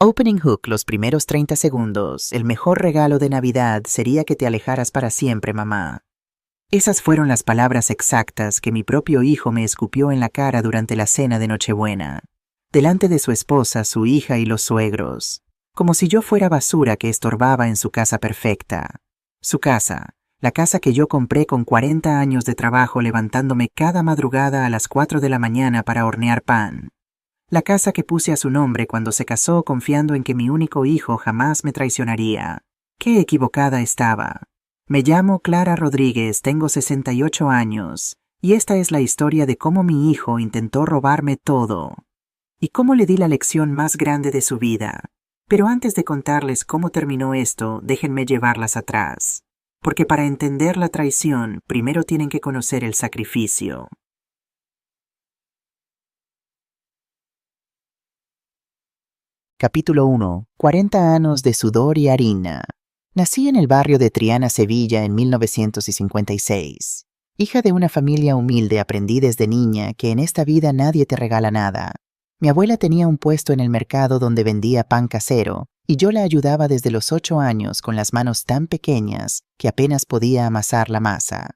Opening hook los primeros 30 segundos. El mejor regalo de Navidad sería que te alejaras para siempre, mamá. Esas fueron las palabras exactas que mi propio hijo me escupió en la cara durante la cena de Nochebuena, delante de su esposa, su hija y los suegros, como si yo fuera basura que estorbaba en su casa perfecta. Su casa, la casa que yo compré con 40 años de trabajo levantándome cada madrugada a las 4 de la mañana para hornear pan. La casa que puse a su nombre cuando se casó confiando en que mi único hijo jamás me traicionaría. ¡Qué equivocada estaba! Me llamo Clara Rodríguez, tengo 68 años, y esta es la historia de cómo mi hijo intentó robarme todo, y cómo le di la lección más grande de su vida. Pero antes de contarles cómo terminó esto, déjenme llevarlas atrás, porque para entender la traición, primero tienen que conocer el sacrificio. Capítulo 1. 40 años de sudor y harina. Nací en el barrio de Triana, Sevilla, en 1956. Hija de una familia humilde, aprendí desde niña que en esta vida nadie te regala nada. Mi abuela tenía un puesto en el mercado donde vendía pan casero, y yo la ayudaba desde los 8 años con las manos tan pequeñas que apenas podía amasar la masa.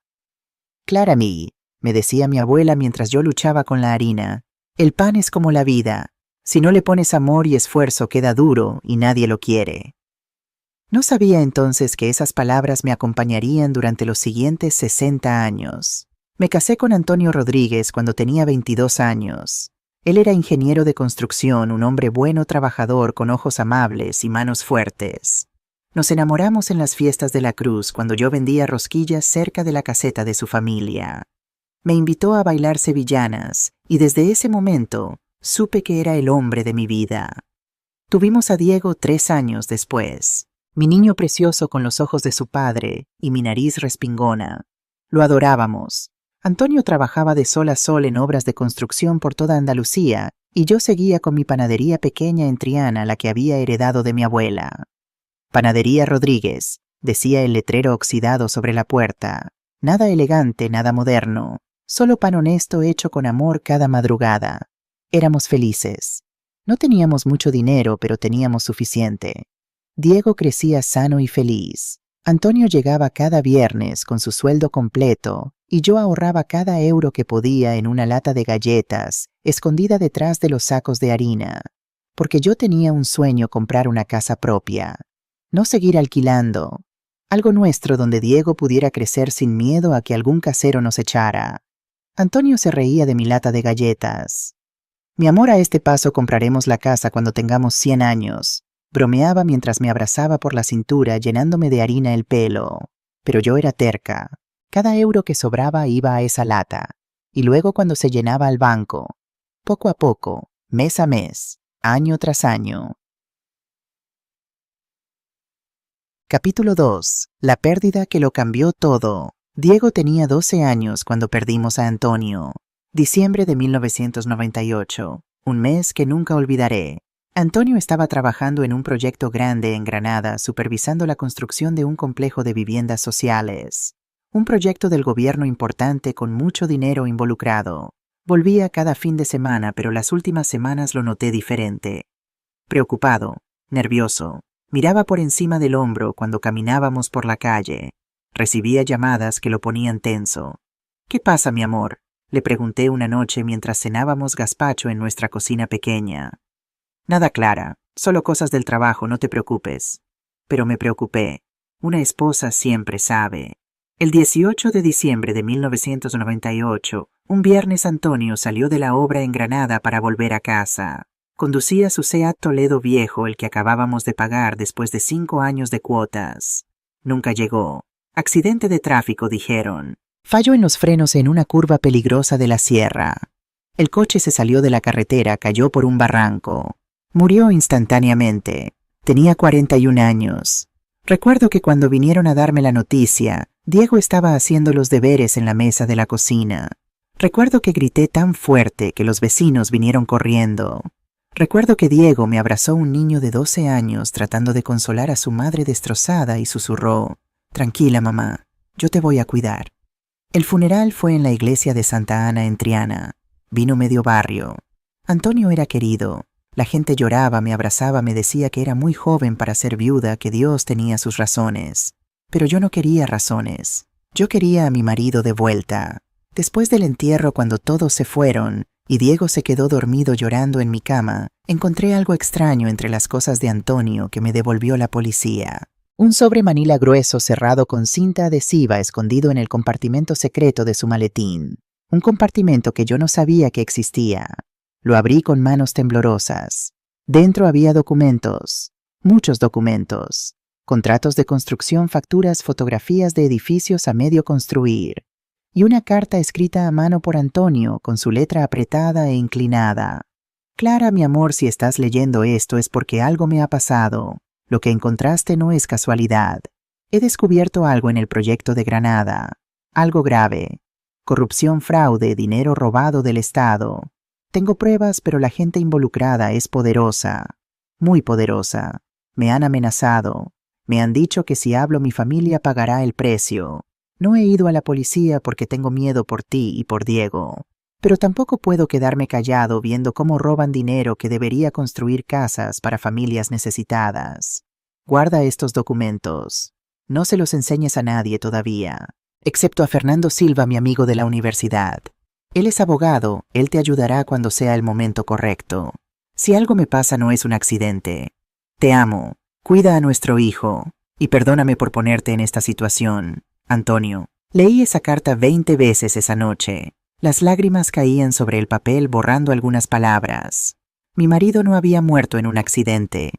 Clara me decía mi abuela mientras yo luchaba con la harina, el pan es como la vida. Si no le pones amor y esfuerzo queda duro y nadie lo quiere. No sabía entonces que esas palabras me acompañarían durante los siguientes 60 años. Me casé con Antonio Rodríguez cuando tenía 22 años. Él era ingeniero de construcción, un hombre bueno trabajador con ojos amables y manos fuertes. Nos enamoramos en las fiestas de la Cruz cuando yo vendía rosquillas cerca de la caseta de su familia. Me invitó a bailar sevillanas y desde ese momento supe que era el hombre de mi vida. Tuvimos a Diego 3 años después. Mi niño precioso con los ojos de su padre y mi nariz respingona. Lo adorábamos. Antonio trabajaba de sol a sol en obras de construcción por toda Andalucía y yo seguía con mi panadería pequeña en Triana, la que había heredado de mi abuela. Panadería Rodríguez, decía el letrero oxidado sobre la puerta. Nada elegante, nada moderno. Solo pan honesto hecho con amor cada madrugada. Éramos felices. No teníamos mucho dinero, pero teníamos suficiente. Diego crecía sano y feliz. Antonio llegaba cada viernes con su sueldo completo y yo ahorraba cada euro que podía en una lata de galletas escondida detrás de los sacos de harina, porque yo tenía un sueño: comprar una casa propia, no seguir alquilando, algo nuestro donde Diego pudiera crecer sin miedo a que algún casero nos echara. Antonio se reía de mi lata de galletas. Mi amor, a este paso compraremos la casa cuando tengamos 100 años. Bromeaba mientras me abrazaba por la cintura llenándome de harina el pelo. Pero yo era terca. Cada euro que sobraba iba a esa lata. Y luego cuando se llenaba al banco. Poco a poco, mes a mes, año tras año. Capítulo 2. La pérdida que lo cambió todo. Diego tenía 12 años cuando perdimos a Antonio. Diciembre de 1998. Un mes que nunca olvidaré. Antonio estaba trabajando en un proyecto grande en Granada, supervisando la construcción de un complejo de viviendas sociales. Un proyecto del gobierno importante con mucho dinero involucrado. Volvía cada fin de semana, pero las últimas semanas lo noté diferente. Preocupado, nervioso, miraba por encima del hombro cuando caminábamos por la calle. Recibía llamadas que lo ponían tenso. ¿Qué pasa, mi amor?, le pregunté una noche mientras cenábamos gazpacho en nuestra cocina pequeña. Nada, Clara, solo cosas del trabajo, no te preocupes. Pero me preocupé. Una esposa siempre sabe. El 18 de diciembre de 1998, un viernes, Antonio salió de la obra en Granada para volver a casa. Conducía su Seat Toledo viejo, el que acabábamos de pagar después de 5 años de cuotas. Nunca llegó. Accidente de tráfico, dijeron. Falló en los frenos en una curva peligrosa de la sierra. El coche se salió de la carretera, cayó por un barranco. Murió instantáneamente. Tenía 41 años. Recuerdo que cuando vinieron a darme la noticia, Diego estaba haciendo los deberes en la mesa de la cocina. Recuerdo que grité tan fuerte que los vecinos vinieron corriendo. Recuerdo que Diego me abrazó, un niño de 12 años, tratando de consolar a su madre destrozada, y susurró: «Tranquila, mamá, yo te voy a cuidar». El funeral fue en la iglesia de Santa Ana en Triana. Vino medio barrio. Antonio era querido. La gente lloraba, me abrazaba, me decía que era muy joven para ser viuda, que Dios tenía sus razones. Pero yo no quería razones. Yo quería a mi marido de vuelta. Después del entierro, cuando todos se fueron y Diego se quedó dormido llorando en mi cama, encontré algo extraño entre las cosas de Antonio que me devolvió la policía. Un sobre manila grueso cerrado con cinta adhesiva escondido en el compartimento secreto de su maletín. Un compartimento que yo no sabía que existía. Lo abrí con manos temblorosas. Dentro había documentos, muchos documentos. Contratos de construcción, facturas, fotografías de edificios a medio construir. Y una carta escrita a mano por Antonio con su letra apretada e inclinada. Clara, mi amor, si estás leyendo esto es porque algo me ha pasado. Lo que encontraste no es casualidad. He descubierto algo en el proyecto de Granada. Algo grave. Corrupción, fraude, dinero robado del Estado. Tengo pruebas, pero la gente involucrada es poderosa. Muy poderosa. Me han amenazado. Me han dicho que si hablo mi familia pagará el precio. No he ido a la policía porque tengo miedo por ti y por Diego. Pero tampoco puedo quedarme callado viendo cómo roban dinero que debería construir casas para familias necesitadas. Guarda estos documentos. No se los enseñes a nadie todavía, excepto a Fernando Silva, mi amigo de la universidad. Él es abogado, él te ayudará cuando sea el momento correcto. Si algo me pasa no es un accidente. Te amo, cuida a nuestro hijo, y perdóname por ponerte en esta situación, Antonio. Leí esa carta 20 veces esa noche. Las lágrimas caían sobre el papel borrando algunas palabras. Mi marido no había muerto en un accidente.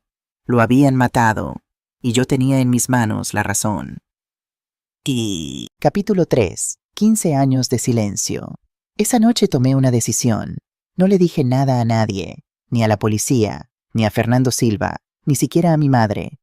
Lo habían matado, y yo tenía en mis manos la razón. Capítulo 3. 15 años de silencio. Esa noche tomé una decisión. No le dije nada a nadie, ni a la policía, ni a Fernando Silva, ni siquiera a mi madre.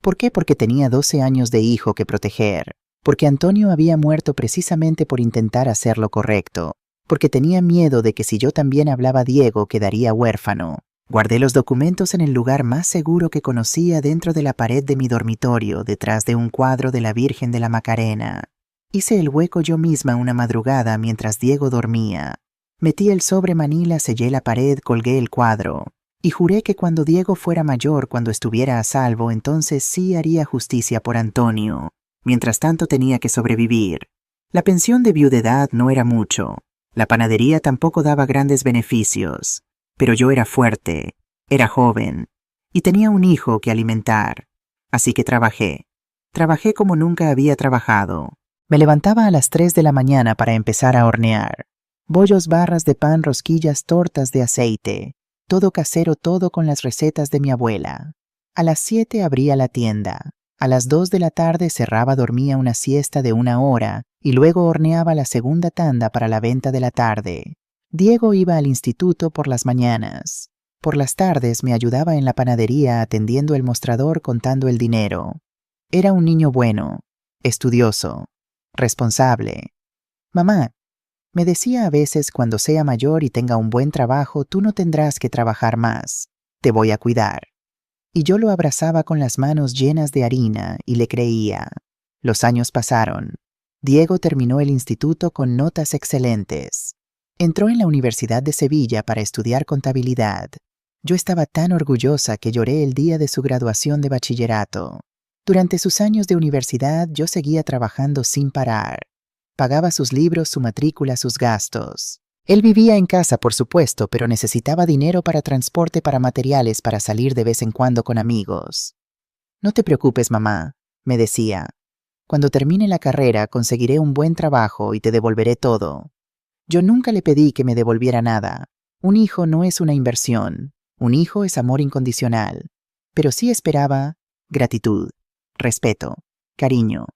¿Por qué? Porque tenía 12 años de hijo que proteger. Porque Antonio había muerto precisamente por intentar hacer lo correcto. Porque tenía miedo de que si yo también hablaba Diego quedaría huérfano. Guardé los documentos en el lugar más seguro que conocía dentro de la pared de mi dormitorio, detrás de un cuadro de la Virgen de la Macarena. Hice el hueco yo misma una madrugada mientras Diego dormía. Metí el sobre manila, sellé la pared, colgué el cuadro. Y juré que cuando Diego fuera mayor, cuando estuviera a salvo, entonces sí haría justicia por Antonio. Mientras tanto tenía que sobrevivir. La pensión de viudedad no era mucho. La panadería tampoco daba grandes beneficios. Pero yo era fuerte, era joven, y tenía un hijo que alimentar. Así que trabajé. Trabajé como nunca había trabajado. Me levantaba a las 3 de la mañana para empezar a hornear. Bollos, barras de pan, rosquillas, tortas de aceite. Todo casero, todo con las recetas de mi abuela. A las 7 abría la tienda. A las 2 de la tarde cerraba, dormía una siesta de 1 hora y luego horneaba la segunda tanda para la venta de la tarde. Diego iba al instituto por las mañanas. Por las tardes me ayudaba en la panadería atendiendo el mostrador contando el dinero. Era un niño bueno, estudioso, responsable. Mamá, me decía a veces, cuando sea mayor y tenga un buen trabajo, tú no tendrás que trabajar más. Te voy a cuidar. Y yo lo abrazaba con las manos llenas de harina y le creía. Los años pasaron. Diego terminó el instituto con notas excelentes. Entró en la Universidad de Sevilla para estudiar contabilidad. Yo estaba tan orgullosa que lloré el día de su graduación de bachillerato. Durante sus años de universidad yo seguía trabajando sin parar. Pagaba sus libros, su matrícula, sus gastos. Él vivía en casa, por supuesto, pero necesitaba dinero para transporte, para materiales, para salir de vez en cuando con amigos. No te preocupes, mamá, me decía. Cuando termine la carrera conseguiré un buen trabajo y te devolveré todo. Yo nunca le pedí que me devolviera nada. Un hijo no es una inversión. Un hijo es amor incondicional. Pero sí esperaba gratitud, respeto, cariño.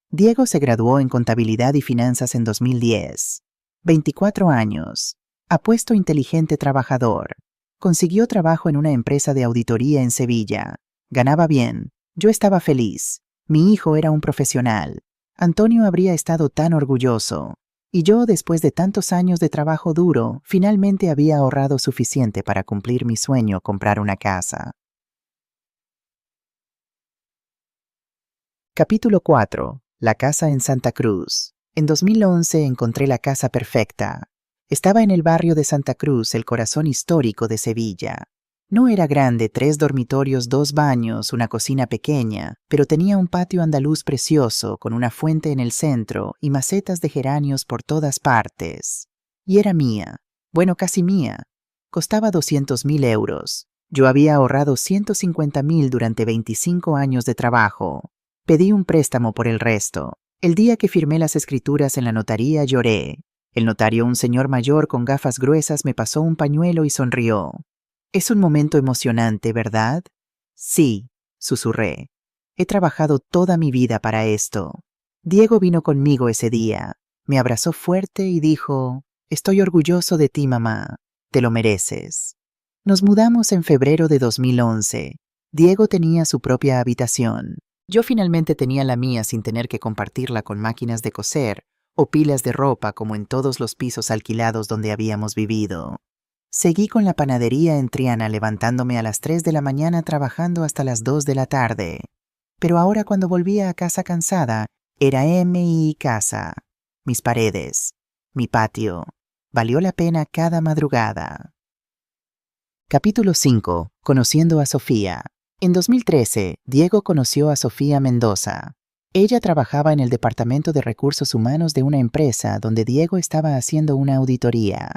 Diego se graduó en Contabilidad y Finanzas en 2010. 24 años. Apuesto, inteligente, trabajador. Consiguió trabajo en una empresa de auditoría en Sevilla. Ganaba bien. Yo estaba feliz. Mi hijo era un profesional. Antonio habría estado tan orgulloso. Y yo, después de tantos años de trabajo duro, finalmente había ahorrado suficiente para cumplir mi sueño: comprar una casa. Capítulo 4. La casa en Santa Cruz. En 2011 encontré la casa perfecta. Estaba en el barrio de Santa Cruz, el corazón histórico de Sevilla. No era grande, 3 dormitorios, 2 baños, una cocina pequeña, pero tenía un patio andaluz precioso con una fuente en el centro y macetas de geranios por todas partes. Y era mía, bueno, casi mía. Costaba 200.000 euros. Yo había ahorrado 150.000 durante 25 años de trabajo. Pedí un préstamo por el resto. El día que firmé las escrituras en la notaría lloré. El notario, un señor mayor con gafas gruesas, me pasó un pañuelo y sonrió. Es un momento emocionante, ¿verdad? Sí, susurré. He trabajado toda mi vida para esto. Diego vino conmigo ese día. Me abrazó fuerte y dijo, «Estoy orgulloso de ti, mamá. Te lo mereces». Nos mudamos en febrero de 2011. Diego tenía su propia habitación. Yo finalmente tenía la mía sin tener que compartirla con máquinas de coser o pilas de ropa como en todos los pisos alquilados donde habíamos vivido. Seguí con la panadería en Triana, levantándome a las 3 de la mañana trabajando hasta las 2 de la tarde. Pero ahora cuando volvía a casa cansada, era mi casa, mis paredes, mi patio. Valió la pena cada madrugada. Capítulo 5. Conociendo a Sofía. En 2013, Diego conoció a Sofía Mendoza. Ella trabajaba en el Departamento de Recursos Humanos de una empresa donde Diego estaba haciendo una auditoría.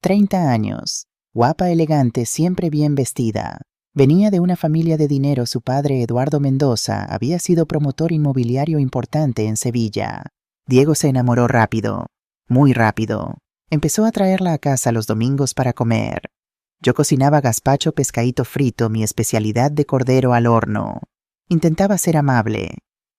30 años, guapa, elegante, siempre bien vestida. Venía de una familia de dinero. Su padre, Eduardo Mendoza, había sido promotor inmobiliario importante en Sevilla. Diego se enamoró rápido, muy rápido. Empezó a traerla a casa los domingos para comer. Yo cocinaba gazpacho, pescadito frito, mi especialidad de cordero al horno. Intentaba ser amable,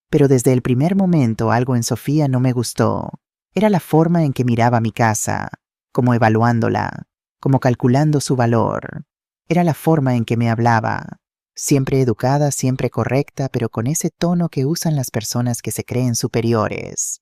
pero desde el primer momento algo en Sofía no me gustó. Era la forma en que miraba mi casa, como evaluándola, como calculando su valor. Era la forma en que me hablaba, siempre educada, siempre correcta, pero con ese tono que usan las personas que se creen superiores.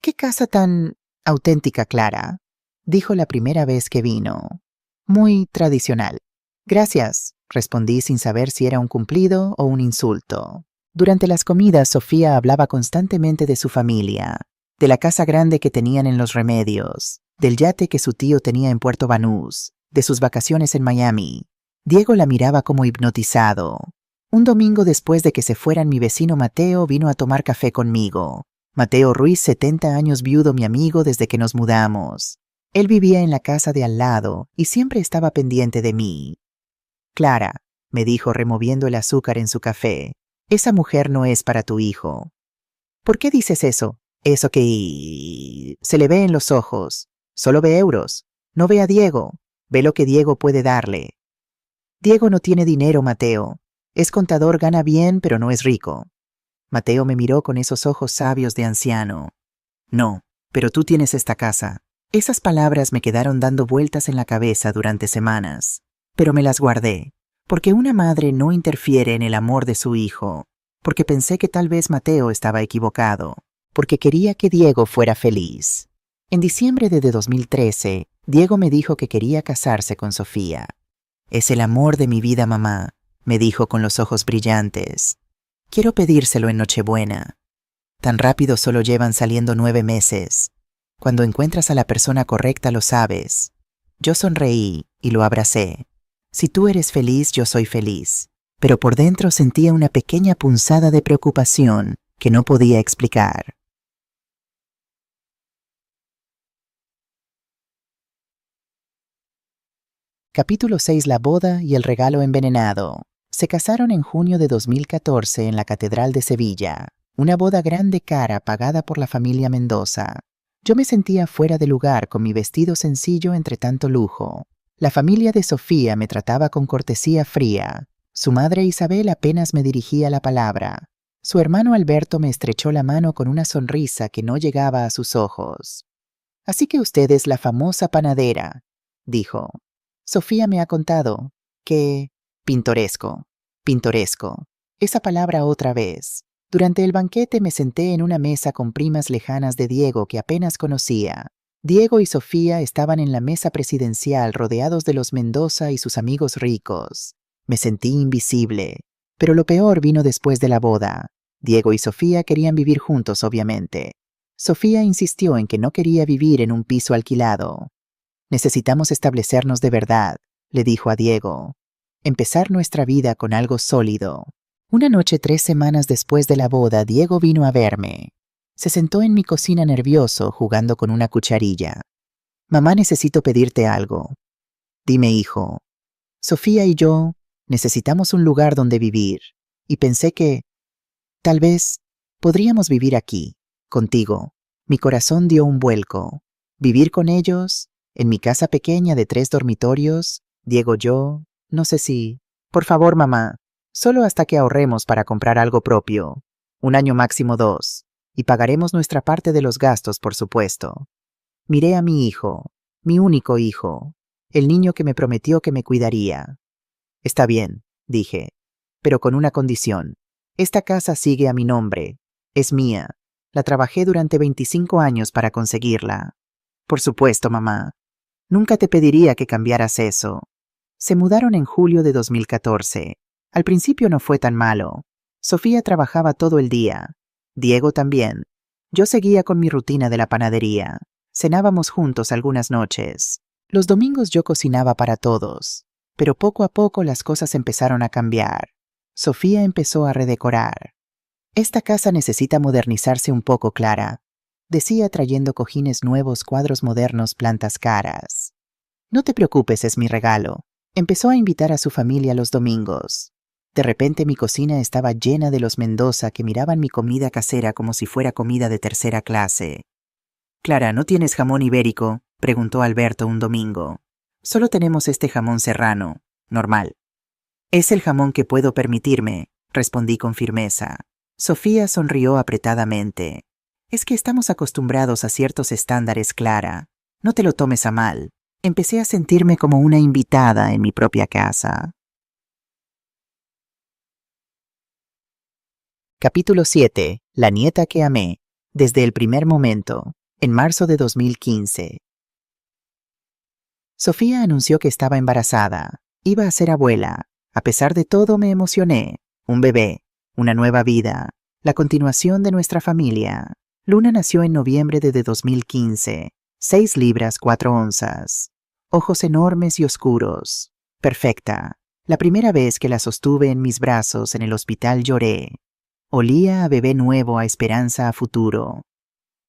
«¿Qué casa tan auténtica, Clara?», dijo la primera vez que vino. «Muy tradicional». «Gracias», respondí sin saber si era un cumplido o un insulto. Durante las comidas, Sofía hablaba constantemente de su familia, de la casa grande que tenían en Los Remedios, del yate que su tío tenía en Puerto Banús, de sus vacaciones en Miami. Diego la miraba como hipnotizado. Un domingo después de que se fueran, mi vecino Mateo vino a tomar café conmigo. Mateo Ruiz, 70 años, viudo, mi amigo desde que nos mudamos. Él vivía en la casa de al lado y siempre estaba pendiente de mí. «Clara», me dijo removiendo el azúcar en su café, «esa mujer no es para tu hijo». «¿Por qué dices eso?» «Eso que se le ve en los ojos. Solo ve euros. No ve a Diego. Ve lo que Diego puede darle». «Diego no tiene dinero, Mateo. Es contador, gana bien, pero no es rico». Mateo me miró con esos ojos sabios de anciano. «No, pero tú tienes esta casa». Esas palabras me quedaron dando vueltas en la cabeza durante semanas, pero me las guardé, porque una madre no interfiere en el amor de su hijo, porque pensé que tal vez Mateo estaba equivocado, porque quería que Diego fuera feliz. En diciembre de 2013, Diego me dijo que quería casarse con Sofía. «Es el amor de mi vida, mamá», me dijo con los ojos brillantes. «Quiero pedírselo en Nochebuena». Tan rápido solo llevan saliendo 9 meses. Cuando encuentras a la persona correcta lo sabes. Yo sonreí y lo abracé. Si tú eres feliz, yo soy feliz. Pero por dentro sentía una pequeña punzada de preocupación que no podía explicar. Capítulo 6. La boda y el regalo envenenado. Se casaron en junio de 2014 en la Catedral de Sevilla. Una boda grande, cara, pagada por la familia Mendoza. Yo me sentía fuera de lugar con mi vestido sencillo entre tanto lujo. La familia de Sofía me trataba con cortesía fría. Su madre Isabel apenas me dirigía la palabra. Su hermano Alberto me estrechó la mano con una sonrisa que no llegaba a sus ojos. «Así que usted es la famosa panadera», dijo. «Sofía me ha contado que... pintoresco, pintoresco. Esa palabra otra vez». Durante el banquete me senté en una mesa con primas lejanas de Diego que apenas conocía. Diego y Sofía estaban en la mesa presidencial rodeados de los Mendoza y sus amigos ricos. Me sentí invisible. Pero lo peor vino después de la boda. Diego y Sofía querían vivir juntos, obviamente. Sofía insistió en que no quería vivir en un piso alquilado. «Necesitamos establecernos de verdad», le dijo a Diego. empezar nuestra vida con algo sólido. Una noche 3 semanas después de la boda, Diego vino a verme. Se sentó en mi cocina nervioso, jugando con una cucharilla. Mamá, necesito pedirte algo. Dime, hijo. Sofía y yo necesitamos un lugar donde vivir, y pensé que, tal vez, podríamos vivir aquí, contigo. Mi corazón dio un vuelco. Vivir con ellos, en mi casa pequeña de 3 dormitorios, Diego, yo, no sé si... Por favor, mamá, solo hasta que ahorremos para comprar algo propio. 1 año, máximo 2, y pagaremos nuestra parte de los gastos, por supuesto. Miré a mi hijo, mi único hijo, el niño que me prometió que me cuidaría. Está bien, dije, pero con una condición. Esta casa sigue a mi nombre. Es mía. La trabajé durante 25 años para conseguirla. Por supuesto, mamá. Nunca te pediría que cambiaras eso. Se mudaron en julio de 2014. Al principio no fue tan malo. Sofía trabajaba todo el día. Diego también. Yo seguía con mi rutina de la panadería. Cenábamos juntos algunas noches. Los domingos yo cocinaba para todos. Pero poco a poco las cosas empezaron a cambiar. Sofía empezó a redecorar. Esta casa necesita modernizarse un poco, Clara, decía, trayendo cojines nuevos, cuadros modernos, plantas caras. No te preocupes, es mi regalo. Empezó a invitar a su familia los domingos. De repente mi cocina estaba llena de los Mendoza, que miraban mi comida casera como si fuera comida de tercera clase. Clara, ¿no tienes jamón ibérico?, preguntó Alberto un domingo. Solo tenemos este jamón serrano, normal. Es el jamón que puedo permitirme, respondí con firmeza. Sofía sonrió apretadamente. Es que estamos acostumbrados a ciertos estándares, Clara. No te lo tomes a mal. Empecé a sentirme como una invitada en mi propia casa. Capítulo 7. La nieta que amé. Desde el primer momento. En marzo de 2015. Sofía anunció que estaba embarazada. Iba a ser abuela. A pesar de todo, me emocioné. Un bebé. Una nueva vida. La continuación de nuestra familia. Luna nació en noviembre de 2015. 6 libras 4 onzas. Ojos enormes y oscuros. Perfecta. La primera vez que la sostuve en mis brazos en el hospital lloré. Olía a bebé nuevo, a esperanza, a futuro.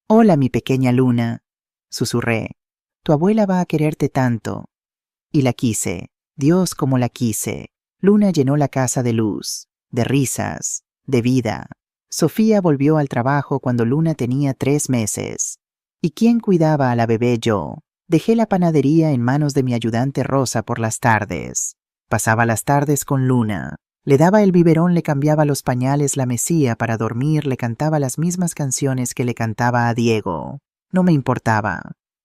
Hola, mi pequeña Luna, susurré. Tu abuela va a quererte tanto. Y la quise. Dios, cómo la quise. Luna llenó la casa de luz, de risas, de vida. Sofía volvió al trabajo cuando Luna tenía 3 meses. ¿Y quién cuidaba a la bebé? Yo. Dejé la panadería en manos de mi ayudante Rosa por las tardes. Pasaba las tardes con Luna. Le daba el biberón, le cambiaba los pañales, la mecía para dormir, le cantaba las mismas canciones que le cantaba a Diego. No me importaba.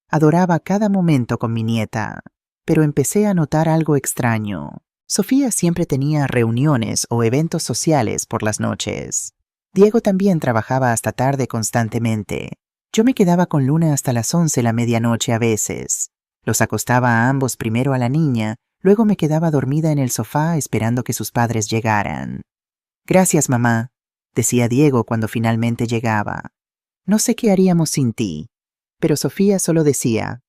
Adoraba cada momento con mi nieta. Pero empecé a notar algo extraño. Sofía siempre tenía reuniones o eventos sociales por las noches. Diego también trabajaba hasta tarde constantemente. Yo me quedaba con Luna hasta las 11, la medianoche a veces. Los acostaba a ambos, primero a la niña, luego me quedaba dormida en el sofá esperando que sus padres llegaran. Gracias, mamá, decía Diego cuando finalmente llegaba. No sé qué haríamos sin ti. Pero Sofía solo decía,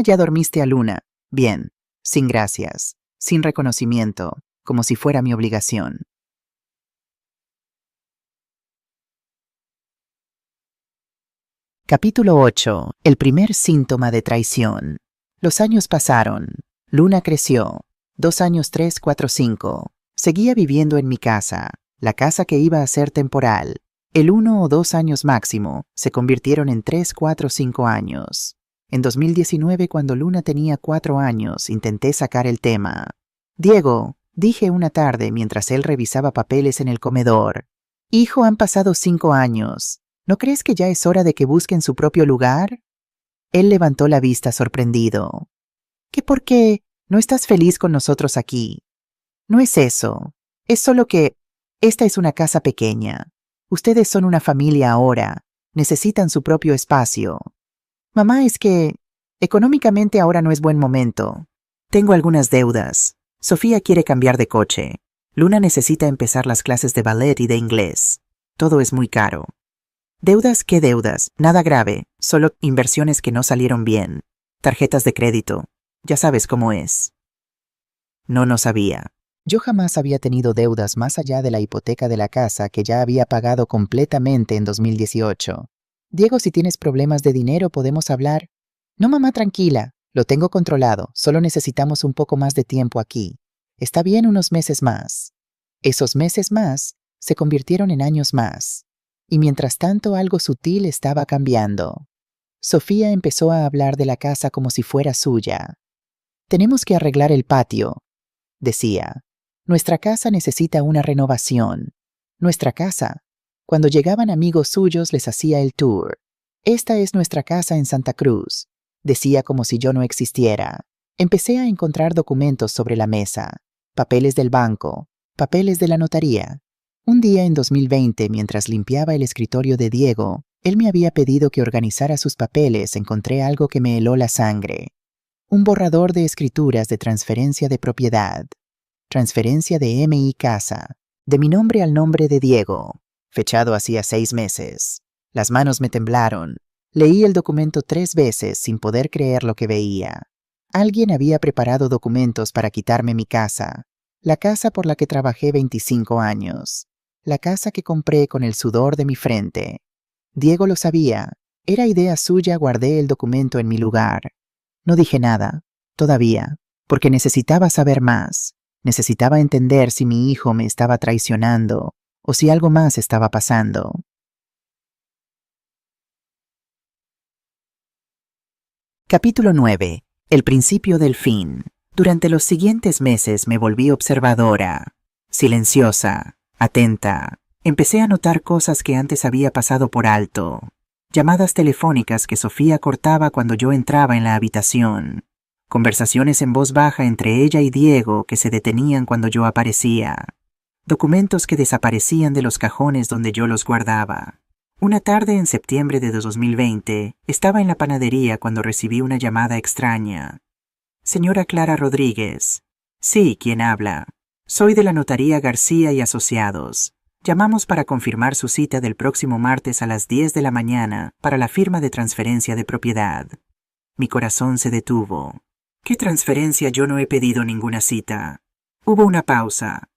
ya dormiste a Luna. Bien, sin gracias, sin reconocimiento, como si fuera mi obligación. Capítulo 8. El primer síntoma de traición. Los años pasaron. Luna creció. 2 años, 3, 4, 5. Seguía viviendo en mi casa, la casa que iba a ser temporal. El 1 o 2 años máximo se convirtieron en 3, 4, 5 años. En 2019, cuando Luna tenía 4 años, intenté sacar el tema. Diego, dije una tarde mientras él revisaba papeles en el comedor. Hijo, han pasado 5 años. ¿No crees que ya es hora de que busquen su propio lugar? Él levantó la vista sorprendido. ¿Qué por qué? ¿No estás feliz con nosotros aquí? No es eso. Es solo que esta es una casa pequeña. Ustedes son una familia ahora. Necesitan su propio espacio. Mamá, es que económicamente ahora no es buen momento. Tengo algunas deudas. Sofía quiere cambiar de coche. Luna necesita empezar las clases de ballet y de inglés. Todo es muy caro. ¿Deudas? ¿Qué deudas? Nada grave, solo inversiones que no salieron bien. Tarjetas de crédito. Ya sabes cómo es. No sabía. Yo jamás había tenido deudas más allá de la hipoteca de la casa que ya había pagado completamente en 2018. Diego, si tienes problemas de dinero, ¿podemos hablar? No, mamá, tranquila. Lo tengo controlado. Solo necesitamos un poco más de tiempo aquí. Está bien unos meses más. Esos meses más se convirtieron en años más. Y mientras tanto algo sutil estaba cambiando. Sofía empezó a hablar de la casa como si fuera suya. Tenemos que arreglar el patio, decía. Nuestra casa necesita una renovación. Nuestra casa. Cuando llegaban amigos suyos les hacía el tour. Esta es nuestra casa en Santa Cruz, decía como si yo no existiera. Empecé a encontrar documentos sobre la mesa, papeles del banco, papeles de la notaría. Un día en 2020, mientras limpiaba el escritorio de Diego, él me había pedido que organizara sus papeles. Encontré algo que me heló la sangre. Un borrador de escrituras de transferencia de propiedad. Transferencia de MI Casa, de mi nombre al nombre de Diego, fechado hacía 6 meses. Las manos me temblaron. Leí el documento 3 veces sin poder creer lo que veía. Alguien había preparado documentos para quitarme mi casa, la casa por la que trabajé 25 años, la casa que compré con el sudor de mi frente. Diego lo sabía. Era idea suya. Guardé el documento en mi lugar. No dije nada, todavía, porque necesitaba saber más. Necesitaba entender si mi hijo me estaba traicionando o si algo más estaba pasando. Capítulo 9. El principio del fin. Durante los siguientes meses me volví observadora, silenciosa, atenta. Empecé a notar cosas que antes había pasado por alto. Llamadas telefónicas que Sofía cortaba cuando yo entraba en la habitación. Conversaciones en voz baja entre ella y Diego que se detenían cuando yo aparecía. Documentos que desaparecían de los cajones donde yo los guardaba. Una tarde en septiembre de 2020, estaba en la panadería cuando recibí una llamada extraña. Señora Clara Rodríguez. Sí, ¿quién habla? Soy de la Notaría García y Asociados. Llamamos para confirmar su cita del próximo martes a las 10 de la mañana para la firma de transferencia de propiedad. Mi corazón se detuvo. ¿Qué transferencia? Yo no he pedido ninguna cita. Hubo una pausa.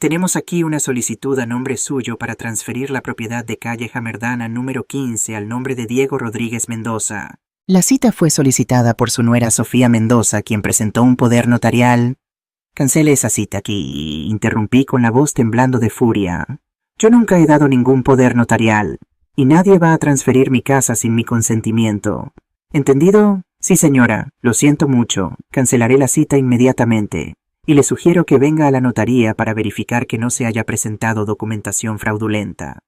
Tenemos aquí una solicitud a nombre suyo para transferir la propiedad de calle Jamerdana número 15 al nombre de Diego Rodríguez Mendoza. La cita fue solicitada por su nuera Sofía Mendoza, quien presentó un poder notarial. Cancele esa cita aquí, interrumpí con la voz temblando de furia. Yo nunca he dado ningún poder notarial, y nadie va a transferir mi casa sin mi consentimiento. ¿Entendido? Sí, señora, lo siento mucho. Cancelaré la cita inmediatamente, y le sugiero que venga a la notaría para verificar que no se haya presentado documentación fraudulenta.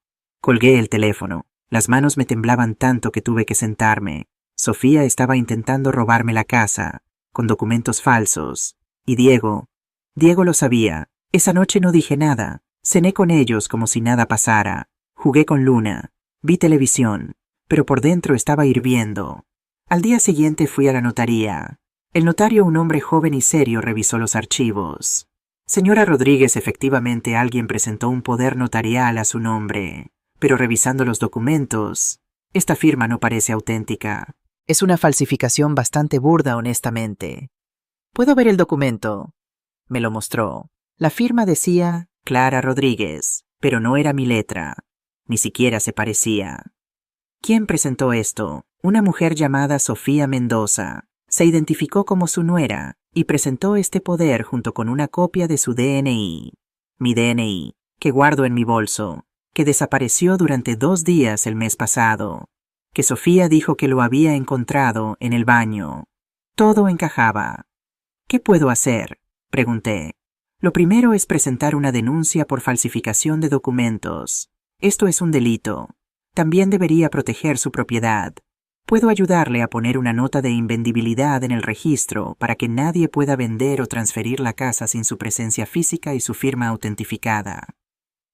Colgué el teléfono. Las manos me temblaban tanto que tuve que sentarme. Sofía estaba intentando robarme la casa, con documentos falsos. Y Diego lo sabía. Esa noche no dije nada. Cené con ellos como si nada pasara. Jugué con Luna. Vi televisión. Pero por dentro estaba hirviendo. Al día siguiente fui a la notaría. El notario, un hombre joven y serio, revisó los archivos. Señora Rodríguez, efectivamente alguien presentó un poder notarial a su nombre. Pero revisando los documentos, esta firma no parece auténtica. Es una falsificación bastante burda, honestamente. ¿Puedo ver el documento? Me lo mostró. La firma decía Clara Rodríguez, pero no era mi letra. Ni siquiera se parecía. ¿Quién presentó esto? Una mujer llamada Sofía Mendoza. Se identificó como su nuera y presentó este poder junto con una copia de su DNI. Mi DNI, que guardo en mi bolso, que desapareció durante 2 días el mes pasado, que Sofía dijo que lo había encontrado en el baño. Todo encajaba. ¿Qué puedo hacer?, pregunté. Lo primero es presentar una denuncia por falsificación de documentos. Esto es un delito. También debería proteger su propiedad. Puedo ayudarle a poner una nota de invendibilidad en el registro para que nadie pueda vender o transferir la casa sin su presencia física y su firma autentificada.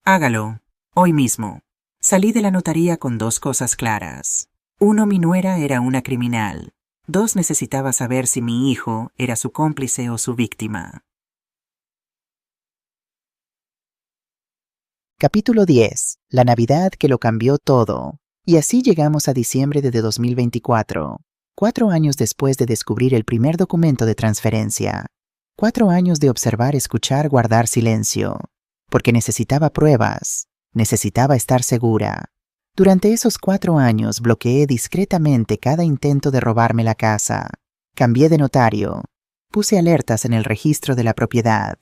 Hágalo, hoy mismo. Salí de la notaría con 2 cosas claras. 1, mi nuera era una criminal. 2, necesitaba saber si mi hijo era su cómplice o su víctima. Capítulo 10. La Navidad que lo cambió todo. Y así llegamos a diciembre de 2024, 4 años después de descubrir el primer documento de transferencia. 4 años de observar, escuchar, guardar silencio. Porque necesitaba pruebas, necesitaba estar segura. Durante esos 4 años bloqueé discretamente cada intento de robarme la casa. Cambié de notario. Puse alertas en el registro de la propiedad.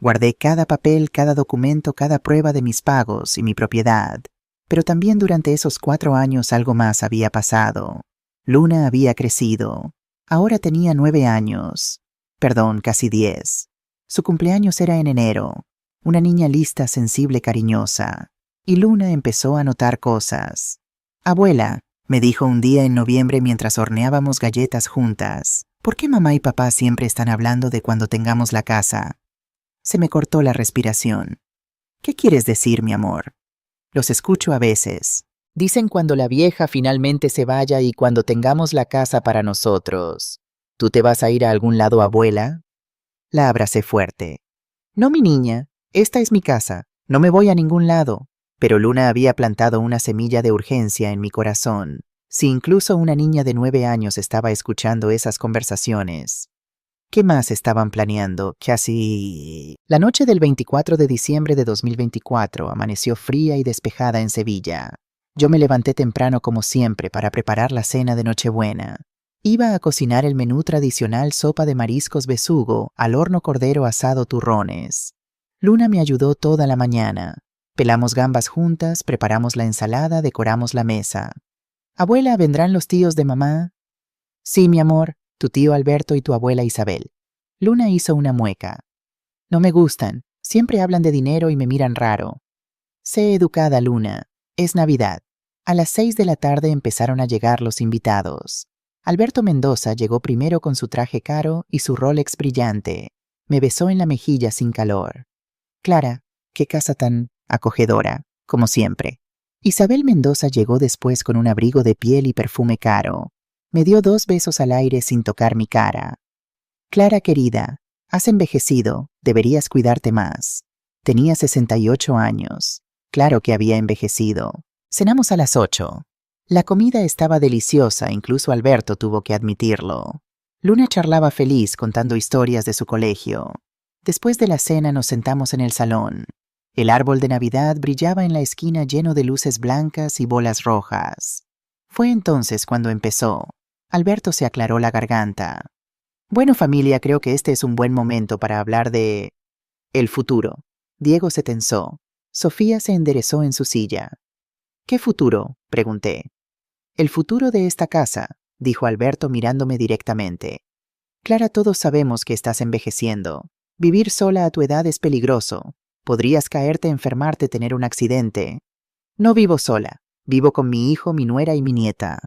Guardé cada papel, cada documento, cada prueba de mis pagos y mi propiedad. Pero también durante esos 4 años algo más había pasado. Luna había crecido. Ahora tenía 9 años. Perdón, casi 10. Su cumpleaños era en enero. Una niña lista, sensible, cariñosa. Y Luna empezó a notar cosas. Abuela, me dijo un día en noviembre mientras horneábamos galletas juntas, ¿por qué mamá y papá siempre están hablando de cuando tengamos la casa? Se me cortó la respiración. ¿Qué quieres decir, mi amor? Los escucho a veces. Dicen cuando la vieja finalmente se vaya y cuando tengamos la casa para nosotros. ¿Tú te vas a ir a algún lado, abuela? La abracé fuerte. No, mi niña, esta es mi casa. No me voy a ningún lado. Pero Luna había plantado una semilla de urgencia en mi corazón. Si incluso una niña de 9 años estaba escuchando esas conversaciones. ¿Qué más estaban planeando? Casi... La noche del 24 de diciembre de 2024 amaneció fría y despejada en Sevilla. Yo me levanté temprano como siempre para preparar la cena de Nochebuena. Iba a cocinar el menú tradicional sopa de mariscos besugo al horno cordero asado turrones. Luna me ayudó toda la mañana. Pelamos gambas juntas, preparamos la ensalada, decoramos la mesa. Abuela, ¿vendrán los tíos de mamá? Sí, mi amor. Tu tío Alberto y tu abuela Isabel. Luna hizo una mueca. No me gustan. Siempre hablan de dinero y me miran raro. Sé educada, Luna. Es Navidad. A las 6 de la tarde empezaron a llegar los invitados. Alberto Mendoza llegó primero con su traje caro y su Rolex brillante. Me besó en la mejilla sin calor. Clara, qué casa tan acogedora, como siempre. Isabel Mendoza llegó después con un abrigo de piel y perfume caro. Me dio 2 besos al aire sin tocar mi cara. Clara querida, has envejecido, deberías cuidarte más. Tenía 68 años. Claro que había envejecido. Cenamos a las 8. La comida estaba deliciosa, incluso Alberto tuvo que admitirlo. Luna charlaba feliz contando historias de su colegio. Después de la cena nos sentamos en el salón. El árbol de Navidad brillaba en la esquina lleno de luces blancas y bolas rojas. Fue entonces cuando empezó. Alberto se aclaró la garganta. Bueno, familia, creo que este es un buen momento para hablar de... el futuro. Diego se tensó. Sofía se enderezó en su silla. ¿Qué futuro?, pregunté. El futuro de esta casa, dijo Alberto mirándome directamente. Clara, todos sabemos que estás envejeciendo. Vivir sola a tu edad es peligroso. Podrías caerte, enfermarte, tener un accidente. No vivo sola. Vivo con mi hijo, mi nuera y mi nieta.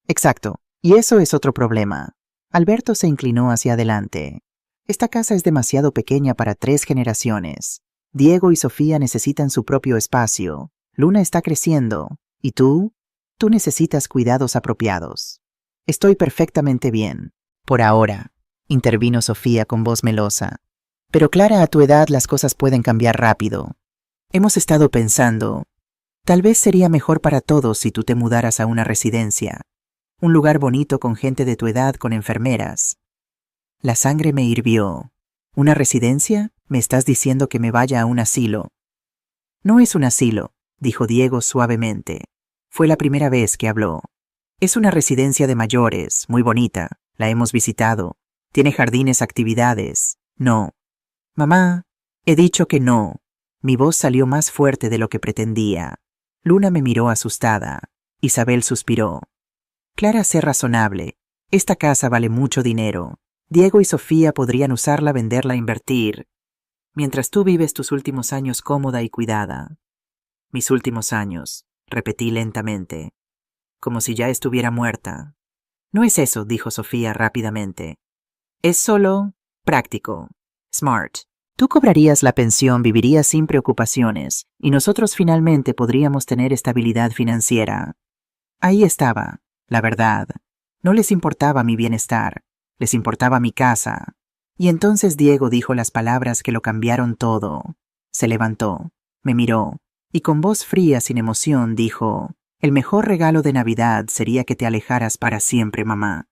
Exacto. Y eso es otro problema. Alberto se inclinó hacia adelante. Esta casa es demasiado pequeña para 3 generaciones. Diego y Sofía necesitan su propio espacio. Luna está creciendo. ¿Y tú? Tú necesitas cuidados apropiados. Estoy perfectamente bien. Por ahora, intervino Sofía con voz melosa. Pero Clara, a tu edad las cosas pueden cambiar rápido. Hemos estado pensando, tal vez sería mejor para todos si tú te mudaras a una residencia. Un lugar bonito con gente de tu edad, con enfermeras. La sangre me hirvió. ¿Una residencia? ¿Me estás diciendo que me vaya a un asilo? No es un asilo, dijo Diego suavemente. Fue la primera vez que habló. Es una residencia de mayores, muy bonita. La hemos visitado. Tiene jardines, actividades. No. Mamá, he dicho que no. Mi voz salió más fuerte de lo que pretendía. Luna me miró asustada. Isabel suspiró. Clara, sé razonable. Esta casa vale mucho dinero. Diego y Sofía podrían usarla, venderla, invertir. Mientras tú vives tus últimos años cómoda y cuidada. Mis últimos años, repetí lentamente, como si ya estuviera muerta. No es eso, dijo Sofía rápidamente. Es solo práctico. Smart. Tú cobrarías la pensión, vivirías sin preocupaciones, y nosotros finalmente podríamos tener estabilidad financiera. Ahí estaba, la verdad. No les importaba mi bienestar, les importaba mi casa. Y entonces Diego dijo las palabras que lo cambiaron todo. Se levantó, me miró, y con voz fría sin emoción dijo, el mejor regalo de Navidad sería que te alejaras para siempre, mamá.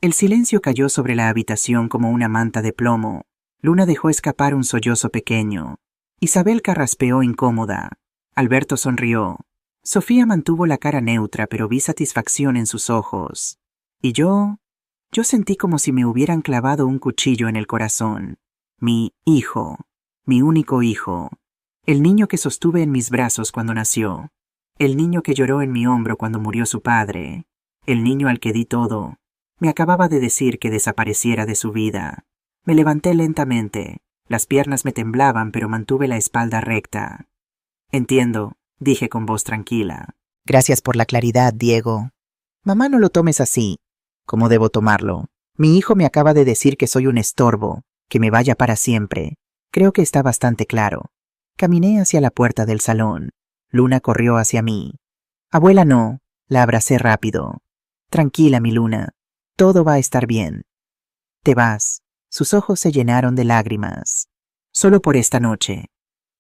El silencio cayó sobre la habitación como una manta de plomo. Luna dejó escapar un sollozo pequeño. Isabel carraspeó incómoda. Alberto sonrió. Sofía mantuvo la cara neutra, pero vi satisfacción en sus ojos. Y yo sentí como si me hubieran clavado un cuchillo en el corazón. Mi hijo, mi único hijo. El niño que sostuve en mis brazos cuando nació. El niño que lloró en mi hombro cuando murió su padre. El niño al que di todo. Me acababa de decir que desapareciera de su vida. Me levanté lentamente. Las piernas me temblaban, pero mantuve la espalda recta. Entiendo, dije con voz tranquila. Gracias por la claridad, Diego. Mamá, no lo tomes así. ¿Cómo debo tomarlo? Mi hijo me acaba de decir que soy un estorbo, que me vaya para siempre. Creo que está bastante claro. Caminé hacia la puerta del salón. Luna corrió hacia mí. Abuela, no. La abracé rápido. Tranquila, mi Luna. Todo va a estar bien. Te vas. Sus ojos se llenaron de lágrimas. Solo por esta noche.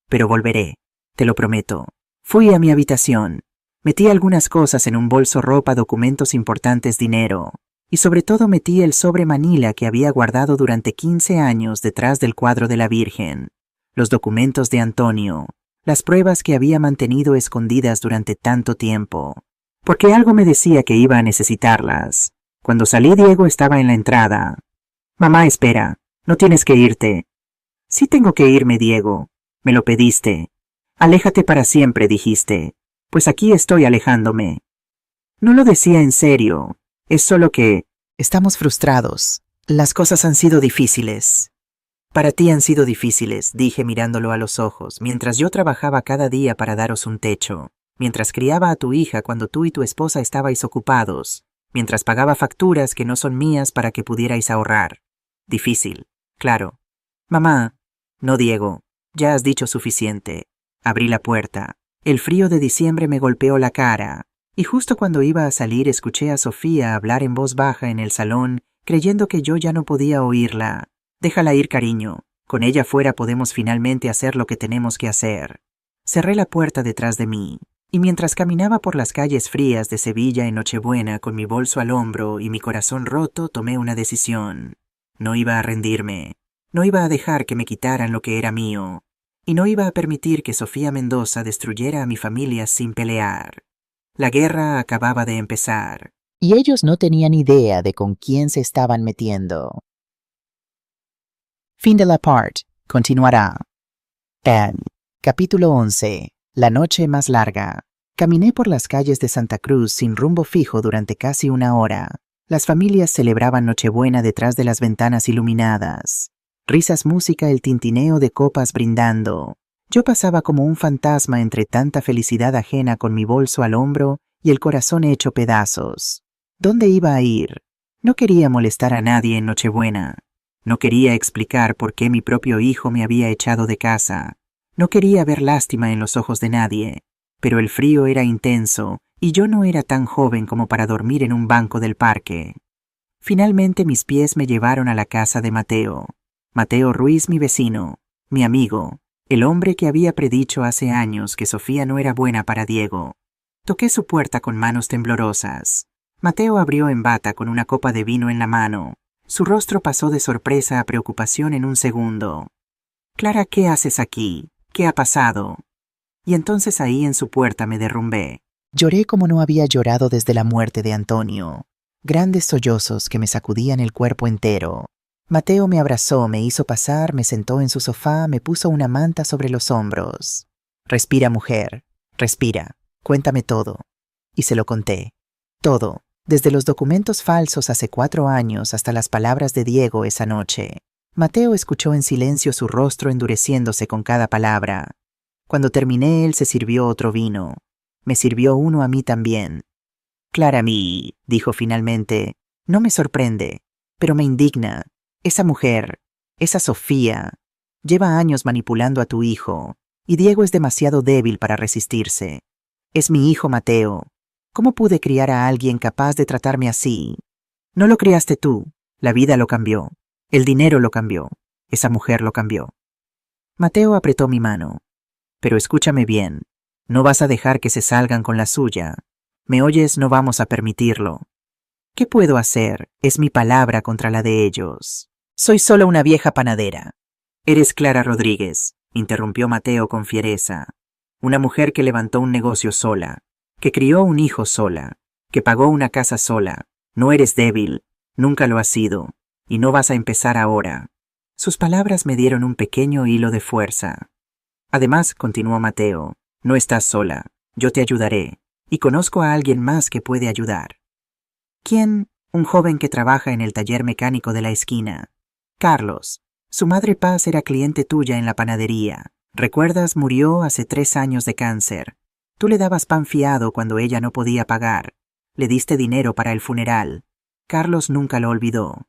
Pero volveré. Te lo prometo. Fui a mi habitación. Metí algunas cosas en un bolso, ropa, documentos importantes, dinero. Y sobre todo metí el sobre Manila que había guardado durante 15 años detrás del cuadro de la Virgen. Los documentos de Antonio. Las pruebas que había mantenido escondidas durante tanto tiempo. Porque algo me decía que iba a necesitarlas. Cuando salí, Diego estaba en la entrada. Mamá, espera. No tienes que irte. Sí tengo que irme, Diego. Me lo pediste. Aléjate para siempre, dijiste. Pues aquí estoy alejándome. No lo decía en serio. Es solo que... Estamos frustrados. Las cosas han sido difíciles. Para ti han sido difíciles, dije mirándolo a los ojos, mientras yo trabajaba cada día para daros un techo, mientras criaba a tu hija cuando tú y tu esposa estabais ocupados, mientras pagaba facturas que no son mías para que pudierais ahorrar. Difícil, claro. Mamá. No, Diego. Ya has dicho suficiente. Abrí la puerta. El frío de diciembre me golpeó la cara, y justo cuando iba a salir escuché a Sofía hablar en voz baja en el salón, creyendo que yo ya no podía oírla. Déjala ir, cariño. Con ella fuera podemos finalmente hacer lo que tenemos que hacer. Cerré la puerta detrás de mí, y mientras caminaba por las calles frías de Sevilla en Nochebuena con mi bolso al hombro y mi corazón roto, tomé una decisión. No iba a rendirme. No iba a dejar que me quitaran lo que era mío. Y no iba a permitir que Sofía Mendoza destruyera a mi familia sin pelear. La guerra acababa de empezar. Y ellos no tenían idea de con quién se estaban metiendo. Fin de la part. Continuará. Capítulo 11. La noche más larga. Caminé por las calles de Santa Cruz sin rumbo fijo durante casi una hora. Las familias celebraban Nochebuena detrás de las ventanas iluminadas. Risas, música, el tintineo de copas brindando. Yo pasaba como un fantasma entre tanta felicidad ajena con mi bolso al hombro y el corazón hecho pedazos. ¿Dónde iba a ir? No quería molestar a nadie en Nochebuena. No quería explicar por qué mi propio hijo me había echado de casa. No quería ver lástima en los ojos de nadie. Pero el frío era intenso y yo no era tan joven como para dormir en un banco del parque. Finalmente mis pies me llevaron a la casa de Mateo. Mateo Ruiz, mi vecino, mi amigo, el hombre que había predicho hace años que Sofía no era buena para Diego. Toqué su puerta con manos temblorosas. Mateo abrió en bata con una copa de vino en la mano. Su rostro pasó de sorpresa a preocupación en un segundo. Clara, ¿qué haces aquí? ¿Qué ha pasado? Y entonces ahí en su puerta me derrumbé. Lloré como no había llorado desde la muerte de Antonio. Grandes sollozos que me sacudían el cuerpo entero. Mateo me abrazó, me hizo pasar, me sentó en su sofá, me puso una manta sobre los hombros. Respira, mujer, respira, cuéntame todo. Y se lo conté. Todo, desde los documentos falsos hace 4 años hasta las palabras de Diego esa noche. Mateo escuchó en silencio, su rostro endureciéndose con cada palabra. Cuando terminé, él se sirvió otro vino. Me sirvió uno a mí también. Clara, dijo finalmente, no me sorprende, pero me indigna. Esa mujer, esa Sofía, lleva años manipulando a tu hijo, y Diego es demasiado débil para resistirse. Es mi hijo, Mateo. ¿Cómo pude criar a alguien capaz de tratarme así? No lo criaste tú. La vida lo cambió. El dinero lo cambió. Esa mujer lo cambió. Mateo apretó mi mano. Pero escúchame bien. No vas a dejar que se salgan con la suya. ¿Me oyes? No vamos a permitirlo. ¿Qué puedo hacer? Es mi palabra contra la de ellos. Soy solo una vieja panadera. Eres Clara Rodríguez, interrumpió Mateo con fiereza. Una mujer que levantó un negocio sola, que crió un hijo sola, que pagó una casa sola. No eres débil, nunca lo has sido, y no vas a empezar ahora. Sus palabras me dieron un pequeño hilo de fuerza. Además, continuó Mateo, no estás sola, yo te ayudaré, y conozco a alguien más que puede ayudar. ¿Quién? Un joven que trabaja en el taller mecánico de la esquina. Carlos. Su madre Paz era cliente tuya en la panadería. ¿Recuerdas? Murió hace 3 años de cáncer. Tú le dabas pan fiado cuando ella no podía pagar. Le diste dinero para el funeral. Carlos nunca lo olvidó.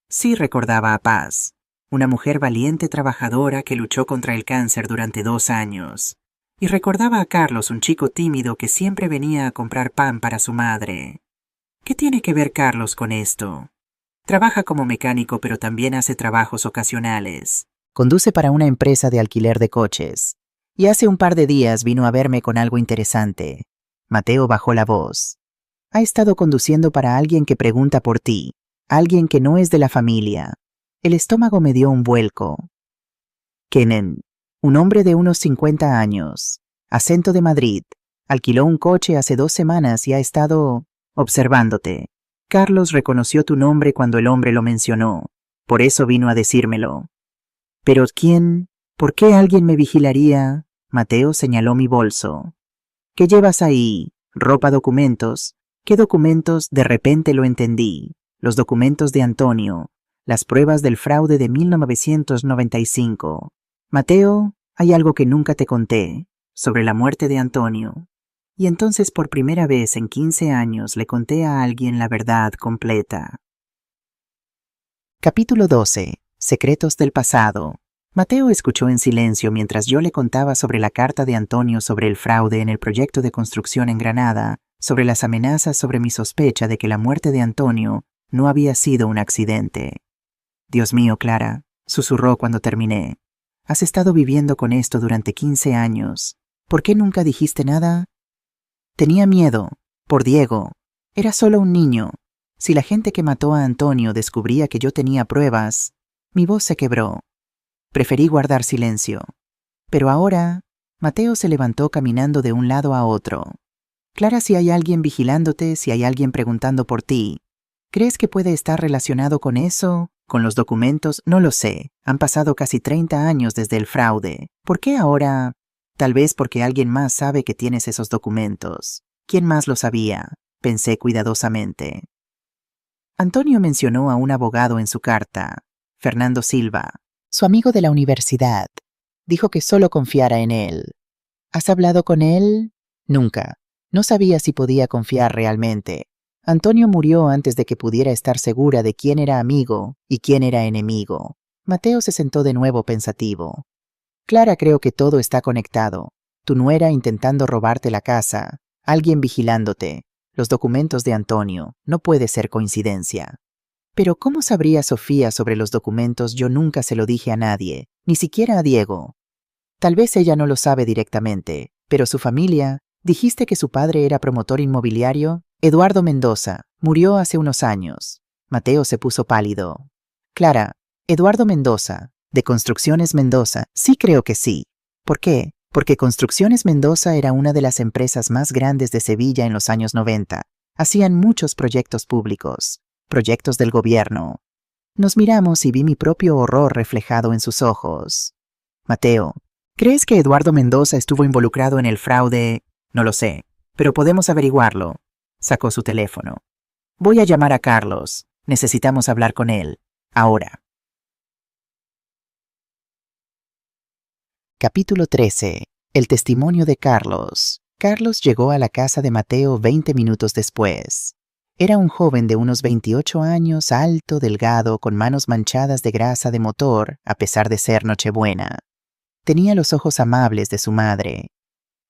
Sí recordaba a Paz, una mujer valiente trabajadora que luchó contra el cáncer durante 2 años. Y recordaba a Carlos, un chico tímido que siempre venía a comprar pan para su madre. ¿Qué tiene que ver Carlos con esto? Trabaja como mecánico, pero también hace trabajos ocasionales. Conduce para una empresa de alquiler de coches. Y hace un par de días vino a verme con algo interesante. Mateo bajó la voz. Ha estado conduciendo para alguien que pregunta por ti. Alguien que no es de la familia. El estómago me dio un vuelco. Kenan, un hombre de unos 50 años, acento de Madrid, alquiló un coche hace 2 semanas y ha estado observándote. Carlos reconoció tu nombre cuando el hombre lo mencionó. Por eso vino a decírmelo. ¿Pero quién? ¿Por qué alguien me vigilaría? Mateo señaló mi bolso. ¿Qué llevas ahí? ¿Ropa, documentos? ¿Qué documentos? De repente lo entendí. Los documentos de Antonio. Las pruebas del fraude de 1995. Mateo, hay algo que nunca te conté. Sobre la muerte de Antonio. Y entonces por primera vez en 15 años le conté a alguien la verdad completa. Capítulo 12. Secretos del pasado. Mateo escuchó en silencio mientras yo le contaba sobre la carta de Antonio sobre el fraude en el proyecto de construcción en Granada, sobre las amenazas, sobre mi sospecha de que la muerte de Antonio no había sido un accidente. Dios mío, Clara, susurró cuando terminé. Has estado viviendo con esto durante 15 años. ¿Por qué nunca dijiste nada? Tenía miedo. Por Diego. Era solo un niño. Si la gente que mató a Antonio descubría que yo tenía pruebas, mi voz se quebró. Preferí guardar silencio. Pero ahora, Mateo se levantó caminando de un lado a otro. Clara, si hay alguien vigilándote, si hay alguien preguntando por ti, ¿crees que puede estar relacionado con eso? ¿Con los documentos? No lo sé. Han pasado casi 30 años desde el fraude. ¿Por qué ahora? Tal vez porque alguien más sabe que tienes esos documentos. ¿Quién más lo sabía? Pensé cuidadosamente. Antonio mencionó a un abogado en su carta, Fernando Silva, su amigo de la universidad. Dijo que solo confiara en él. ¿Has hablado con él? Nunca. No sabía si podía confiar realmente. Antonio murió antes de que pudiera estar segura de quién era amigo y quién era enemigo. Mateo se sentó de nuevo pensativo. Clara, creo que todo está conectado. Tu nuera intentando robarte la casa, alguien vigilándote, los documentos de Antonio. No puede ser coincidencia. Pero ¿cómo sabría Sofía sobre los documentos? Yo nunca se lo dije a nadie, ni siquiera a Diego. Tal vez ella no lo sabe directamente, pero su familia. ¿Dijiste que su padre era promotor inmobiliario? Eduardo Mendoza. Murió hace unos años. Mateo se puso pálido. Clara, Eduardo Mendoza. ¿De Construcciones Mendoza? Sí, creo que sí. ¿Por qué? Porque Construcciones Mendoza era una de las empresas más grandes de Sevilla en los años 90. Hacían muchos proyectos públicos, proyectos del gobierno. Nos miramos y vi mi propio horror reflejado en sus ojos. Mateo, ¿crees que Eduardo Mendoza estuvo involucrado en el fraude? No lo sé, pero podemos averiguarlo. Sacó su teléfono. Voy a llamar a Carlos. Necesitamos hablar con él. Ahora. Capítulo 13. El testimonio de Carlos. Carlos llegó a la casa de Mateo 20 minutos después. Era un joven de unos 28 años, alto, delgado, con manos manchadas de grasa de motor, a pesar de ser Nochebuena. Tenía los ojos amables de su madre.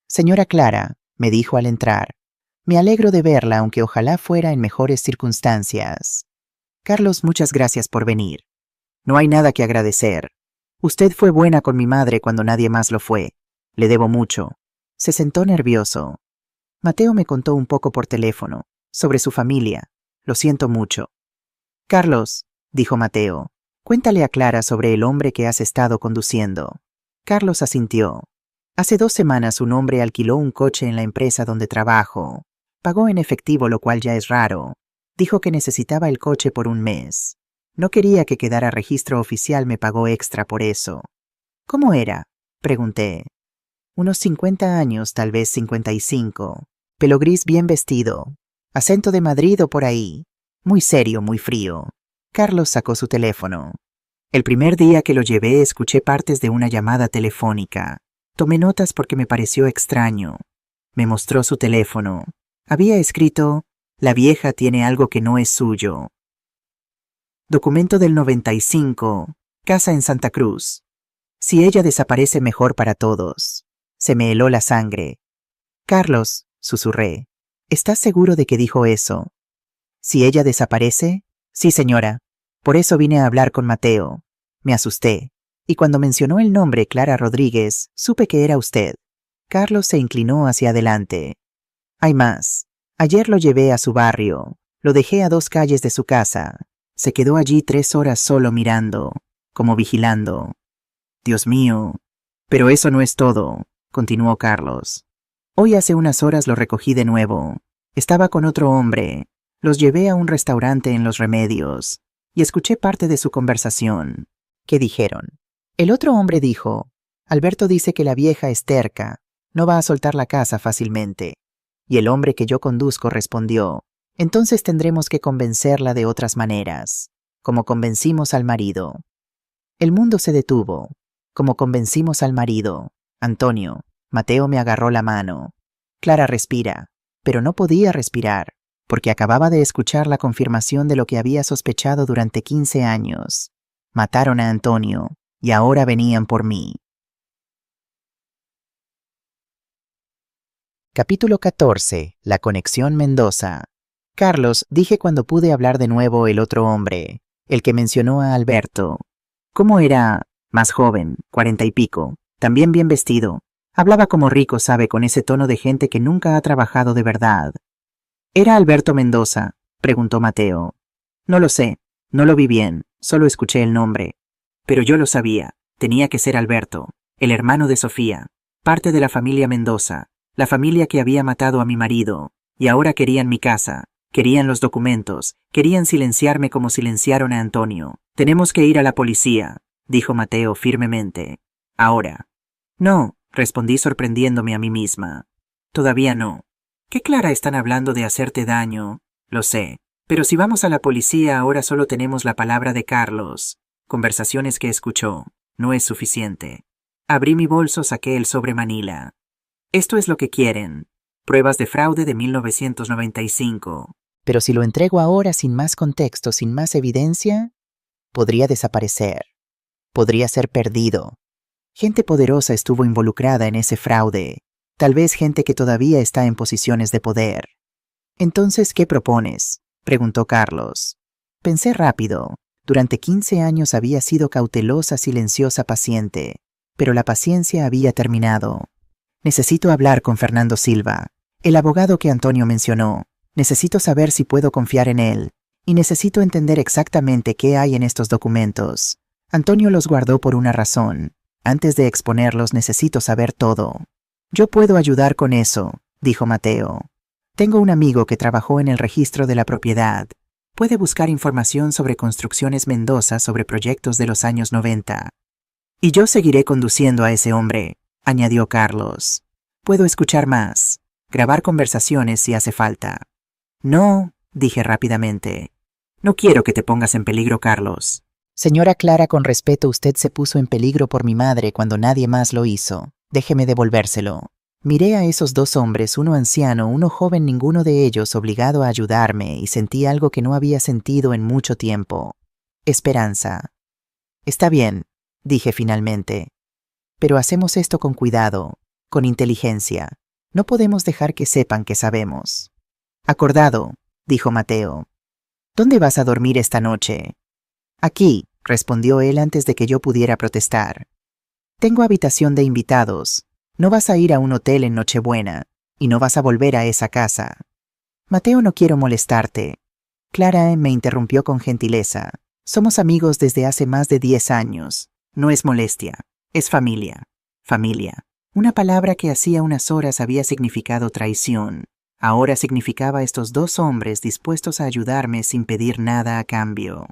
Señora Clara, me dijo al entrar. Me alegro de verla, aunque ojalá fuera en mejores circunstancias. Carlos, muchas gracias por venir. No hay nada que agradecer. Usted fue buena con mi madre cuando nadie más lo fue. Le debo mucho. Se sentó nervioso. Mateo me contó un poco por teléfono, sobre su familia, Lo siento mucho. Carlos, dijo Mateo, cuéntale a Clara sobre el hombre que has estado conduciendo. Carlos asintió. Hace 2 semanas un hombre alquiló un coche en la empresa donde trabajo. Pagó en efectivo, lo cual ya es raro. Dijo que necesitaba el coche por un mes. No quería que quedara registro oficial, me pagó extra por eso. ¿Cómo era? Pregunté. Unos 50 años, tal vez 55. Pelo gris, bien vestido. Acento de Madrid o por ahí. Muy serio, muy frío. Carlos sacó su teléfono. El primer día que lo llevé escuché partes de una llamada telefónica. Tomé notas porque me pareció extraño. Me mostró su teléfono. Había escrito: la vieja tiene algo que no es suyo. Documento del 95. Casa en Santa Cruz. Si ella desaparece, mejor para todos. Se me heló la sangre. Carlos, susurré. ¿Estás seguro de que dijo eso? ¿Si ella desaparece? Sí, señora. Por eso vine a hablar con Mateo. Me asusté. Y cuando mencionó el nombre Clara Rodríguez, supe que era usted. Carlos se inclinó hacia adelante. Hay más. Ayer lo llevé a su barrio. Lo dejé a 2 calles de su casa. Se quedó allí 3 horas solo mirando, como vigilando. Dios mío. Pero eso no es todo, continuó Carlos. Hoy hace unas horas lo recogí de nuevo. Estaba con otro hombre. Los llevé a un restaurante en Los Remedios y escuché parte de su conversación. ¿Qué dijeron? El otro hombre dijo: Alberto dice que la vieja es terca, no va a soltar la casa fácilmente. Y el hombre que yo conduzco respondió: entonces tendremos que convencerla de otras maneras, como convencimos al marido. El mundo se detuvo, como convencimos al marido. Antonio, Mateo me agarró la mano. Clara, respira. Pero no podía respirar, porque acababa de escuchar la confirmación de lo que había sospechado durante 15 años. Mataron a Antonio, y ahora venían por mí. Capítulo 14. La conexión Mendoza. Carlos, dije cuando pude hablar de nuevo el otro hombre, el que mencionó a Alberto. ¿Cómo era? Más joven, 40 y pico, también bien vestido. Hablaba como rico, sabe, con ese tono de gente que nunca ha trabajado de verdad. ¿Era Alberto Mendoza?, preguntó Mateo. No lo sé, no lo vi bien, solo escuché el nombre. Pero yo lo sabía, tenía que ser Alberto, el hermano de Sofía, parte de la familia Mendoza, la familia que había matado a mi marido, y ahora querían mi casa, querían los documentos, querían silenciarme como silenciaron a Antonio. Tenemos que ir a la policía, dijo Mateo firmemente. Ahora. No, respondí sorprendiéndome a mí misma. Todavía no. ¿Qué Clara están hablando de hacerte daño? Lo sé, pero si vamos a la policía ahora solo tenemos la palabra de Carlos. Conversaciones que escuchó. No es suficiente. Abrí mi bolso, saqué el sobre Manila. Esto es lo que quieren. Pruebas de fraude de 1995. Pero si lo entrego ahora sin más contexto, sin más evidencia, podría desaparecer. Podría ser perdido. Gente poderosa estuvo involucrada en ese fraude. Tal vez gente que todavía está en posiciones de poder. Entonces, ¿qué propones?, preguntó Carlos. Pensé rápido. Durante 15 años había sido cautelosa, silenciosa, paciente. Pero la paciencia había terminado. Necesito hablar con Fernando Silva, el abogado que Antonio mencionó. Necesito saber si puedo confiar en él. Y necesito entender exactamente qué hay en estos documentos. Antonio los guardó por una razón. Antes de exponerlos necesito saber todo. Yo puedo ayudar con eso, dijo Mateo. Tengo un amigo que trabajó en el registro de la propiedad. Puede buscar información sobre Construcciones Mendoza, sobre proyectos de los años 90. Y yo seguiré conduciendo a ese hombre, añadió Carlos. Puedo escuchar más, grabar conversaciones si hace falta. No, dije rápidamente. No quiero que te pongas en peligro, Carlos. Señora Clara, con respeto, usted se puso en peligro por mi madre cuando nadie más lo hizo. Déjeme devolvérselo. Miré a esos 2 hombres, uno anciano, uno joven, ninguno de ellos obligado a ayudarme, y sentí algo que no había sentido en mucho tiempo. Esperanza. Está bien, dije finalmente. Pero hacemos esto con cuidado, con inteligencia. No podemos dejar que sepan que sabemos. Acordado, dijo Mateo. ¿Dónde vas a dormir esta noche? Aquí, respondió él antes de que yo pudiera protestar. Tengo habitación de invitados. No vas a ir a un hotel en Nochebuena, y no vas a volver a esa casa. Mateo, no quiero molestarte. Clara me interrumpió con gentileza. Somos amigos desde hace más de 10 años. No es molestia, es familia. Familia. Una palabra que hacía unas horas había significado traición. Ahora significaba estos dos hombres dispuestos a ayudarme sin pedir nada a cambio.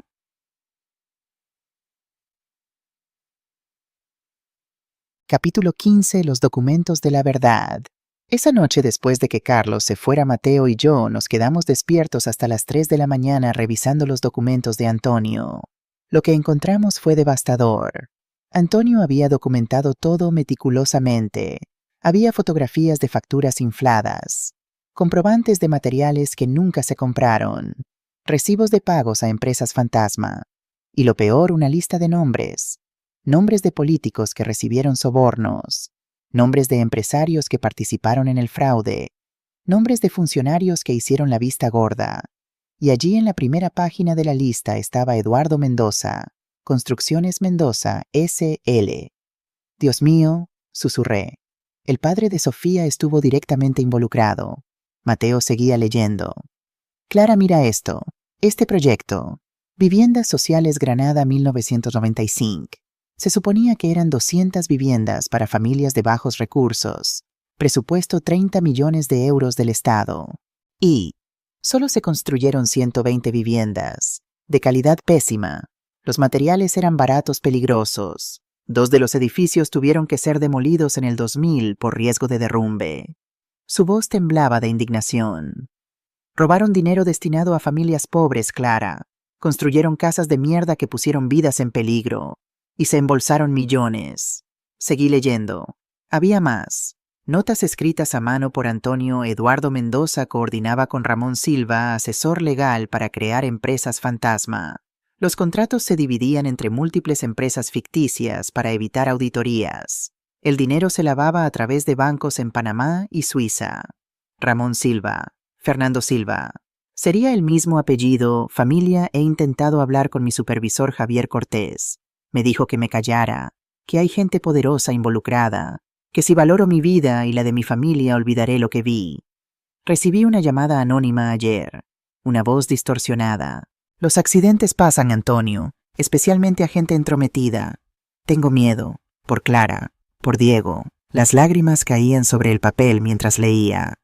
Capítulo 15. Los documentos de la verdad. Esa noche, después de que Carlos se fuera, Mateo y yo nos quedamos despiertos hasta las 3 de la mañana revisando los documentos de Antonio. Lo que encontramos fue devastador. Antonio había documentado todo meticulosamente. Había fotografías de facturas infladas, comprobantes de materiales que nunca se compraron, recibos de pagos a empresas fantasma, y lo peor, una lista de nombres. Nombres de políticos que recibieron sobornos, nombres de empresarios que participaron en el fraude, nombres de funcionarios que hicieron la vista gorda. Y allí en la primera página de la lista estaba Eduardo Mendoza, Construcciones Mendoza, S.L. Dios mío, susurré. El padre de Sofía estuvo directamente involucrado. Mateo seguía leyendo. Clara, mira esto. Este proyecto. Viviendas Sociales Granada 1995. Se suponía que eran 200 viviendas para familias de bajos recursos. Presupuesto 30 millones de euros del Estado. Y solo se construyeron 120 viviendas. De calidad pésima. Los materiales eran baratos, peligrosos. 2 de los edificios tuvieron que ser demolidos en el 2000 por riesgo de derrumbe. Su voz temblaba de indignación. Robaron dinero destinado a familias pobres, Clara. Construyeron casas de mierda que pusieron vidas en peligro. Y se embolsaron millones. Seguí leyendo. Había más. Notas escritas a mano por Antonio. Eduardo Mendoza coordinaba con Ramón Silva, asesor legal, para crear empresas fantasma. Los contratos se dividían entre múltiples empresas ficticias para evitar auditorías. El dinero se lavaba a través de bancos en Panamá y Suiza. Ramón Silva. Fernando Silva. Sería el mismo apellido, familia. He intentado hablar con mi supervisor Javier Cortés. Me dijo que me callara, que hay gente poderosa involucrada, que si valoro mi vida y la de mi familia olvidaré lo que vi. Recibí una llamada anónima ayer, una voz distorsionada. Los accidentes pasan, Antonio, especialmente a gente entrometida. Tengo miedo, por Clara, por Diego. Las lágrimas caían sobre el papel mientras leía.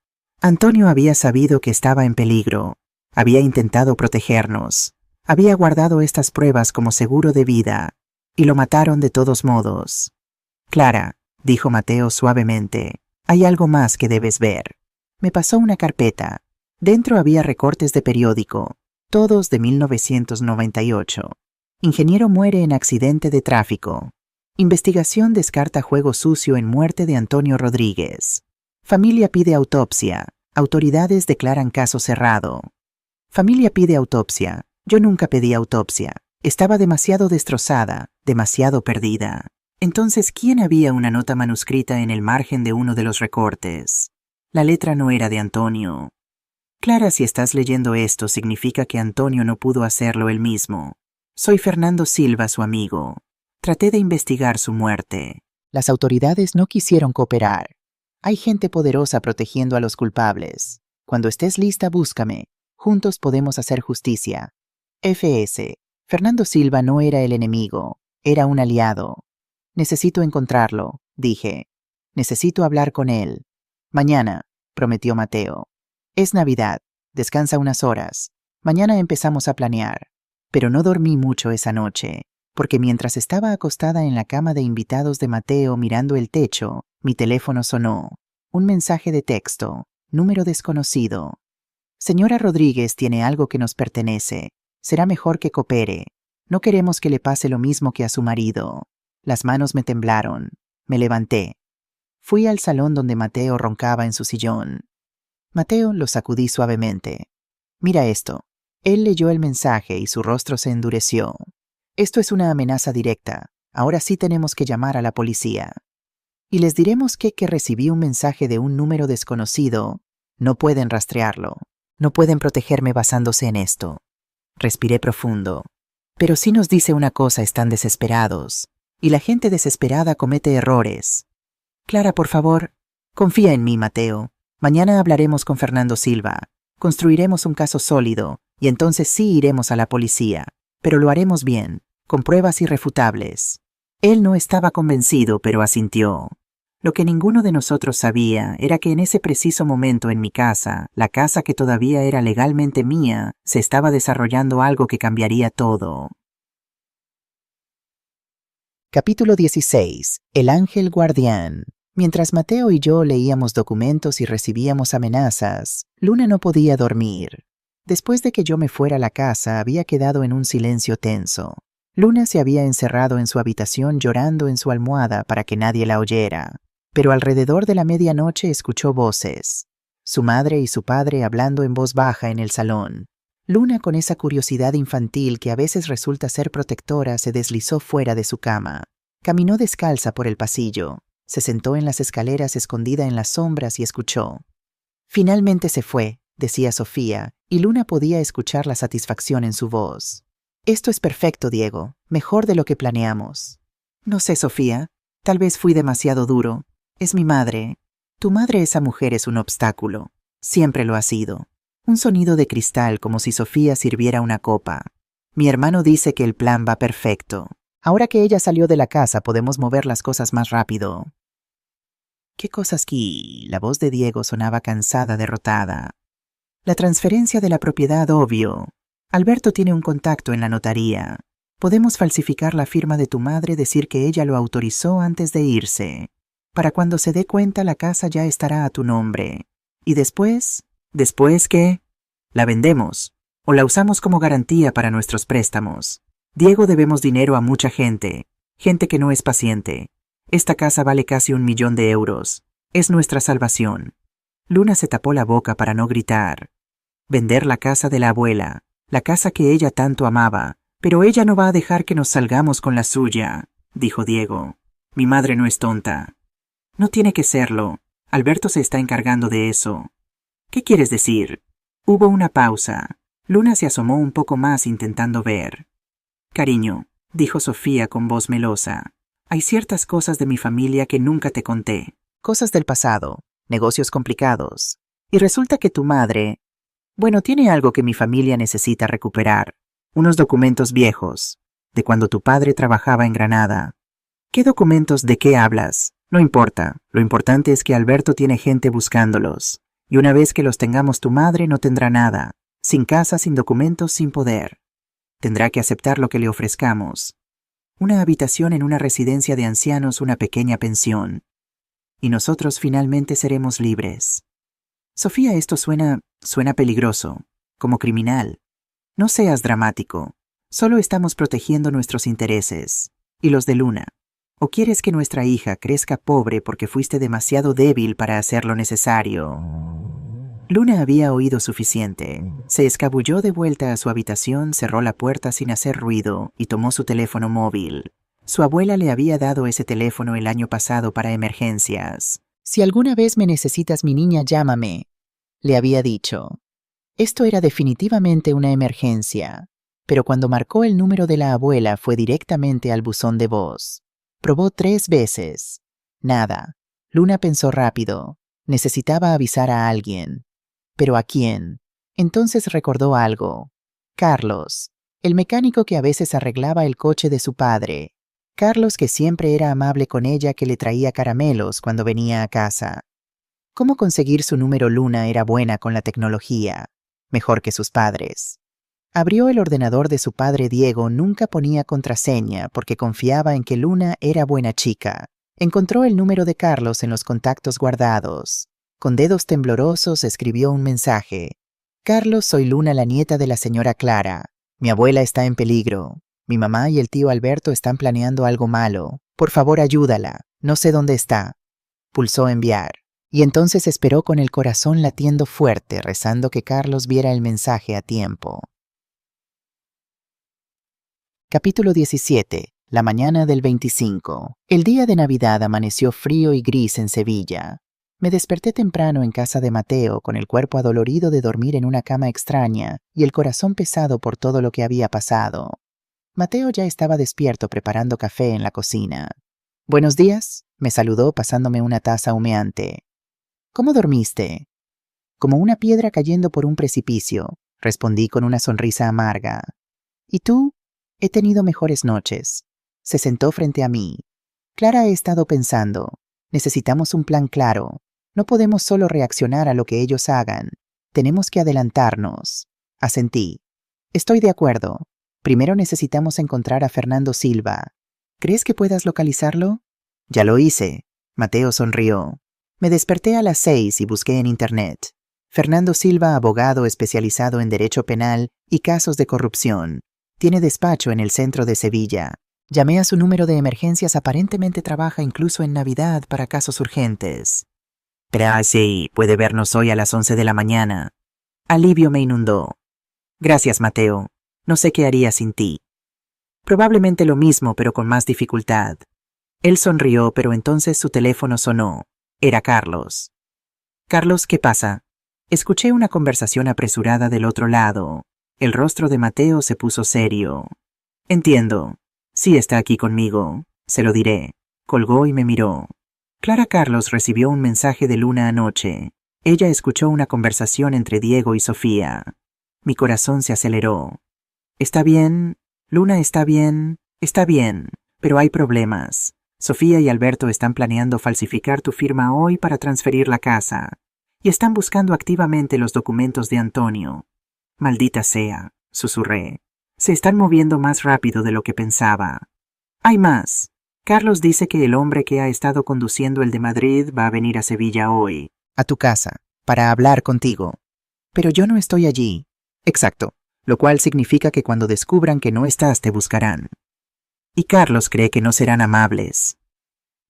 Antonio había sabido que estaba en peligro, había intentado protegernos, había guardado estas pruebas como seguro de vida, y lo mataron de todos modos. Clara, dijo Mateo suavemente, hay algo más que debes ver. Me pasó una carpeta. Dentro había recortes de periódico, todos de 1998. Ingeniero muere en accidente de tráfico. Investigación descarta juego sucio en muerte de Antonio Rodríguez. Familia pide autopsia. Autoridades declaran caso cerrado. Familia pide autopsia. Yo nunca pedí autopsia. Estaba demasiado destrozada, demasiado perdida. Entonces, ¿quién había una nota manuscrita en el margen de uno de los recortes? La letra no era de Antonio. Clara, si estás leyendo esto, significa que Antonio no pudo hacerlo él mismo. Soy Fernando Silva, su amigo. Traté de investigar su muerte. Las autoridades no quisieron cooperar. Hay gente poderosa protegiendo a los culpables. Cuando estés lista, búscame. Juntos podemos hacer justicia. F.S. Fernando Silva no era el enemigo, era un aliado. Necesito encontrarlo, dije. Necesito hablar con él. Mañana, prometió Mateo. Es Navidad, descansa unas horas. Mañana empezamos a planear. Pero no dormí mucho esa noche, porque mientras estaba acostada en la cama de invitados de Mateo mirando el techo, mi teléfono sonó. Un mensaje de texto, número desconocido. Señora Rodríguez tiene algo que nos pertenece. Será mejor que coopere. No queremos que le pase lo mismo que a su marido. Las manos me temblaron. Me levanté. Fui al salón donde Mateo roncaba en su sillón. Mateo, lo sacudí suavemente. Mira esto. Él leyó el mensaje y su rostro se endureció. Esto es una amenaza directa. Ahora sí tenemos que llamar a la policía. Y les diremos que recibí un mensaje de un número desconocido. No pueden rastrearlo. No pueden protegerme basándose en esto. Respiré profundo. Pero si nos dice una cosa, están desesperados. Y la gente desesperada comete errores. Clara, por favor, confía en mí, Mateo. Mañana hablaremos con Fernando Silva. Construiremos un caso sólido y entonces sí iremos a la policía, pero lo haremos bien, con pruebas irrefutables. Él no estaba convencido, pero asintió. Lo que ninguno de nosotros sabía era que en ese preciso momento en mi casa, la casa que todavía era legalmente mía, se estaba desarrollando algo que cambiaría todo. Capítulo 16. El ángel guardián. Mientras Mateo y yo leíamos documentos y recibíamos amenazas, Luna no podía dormir. Después de que yo me fuera a la casa, había quedado en un silencio tenso. Luna se había encerrado en su habitación llorando en su almohada para que nadie la oyera. Pero alrededor de la medianoche escuchó voces. Su madre y su padre hablando en voz baja en el salón. Luna, con esa curiosidad infantil que a veces resulta ser protectora, se deslizó fuera de su cama. Caminó descalza por el pasillo. Se sentó en las escaleras escondida en las sombras y escuchó. Finalmente se fue, decía Sofía, y Luna podía escuchar la satisfacción en su voz. Esto es perfecto, Diego, mejor de lo que planeamos. No sé, Sofía, tal vez fui demasiado duro. Es mi madre. Tu madre, esa mujer, es un obstáculo. Siempre lo ha sido. Un sonido de cristal como si Sofía sirviera una copa. Mi hermano dice que el plan va perfecto. Ahora que ella salió de la casa podemos mover las cosas más rápido. ¿Qué cosas que? La voz de Diego sonaba cansada, derrotada. La transferencia de la propiedad, obvio. Alberto tiene un contacto en la notaría. Podemos falsificar la firma de tu madre, decir que ella lo autorizó antes de irse. Para cuando se dé cuenta, la casa ya estará a tu nombre. ¿Y después? ¿Después qué? La vendemos. O la usamos como garantía para nuestros préstamos. Diego, debemos dinero a mucha gente. Gente que no es paciente. Esta casa vale casi 1 millón de euros. Es nuestra salvación. Luna se tapó la boca para no gritar. Vender la casa de la abuela. La casa que ella tanto amaba. Pero ella no va a dejar que nos salgamos con la suya, dijo Diego. Mi madre no es tonta. No tiene que serlo. Alberto se está encargando de eso. ¿Qué quieres decir? Hubo una pausa. Luna se asomó un poco más intentando ver. Cariño, dijo Sofía con voz melosa. Hay ciertas cosas de mi familia que nunca te conté. Cosas del pasado, negocios complicados. Y resulta que tu madre... Bueno, tiene algo que mi familia necesita recuperar. Unos documentos viejos, de cuando tu padre trabajaba en Granada. ¿Qué documentos? ¿De qué hablas? No importa. Lo importante es que Alberto tiene gente buscándolos. Y una vez que los tengamos, tu madre no tendrá nada. Sin casa, sin documentos, sin poder. Tendrá que aceptar lo que le ofrezcamos. Una habitación en una residencia de ancianos, una pequeña pensión. Y nosotros finalmente seremos libres. Sofía, esto suena peligroso, como criminal. No seas dramático. Solo estamos protegiendo nuestros intereses. Y los de Luna. ¿O quieres que nuestra hija crezca pobre porque fuiste demasiado débil para hacer lo necesario? Luna había oído suficiente. Se escabulló de vuelta a su habitación, cerró la puerta sin hacer ruido y tomó su teléfono móvil. Su abuela le había dado ese teléfono el año pasado para emergencias. Si alguna vez me necesitas, mi niña, llámame, le había dicho. Esto era definitivamente una emergencia, pero cuando marcó el número de la abuela fue directamente al buzón de voz. Probó 3 veces. Nada. Luna pensó rápido. Necesitaba avisar a alguien. ¿Pero a quién? Entonces recordó algo. Carlos, el mecánico que a veces arreglaba el coche de su padre. Carlos, que siempre era amable con ella, que le traía caramelos cuando venía a casa. ¿Cómo conseguir su número? Luna era buena con la tecnología, mejor que sus padres. Abrió el ordenador de su padre. Diego nunca ponía contraseña porque confiaba en que Luna era buena chica. Encontró el número de Carlos en los contactos guardados. Con dedos temblorosos escribió un mensaje. Carlos, soy Luna, la nieta de la señora Clara. Mi abuela está en peligro. Mi mamá y el tío Alberto están planeando algo malo. Por favor, ayúdala. No sé dónde está. Pulsó enviar. Y entonces esperó con el corazón latiendo fuerte, rezando que Carlos viera el mensaje a tiempo. Capítulo 17. La mañana del 25. El día de Navidad amaneció frío y gris en Sevilla. Me desperté temprano en casa de Mateo, con el cuerpo adolorido de dormir en una cama extraña y el corazón pesado por todo lo que había pasado. Mateo ya estaba despierto preparando café en la cocina. «Buenos días», me saludó pasándome una taza humeante. «¿Cómo dormiste?» «Como una piedra cayendo por un precipicio. respondí con una sonrisa amarga. ¿Y tú? He tenido mejores noches. Se sentó frente a mí. Clara, he estado pensando. Necesitamos un plan claro. No podemos solo reaccionar a lo que ellos hagan. Tenemos que adelantarnos. Asentí. Estoy de acuerdo. Primero necesitamos encontrar a Fernando Silva. ¿Crees que puedas localizarlo? Ya lo hice. Mateo sonrió. Me desperté a las 6 y busqué en Internet. Fernando Silva, abogado especializado en derecho penal y casos de corrupción. Tiene despacho en el centro de Sevilla. Llamé a su número de emergencias, aparentemente trabaja incluso en Navidad para casos urgentes. Pero sí, puede vernos hoy a las 11 de la mañana. Alivio me inundó. Gracias, Mateo. No sé qué haría sin ti. Probablemente lo mismo, pero con más dificultad. Él sonrió, pero entonces su teléfono sonó. Era Carlos. Carlos, ¿qué pasa? Escuché una conversación apresurada del otro lado. El rostro de Mateo se puso serio. Entiendo. Sí está aquí conmigo. Se lo diré. Colgó y me miró. Clara Carlos recibió un mensaje de Luna anoche. Ella escuchó una conversación entre Diego y Sofía. Mi corazón se aceleró. ¿Está bien? Luna, ¿está bien? Está bien, pero hay problemas. Sofía y Alberto están planeando falsificar tu firma hoy para transferir la casa. Y están buscando activamente los documentos de Antonio. Maldita sea, susurré. Se están moviendo más rápido de lo que pensaba. Hay más. Carlos dice que el hombre que ha estado conduciendo el de Madrid va a venir a Sevilla hoy. A tu casa, para hablar contigo. Pero yo no estoy allí. Exacto, lo cual significa que cuando descubran que no estás te buscarán. Y Carlos cree que no serán amables.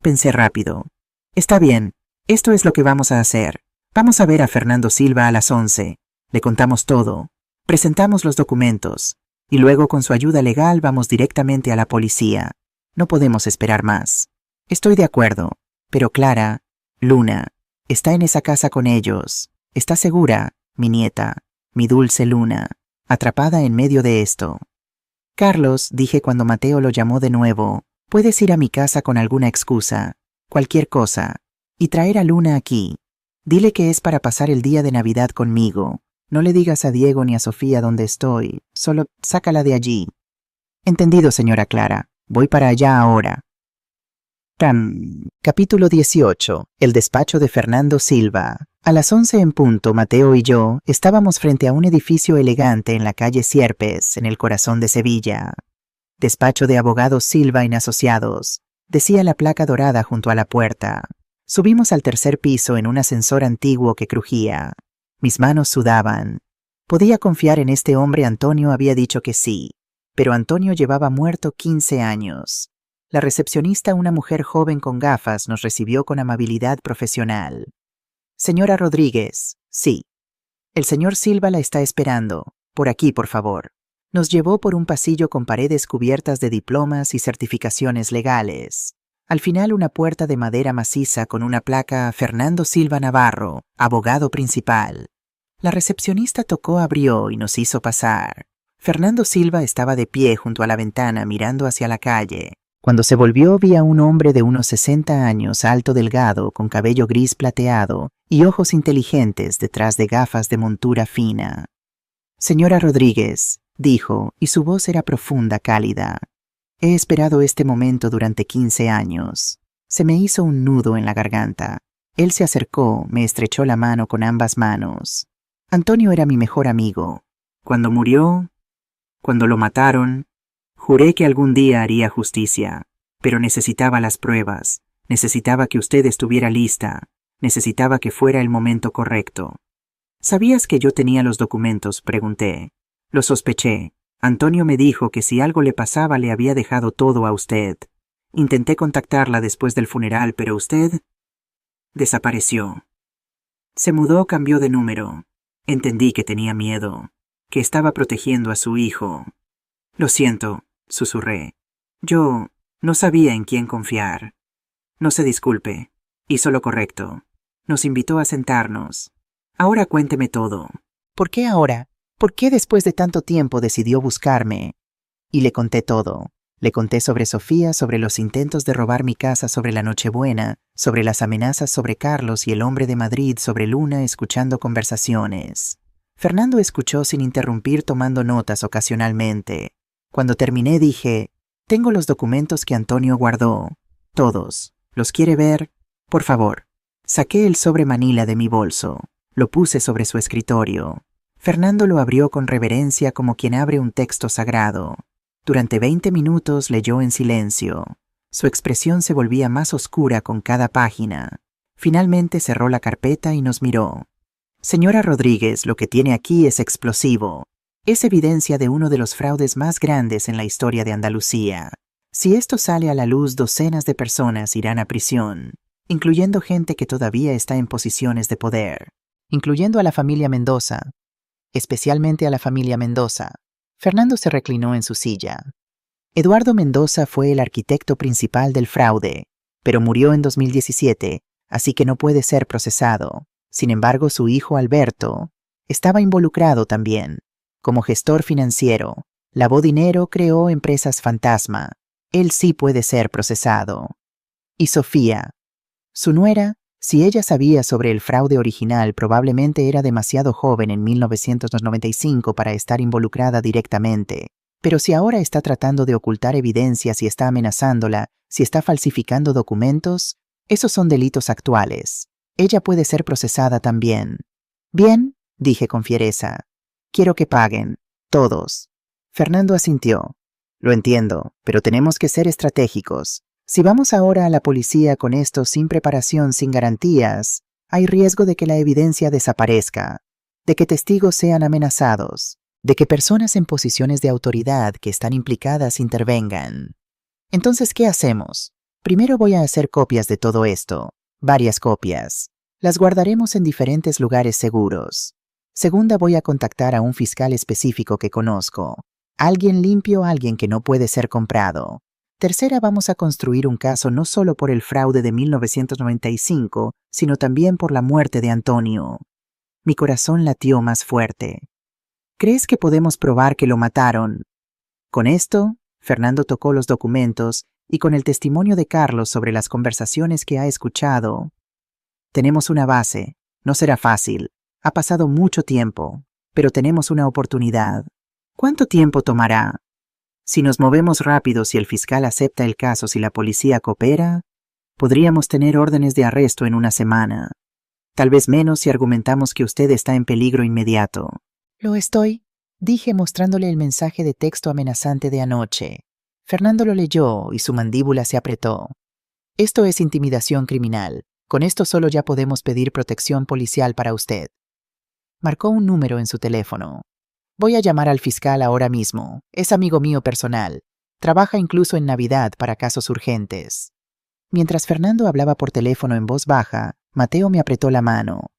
Pensé rápido. Está bien, esto es lo que vamos a hacer. Vamos a ver a Fernando Silva a las 11. Le contamos todo. Presentamos los documentos. Y luego con su ayuda legal vamos directamente a la policía. No podemos esperar más. Estoy de acuerdo. Pero Clara, Luna, está en esa casa con ellos. ¿Está segura, mi nieta, mi dulce Luna, atrapada en medio de esto? Carlos, dije cuando Mateo lo llamó de nuevo, puedes ir a mi casa con alguna excusa, cualquier cosa, y traer a Luna aquí. Dile que es para pasar el día de Navidad conmigo. No le digas a Diego ni a Sofía dónde estoy, solo sácala de allí. Entendido, señora Clara. Voy para allá ahora. Capítulo 18. El despacho de Fernando Silva. A las 11 en punto, Mateo y yo estábamos frente a un edificio elegante en la calle Sierpes, en el corazón de Sevilla. Despacho de abogados Silva y Asociados, decía la placa dorada junto a la puerta. Subimos al tercer piso en un ascensor antiguo que crujía. Mis manos sudaban. Podía confiar en este hombre. Antonio había dicho que sí, pero Antonio llevaba muerto 15 años. La recepcionista, una mujer joven con gafas, nos recibió con amabilidad profesional. Señora Rodríguez, sí. El señor Silva la está esperando. Por aquí, por favor. Nos llevó por un pasillo con paredes cubiertas de diplomas y certificaciones legales. Al final, una puerta de madera maciza con una placa Fernando Silva Navarro, abogado principal. La recepcionista tocó, abrió y nos hizo pasar. Fernando Silva estaba de pie junto a la ventana mirando hacia la calle. Cuando se volvió, vi a un hombre de unos 60 años, alto, delgado, con cabello gris plateado y ojos inteligentes detrás de gafas de montura fina. Señora Rodríguez, dijo, y su voz era profunda, cálida. He esperado este momento durante 15 años. Se me hizo un nudo en la garganta. Él se acercó, me estrechó la mano con ambas manos. Antonio era mi mejor amigo. Cuando murió, cuando lo mataron, juré que algún día haría justicia, pero necesitaba las pruebas, necesitaba que usted estuviera lista, necesitaba que fuera el momento correcto. ¿Sabías que yo tenía los documentos?, pregunté. Lo sospeché. Antonio me dijo que si algo le pasaba le había dejado todo a usted. Intenté contactarla después del funeral, pero usted desapareció. Se mudó, cambió de número. Entendí que tenía miedo, que estaba protegiendo a su hijo. Lo siento, susurré. Yo no sabía en quién confiar. No se disculpe. Hizo lo correcto. Nos invitó a sentarnos. Ahora cuénteme todo. ¿Por qué ahora? ¿Por qué después de tanto tiempo decidió buscarme? Y le conté todo. Le conté sobre Sofía, sobre los intentos de robar mi casa, sobre la Nochebuena, sobre las amenazas sobre Carlos y el hombre de Madrid, sobre Luna escuchando conversaciones. Fernando escuchó sin interrumpir, tomando notas ocasionalmente. Cuando terminé dije, tengo los documentos que Antonio guardó. Todos. ¿Los quiere ver? Por favor. Saqué el sobre manila de mi bolso. Lo puse sobre su escritorio. Fernando lo abrió con reverencia como quien abre un texto sagrado. Durante 20 minutos leyó en silencio. Su expresión se volvía más oscura con cada página. Finalmente cerró la carpeta y nos miró. Señora Rodríguez, lo que tiene aquí es explosivo. Es evidencia de uno de los fraudes más grandes en la historia de Andalucía. Si esto sale a la luz, docenas de personas irán a prisión, incluyendo gente que todavía está en posiciones de poder, incluyendo a la familia Mendoza, especialmente a la familia Mendoza. Fernando se reclinó en su silla. Eduardo Mendoza fue el arquitecto principal del fraude, pero murió en 2017, así que no puede ser procesado. Sin embargo, su hijo Alberto estaba involucrado también. Como gestor financiero, lavó dinero, creó empresas fantasma. Él sí puede ser procesado. Y Sofía, su nuera, si ella sabía sobre el fraude original, probablemente era demasiado joven en 1995 para estar involucrada directamente. Pero si ahora está tratando de ocultar evidencia, si está amenazándola, si está falsificando documentos, esos son delitos actuales. Ella puede ser procesada también. Bien, dije con fiereza. Quiero que paguen. Todos. Fernando asintió. Lo entiendo, pero tenemos que ser estratégicos. Si vamos ahora a la policía con esto sin preparación, sin garantías, hay riesgo de que la evidencia desaparezca, de que testigos sean amenazados, de que personas en posiciones de autoridad que están implicadas intervengan. Entonces, ¿qué hacemos? Primero voy a hacer copias de todo esto, varias copias. Las guardaremos en diferentes lugares seguros. Segunda, voy a contactar a un fiscal específico que conozco. Alguien limpio, alguien que no puede ser comprado. Tercera, vamos a construir un caso no solo por el fraude de 1995, sino también por la muerte de Antonio. Mi corazón latió más fuerte. ¿Crees que podemos probar que lo mataron? Con esto, Fernando tocó los documentos y con el testimonio de Carlos sobre las conversaciones que ha escuchado. Tenemos una base. No será fácil. Ha pasado mucho tiempo, pero tenemos una oportunidad. ¿Cuánto tiempo tomará? Si nos movemos rápido, si el fiscal acepta el caso, si la policía coopera, podríamos tener órdenes de arresto en una semana. Tal vez menos si argumentamos que usted está en peligro inmediato. Lo estoy, dije mostrándole el mensaje de texto amenazante de anoche. Fernando lo leyó y su mandíbula se apretó. Esto es intimidación criminal. Con esto solo ya podemos pedir protección policial para usted. Marcó un número en su teléfono. Voy a llamar al fiscal ahora mismo. Es amigo mío personal. Trabaja incluso en Navidad para casos urgentes. Mientras Fernando hablaba por teléfono en voz baja, Mateo me apretó la mano.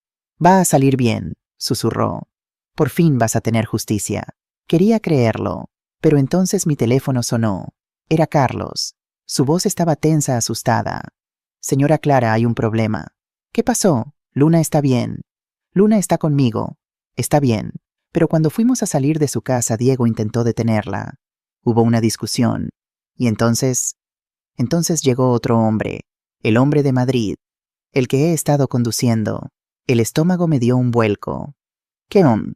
Va a salir bien, susurró. Por fin vas a tener justicia. Quería creerlo, pero entonces mi teléfono sonó. Era Carlos. Su voz estaba tensa, asustada. Señora Clara, hay un problema. ¿Qué pasó? Luna está bien. Luna está conmigo. Está bien. Pero cuando fuimos a salir de su casa, Diego intentó detenerla. Hubo una discusión. Y entonces llegó otro hombre, el hombre de Madrid, el que he estado conduciendo. El estómago me dio un vuelco. ¿Qué hombre?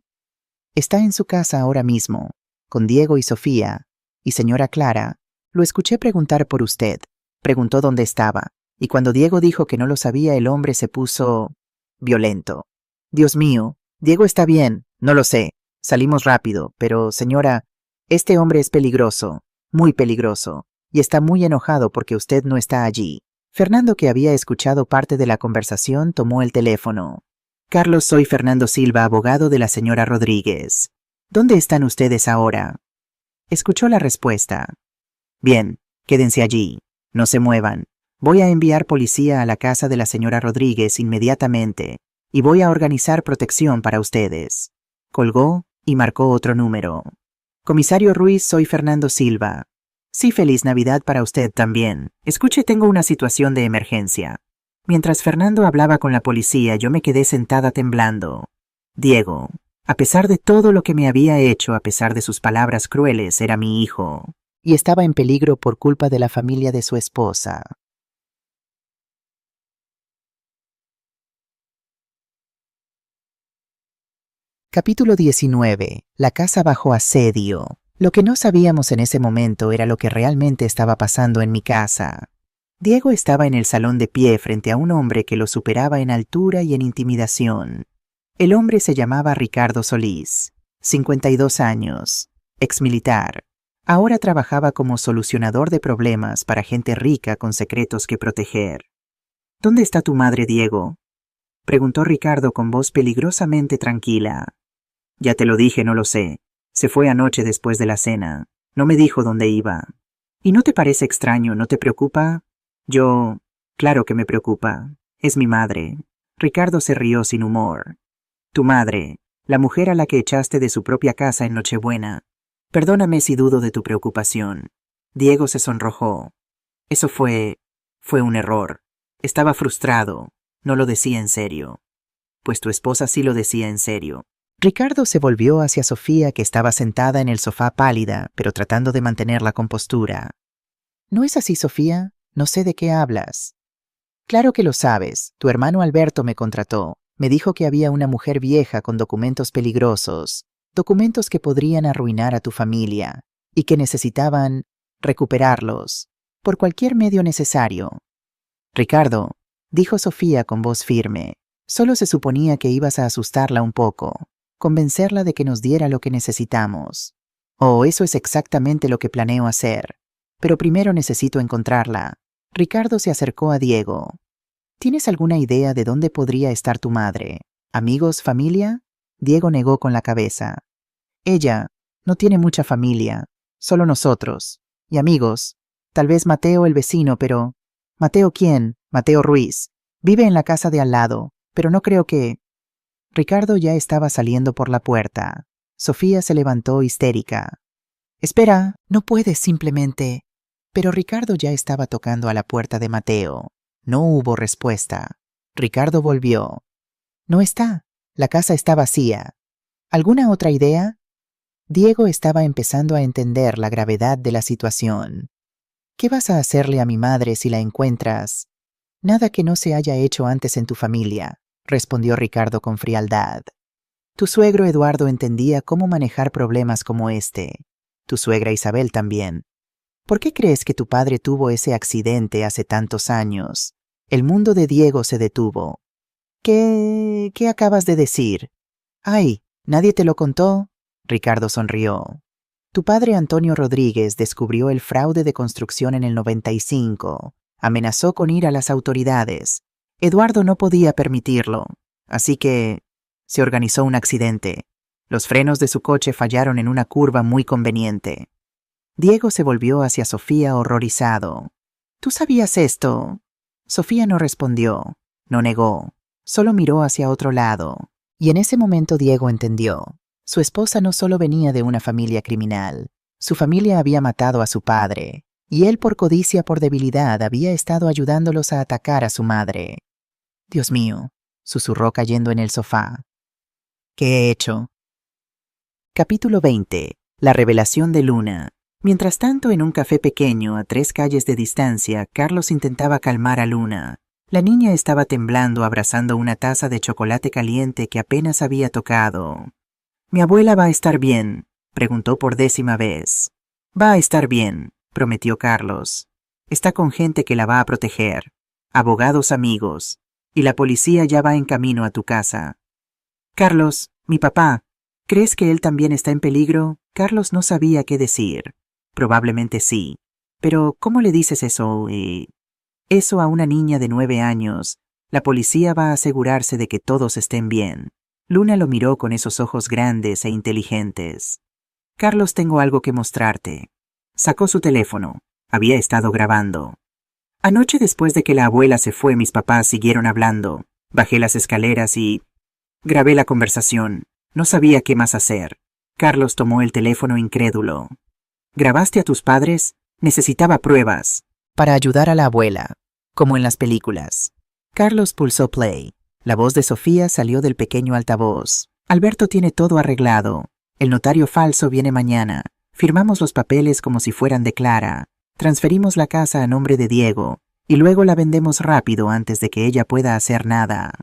Está en su casa ahora mismo, con Diego y Sofía. Y señora Clara, lo escuché preguntar por usted. Preguntó dónde estaba. Y cuando Diego dijo que no lo sabía, el hombre se puso violento. Dios mío, Diego está bien, no lo sé. Salimos rápido, pero, señora, este hombre es peligroso, muy peligroso, y está muy enojado porque usted no está allí. Fernando, que había escuchado parte de la conversación, tomó el teléfono. Carlos, soy Fernando Silva, abogado de la señora Rodríguez. ¿Dónde están ustedes ahora? Escuchó la respuesta. Bien, quédense allí, no se muevan. Voy a enviar policía a la casa de la señora Rodríguez inmediatamente y voy a organizar protección para ustedes. Colgó y marcó otro número. Comisario Ruiz, soy Fernando Silva. Sí, feliz Navidad para usted también. Escuche, tengo una situación de emergencia. Mientras Fernando hablaba con la policía, yo me quedé sentada temblando. Diego, a pesar de todo lo que me había hecho, a pesar de sus palabras crueles, era mi hijo. Y estaba en peligro por culpa de la familia de su esposa. Capítulo 19. La casa bajo asedio. Lo que no sabíamos en ese momento era lo que realmente estaba pasando en mi casa. Diego estaba en el salón de pie frente a un hombre que lo superaba en altura y en intimidación. El hombre se llamaba Ricardo Solís, 52 años, exmilitar. Ahora trabajaba como solucionador de problemas para gente rica con secretos que proteger. ¿Dónde está tu madre, Diego?, preguntó Ricardo con voz peligrosamente tranquila. Ya te lo dije, no lo sé. Se fue anoche después de la cena. No me dijo dónde iba. ¿Y no te parece extraño? ¿No te preocupa? Claro que me preocupa. Es mi madre. Ricardo se rió sin humor. Tu madre, la mujer a la que echaste de su propia casa en Nochebuena. Perdóname si dudo de tu preocupación. Diego se sonrojó. Eso fue un error. Estaba frustrado. No lo decía en serio. Pues tu esposa sí lo decía en serio. Ricardo se volvió hacia Sofía, que estaba sentada en el sofá pálida, pero tratando de mantener la compostura. ¿No es así, Sofía? No sé de qué hablas. Claro que lo sabes. Tu hermano Alberto me contrató. Me dijo que había una mujer vieja con documentos peligrosos, documentos que podrían arruinar a tu familia, y que necesitaban recuperarlos, por cualquier medio necesario. Ricardo, dijo Sofía con voz firme, solo se suponía que ibas a asustarla un poco, convencerla de que nos diera lo que necesitamos. Oh, eso es exactamente lo que planeo hacer. Pero primero necesito encontrarla. Ricardo se acercó a Diego. ¿Tienes alguna idea de dónde podría estar tu madre? ¿Amigos, familia? Diego negó con la cabeza. Ella no tiene mucha familia, solo nosotros. Y amigos, tal vez Mateo el vecino, pero... ¿Mateo quién? Mateo Ruiz. Vive en la casa de al lado, pero no creo que... Ricardo ya estaba saliendo por la puerta. Sofía se levantó histérica. Espera, no puedes simplemente... Pero Ricardo ya estaba tocando a la puerta de Mateo. No hubo respuesta. Ricardo volvió. No está. La casa está vacía. ¿Alguna otra idea? Diego estaba empezando a entender la gravedad de la situación. ¿Qué vas a hacerle a mi madre si la encuentras? Nada que no se haya hecho antes en tu familia, respondió Ricardo con frialdad. Tu suegro Eduardo entendía cómo manejar problemas como este. Tu suegra Isabel también. ¿Por qué crees que tu padre tuvo ese accidente hace tantos años? El mundo de Diego se detuvo. ¿Qué acabas de decir? Ay, ¿nadie te lo contó? Ricardo sonrió. Tu padre Antonio Rodríguez descubrió el fraude de construcción en el 95. Amenazó con ir a las autoridades. Eduardo no podía permitirlo, así que se organizó un accidente. Los frenos de su coche fallaron en una curva muy conveniente. Diego se volvió hacia Sofía horrorizado. ¿Tú sabías esto? Sofía no respondió, no negó, solo miró hacia otro lado. Y en ese momento Diego entendió. Su esposa no solo venía de una familia criminal. Su familia había matado a su padre, y él por codicia, por debilidad, había estado ayudándolos a atacar a su madre. Dios mío, susurró cayendo en el sofá. ¿Qué he hecho? Capítulo 20. La revelación de Luna. Mientras tanto, en un café pequeño, a 3 calles de distancia, Carlos intentaba calmar a Luna. La niña estaba temblando abrazando una taza de chocolate caliente que apenas había tocado. «¿Mi abuela va a estar bien?», preguntó por 10ª vez. «Va a estar bien», prometió Carlos. «Está con gente que la va a proteger. Abogados amigos. Y la policía ya va en camino a tu casa». «Carlos, mi papá, ¿crees que él también está en peligro?». Carlos no sabía qué decir. Probablemente sí. Pero, ¿cómo le dices eso? Eso a una niña de 9 años. La policía va a asegurarse de que todos estén bien. Luna lo miró con esos ojos grandes e inteligentes. «Carlos, tengo algo que mostrarte». Sacó su teléfono. Había estado grabando. «Anoche, después de que la abuela se fue, mis papás siguieron hablando. Bajé las escaleras y... grabé la conversación. No sabía qué más hacer». Carlos tomó el teléfono incrédulo. «¿Grabaste a tus padres? Necesitaba pruebas». «Para ayudar a la abuela, como en las películas». Carlos pulsó play. La voz de Sofía salió del pequeño altavoz. «Alberto tiene todo arreglado. El notario falso viene mañana. Firmamos los papeles como si fueran de Clara. Transferimos la casa a nombre de Diego. Y luego la vendemos rápido antes de que ella pueda hacer nada.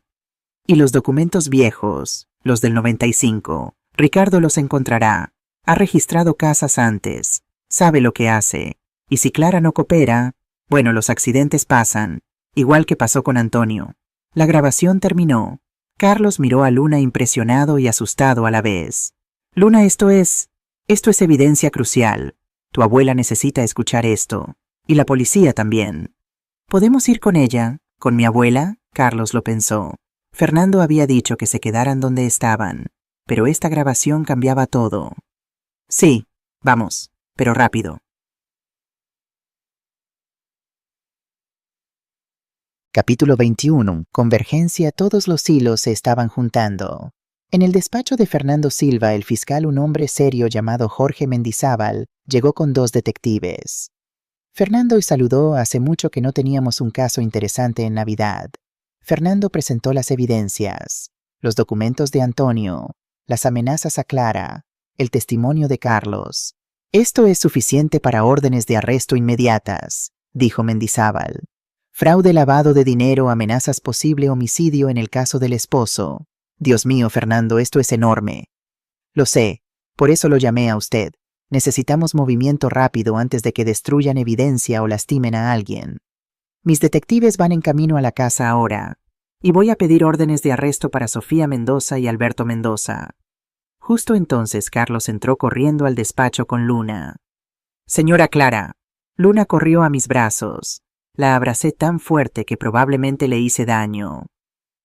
Y los documentos viejos. Los del 95. Ricardo los encontrará. Ha registrado casas antes. Sabe lo que hace. Y si Clara no coopera, bueno, los accidentes pasan. Igual que pasó con Antonio. La grabación terminó. Carlos miró a Luna impresionado y asustado a la vez. Luna, esto es evidencia crucial. Tu abuela necesita escuchar esto. Y la policía también. ¿Podemos ir con ella? ¿Con mi abuela? Carlos lo pensó. Fernando había dicho que se quedaran donde estaban, pero esta grabación cambiaba todo. Sí, vamos, pero rápido. Capítulo 21. Convergencia. Todos los hilos se estaban juntando. En el despacho de Fernando Silva, el fiscal, un hombre serio llamado Jorge Mendizábal, llegó con 2 detectives. Fernando saludó. Hace mucho que no teníamos un caso interesante en Navidad. Fernando presentó las evidencias, los documentos de Antonio, las amenazas a Clara, el testimonio de Carlos. Esto es suficiente para órdenes de arresto inmediatas, dijo Mendizábal. Fraude, lavado de dinero, amenazas, posible homicidio en el caso del esposo. Dios mío, Fernando, esto es enorme. Lo sé, por eso lo llamé a usted. Necesitamos movimiento rápido antes de que destruyan evidencia o lastimen a alguien. Mis detectives van en camino a la casa ahora, y voy a pedir órdenes de arresto para Sofía Mendoza y Alberto Mendoza. Justo entonces Carlos entró corriendo al despacho con Luna. Señora Clara. Luna corrió a mis brazos. La abracé tan fuerte que probablemente le hice daño.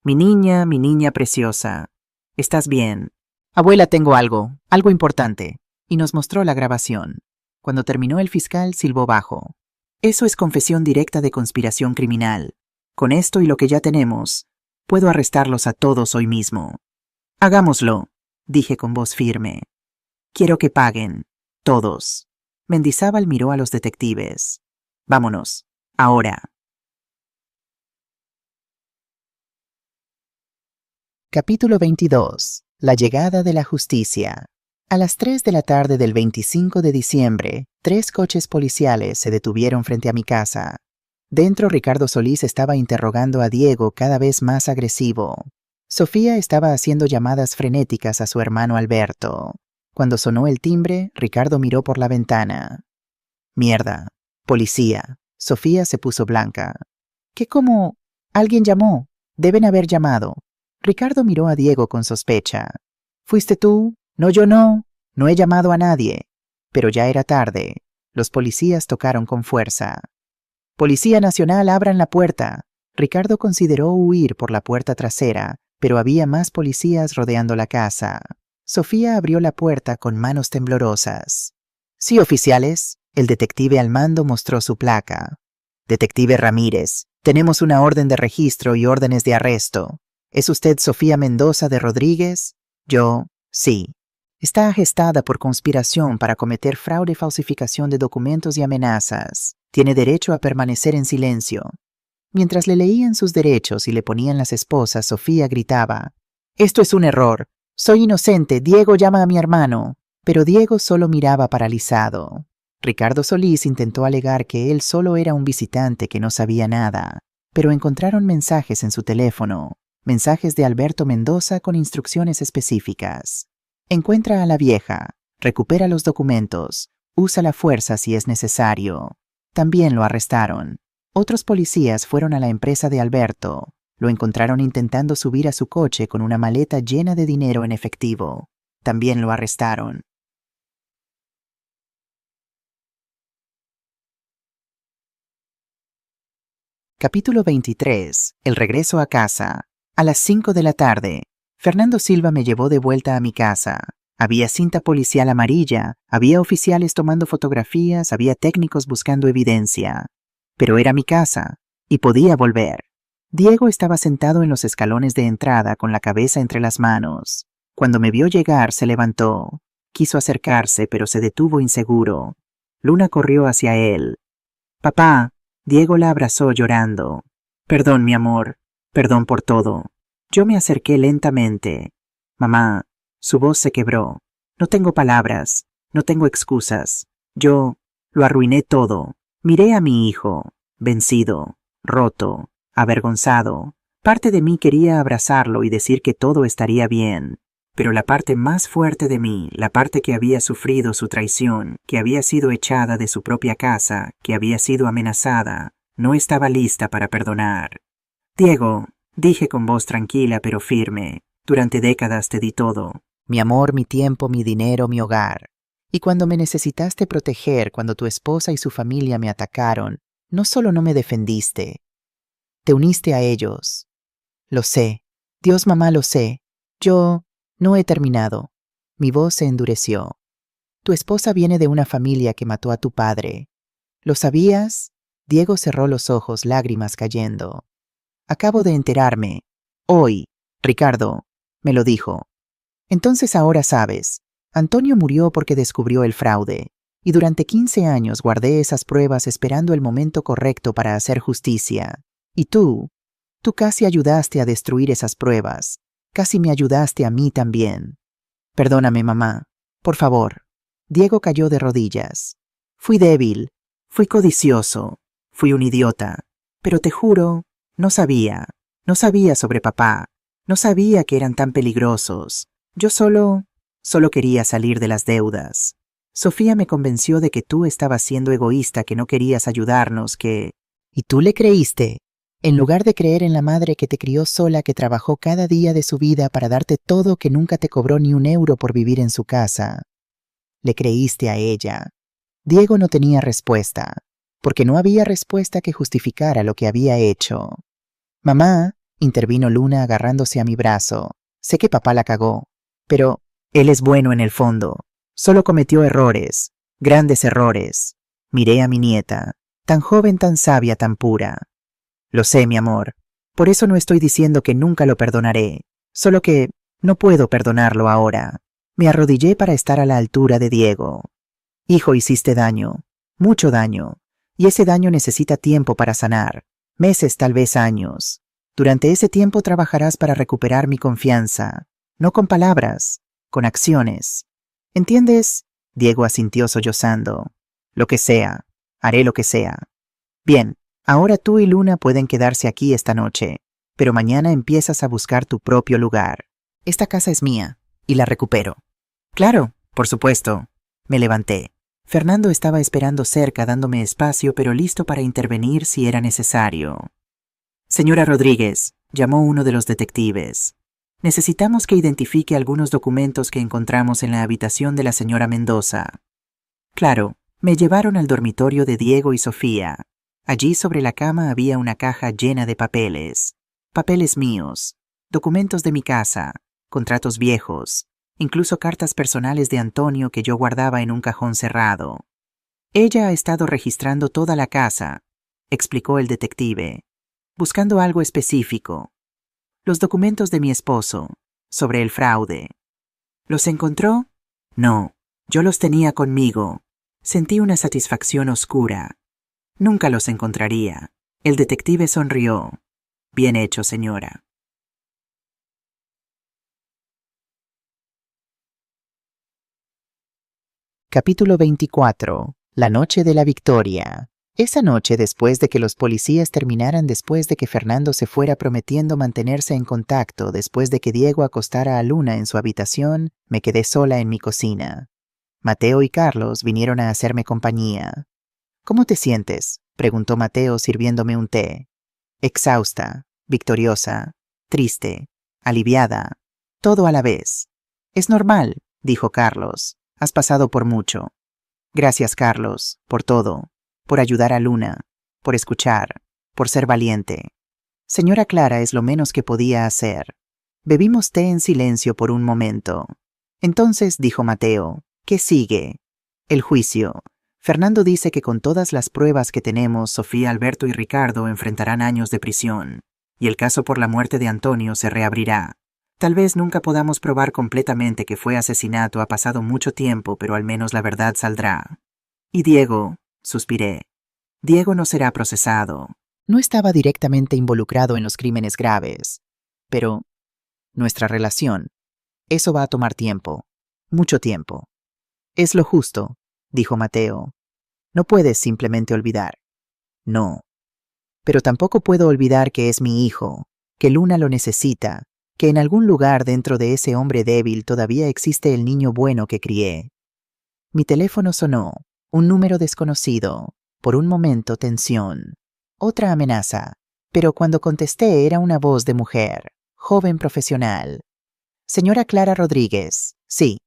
Mi niña preciosa. ¿Estás bien? Abuela, tengo algo importante. Y nos mostró la grabación. Cuando terminó, el fiscal silbó bajo. Eso es confesión directa de conspiración criminal. Con esto y lo que ya tenemos, puedo arrestarlos a todos hoy mismo. Hagámoslo, dije con voz firme. Quiero que paguen, todos. Mendizábal miró a los detectives. Vámonos, ahora. Capítulo 22. La llegada de la justicia. A las 3 de la tarde del 25 de diciembre, 3 coches policiales se detuvieron frente a mi casa. Dentro, Ricardo Solís estaba interrogando a Diego, cada vez más agresivo. Sofía estaba haciendo llamadas frenéticas a su hermano Alberto. Cuando sonó el timbre, Ricardo miró por la ventana. Mierda. Policía. Sofía se puso blanca. ¿Qué cómo? Alguien llamó. Deben haber llamado. Ricardo miró a Diego con sospecha. ¿Fuiste tú? No, yo no. No he llamado a nadie. Pero ya era tarde. Los policías tocaron con fuerza. Policía Nacional, abran la puerta. Ricardo consideró huir por la puerta trasera, pero había más policías rodeando la casa. Sofía abrió la puerta con manos temblorosas. Sí, oficiales. El detective al mando mostró su placa. Detective Ramírez, tenemos una orden de registro y órdenes de arresto. ¿Es usted Sofía Mendoza de Rodríguez? Yo, sí. Está arrestada por conspiración para cometer fraude, falsificación de documentos y amenazas. Tiene derecho a permanecer en silencio. Mientras le leían sus derechos y le ponían las esposas, Sofía gritaba. Esto es un error. Soy inocente. Diego llama a mi hermano. Pero Diego solo miraba paralizado. Ricardo Solís intentó alegar que él solo era un visitante que no sabía nada, pero encontraron mensajes en su teléfono. Mensajes de Alberto Mendoza con instrucciones específicas. Encuentra a la vieja, recupera los documentos, usa la fuerza si es necesario. También lo arrestaron. Otros policías fueron a la empresa de Alberto. Lo encontraron intentando subir a su coche con una maleta llena de dinero en efectivo. También lo arrestaron. Capítulo 23. El regreso a casa. A las 5 de la tarde, Fernando Silva me llevó de vuelta a mi casa. Había cinta policial amarilla, había oficiales tomando fotografías, había técnicos buscando evidencia. Pero era mi casa, y podía volver. Diego estaba sentado en los escalones de entrada con la cabeza entre las manos. Cuando me vio llegar, se levantó. Quiso acercarse, pero se detuvo inseguro. Luna corrió hacia él. «Papá». Diego la abrazó llorando. «Perdón, mi amor. Perdón por todo». Yo me acerqué lentamente. «Mamá». Su voz se quebró. «No tengo palabras. No tengo excusas. Yo lo arruiné todo. Miré a mi hijo, vencido, roto, avergonzado. Parte de mí quería abrazarlo y decir que todo estaría bien. pero la parte más fuerte de mí, la parte que había sufrido su traición, que había sido echada de su propia casa, que había sido amenazada, no estaba lista para perdonar. Diego, dije con voz tranquila pero firme, durante décadas te di todo. Mi amor, mi tiempo, mi dinero, mi hogar. Y cuando me necesitaste proteger, cuando tu esposa y su familia me atacaron, no solo no me defendiste, te uniste a ellos. Lo sé. Dios, mamá, lo sé. Yo no he terminado. Mi voz se endureció. Tu esposa viene de una familia que mató a tu padre. ¿Lo sabías? Diego cerró los ojos, lágrimas cayendo. Acabo de enterarme. Hoy, Ricardo, me lo dijo. Entonces ahora sabes. Antonio murió porque descubrió el fraude. Y durante 15 años guardé esas pruebas esperando el momento correcto para hacer justicia. Y tú casi ayudaste a destruir esas pruebas. Casi me ayudaste a mí también. Perdóname, mamá. Por favor. Diego cayó de rodillas. Fui débil. Fui codicioso. Fui un idiota. Pero te juro, no sabía. No sabía sobre papá. No sabía que eran tan peligrosos. Yo solo quería salir de las deudas. Sofía me convenció de que tú estabas siendo egoísta, que no querías ayudarnos, que... ¿Y tú le creíste? En lugar de creer en la madre que te crió sola, que trabajó cada día de su vida para darte todo, que nunca te cobró ni un euro por vivir en su casa. Le creíste a ella. Diego no tenía respuesta, porque no había respuesta que justificara lo que había hecho. Mamá, intervino Luna agarrándose a mi brazo. Sé que papá la cagó, pero él es bueno en el fondo. Solo cometió errores, grandes errores. Miré a mi nieta, tan joven, tan sabia, tan pura. Lo sé, mi amor. Por eso no estoy diciendo que nunca lo perdonaré. Solo que no puedo perdonarlo ahora. Me arrodillé para estar a la altura de Diego. Hijo, hiciste daño. Mucho daño. Y ese daño necesita tiempo para sanar. Meses, tal vez años. Durante ese tiempo trabajarás para recuperar mi confianza. No con palabras, con acciones. ¿Entiendes? Diego asintió sollozando. Lo que sea. Haré lo que sea. Bien. Ahora tú y Luna pueden quedarse aquí esta noche, pero mañana empiezas a buscar tu propio lugar. Esta casa es mía, y la recupero. Claro, por supuesto. Me levanté. Fernando estaba esperando cerca, dándome espacio, pero listo para intervenir si era necesario. Señora Rodríguez, llamó uno de los detectives. Necesitamos que identifique algunos documentos que encontramos en la habitación de la señora Mendoza. Claro, me llevaron al dormitorio de Diego y Sofía. Allí sobre la cama había una caja llena de papeles. Papeles míos, documentos de mi casa, contratos viejos, incluso cartas personales de Antonio que yo guardaba en un cajón cerrado. Ella ha estado registrando toda la casa, explicó el detective, buscando algo específico. Los documentos de mi esposo, sobre el fraude. ¿Los encontró? No, yo los tenía conmigo. Sentí una satisfacción oscura. Nunca los encontraría. El detective sonrió. Bien hecho, señora. Capítulo 24. La noche de la victoria. Esa noche, después de que los policías terminaran, después de que Fernando se fuera prometiendo mantenerse en contacto, después de que Diego acostara a Luna en su habitación, me quedé sola en mi cocina. Mateo y Carlos vinieron a hacerme compañía. ¿Cómo te sientes?, preguntó Mateo sirviéndome un té. Exhausta, victoriosa, triste, aliviada, todo a la vez. Es normal, dijo Carlos. Has pasado por mucho. Gracias, Carlos, por todo, por ayudar a Luna, por escuchar, por ser valiente. Señora Clara, es lo menos que podía hacer. Bebimos té en silencio por un momento. Entonces, dijo Mateo, ¿qué sigue? El juicio. Fernando dice que con todas las pruebas que tenemos, Sofía, Alberto y Ricardo enfrentarán años de prisión, y el caso por la muerte de Antonio se reabrirá. Tal vez nunca podamos probar completamente que fue asesinato, ha pasado mucho tiempo, pero al menos la verdad saldrá. Y Diego, suspiré. Diego no será procesado. No estaba directamente involucrado en los crímenes graves, pero nuestra relación, eso va a tomar tiempo, mucho tiempo. Es lo justo, dijo Mateo. No puedes simplemente olvidar. No. Pero tampoco puedo olvidar que es mi hijo, que Luna lo necesita, que en algún lugar dentro de ese hombre débil todavía existe el niño bueno que crié. Mi teléfono sonó, un número desconocido, por un momento tensión, otra amenaza, pero cuando contesté era una voz de mujer, joven profesional. Señora Clara Rodríguez, sí.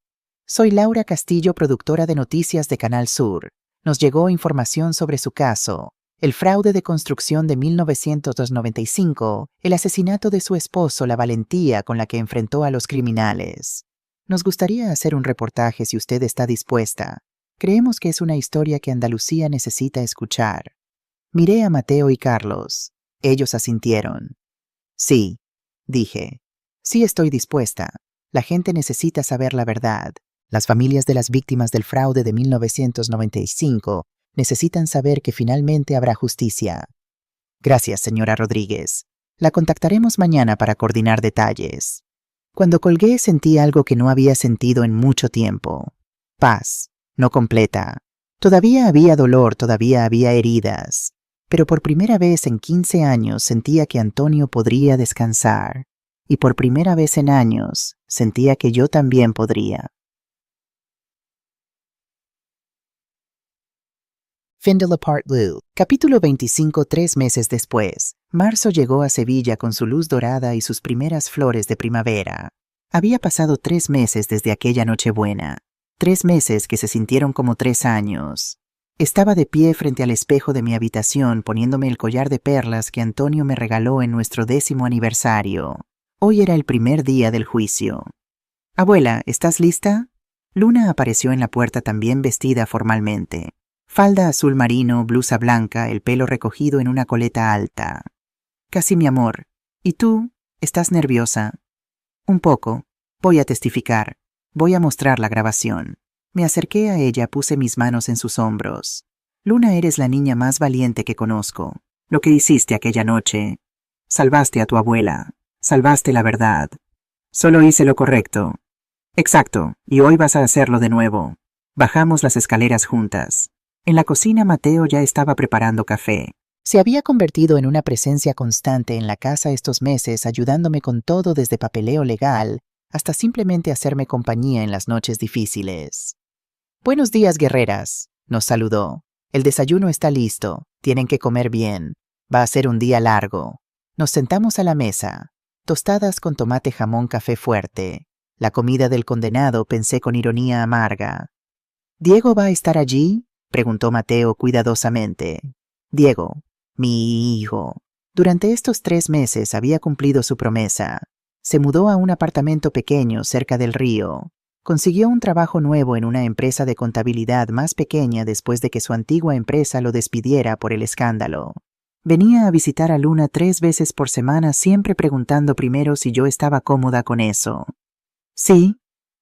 Soy Laura Castillo, productora de noticias de Canal Sur. Nos llegó información sobre su caso, el fraude de construcción de 1995, el asesinato de su esposo, la valentía con la que enfrentó a los criminales. Nos gustaría hacer un reportaje si usted está dispuesta. Creemos que es una historia que Andalucía necesita escuchar. Miré a Mateo y Carlos. Ellos asintieron. Sí, dije. Sí estoy dispuesta. La gente necesita saber la verdad. Las familias de las víctimas del fraude de 1995 necesitan saber que finalmente habrá justicia. Gracias, señora Rodríguez. La contactaremos mañana para coordinar detalles. Cuando colgué sentí algo que no había sentido en mucho tiempo. Paz, no completa. Todavía había dolor, todavía había heridas. Pero por primera vez en 15 años sentía que Antonio podría descansar. Y por primera vez en años sentía que yo también podría. Findle Apart Blue. Capítulo 25. 3 meses después. Marzo llegó a Sevilla con su luz dorada y sus primeras flores de primavera. Había pasado 3 meses desde aquella Nochebuena. 3 meses que se sintieron como 3 años. Estaba de pie frente al espejo de mi habitación poniéndome el collar de perlas que Antonio me regaló en nuestro 10º aniversario. Hoy era el primer día del juicio. Abuela, ¿estás lista? Luna apareció en la puerta también vestida formalmente. Falda azul marino, blusa blanca, el pelo recogido en una coleta alta. Casi mi amor. ¿Y tú? ¿Estás nerviosa? Un poco. Voy a testificar. Voy a mostrar la grabación. Me acerqué a ella, puse mis manos en sus hombros. Luna, eres la niña más valiente que conozco. Lo que hiciste aquella noche. Salvaste a tu abuela. Salvaste la verdad. Solo hice lo correcto. Exacto, y hoy vas a hacerlo de nuevo. Bajamos las escaleras juntas. En la cocina Mateo ya estaba preparando café. Se había convertido en una presencia constante en la casa estos meses, ayudándome con todo desde papeleo legal hasta simplemente hacerme compañía en las noches difíciles. Buenos días, guerreras, nos saludó. El desayuno está listo, tienen que comer bien. Va a ser un día largo. Nos sentamos a la mesa. Tostadas con tomate, jamón, café fuerte. La comida del condenado, pensé con ironía amarga. ¿Diego va a estar allí?, preguntó Mateo cuidadosamente. Diego, mi hijo. Durante estos 3 meses había cumplido su promesa. Se mudó a un apartamento pequeño cerca del río. Consiguió un trabajo nuevo en una empresa de contabilidad más pequeña después de que su antigua empresa lo despidiera por el escándalo. Venía a visitar a Luna 3 veces por semana, siempre preguntando primero si yo estaba cómoda con eso. Sí,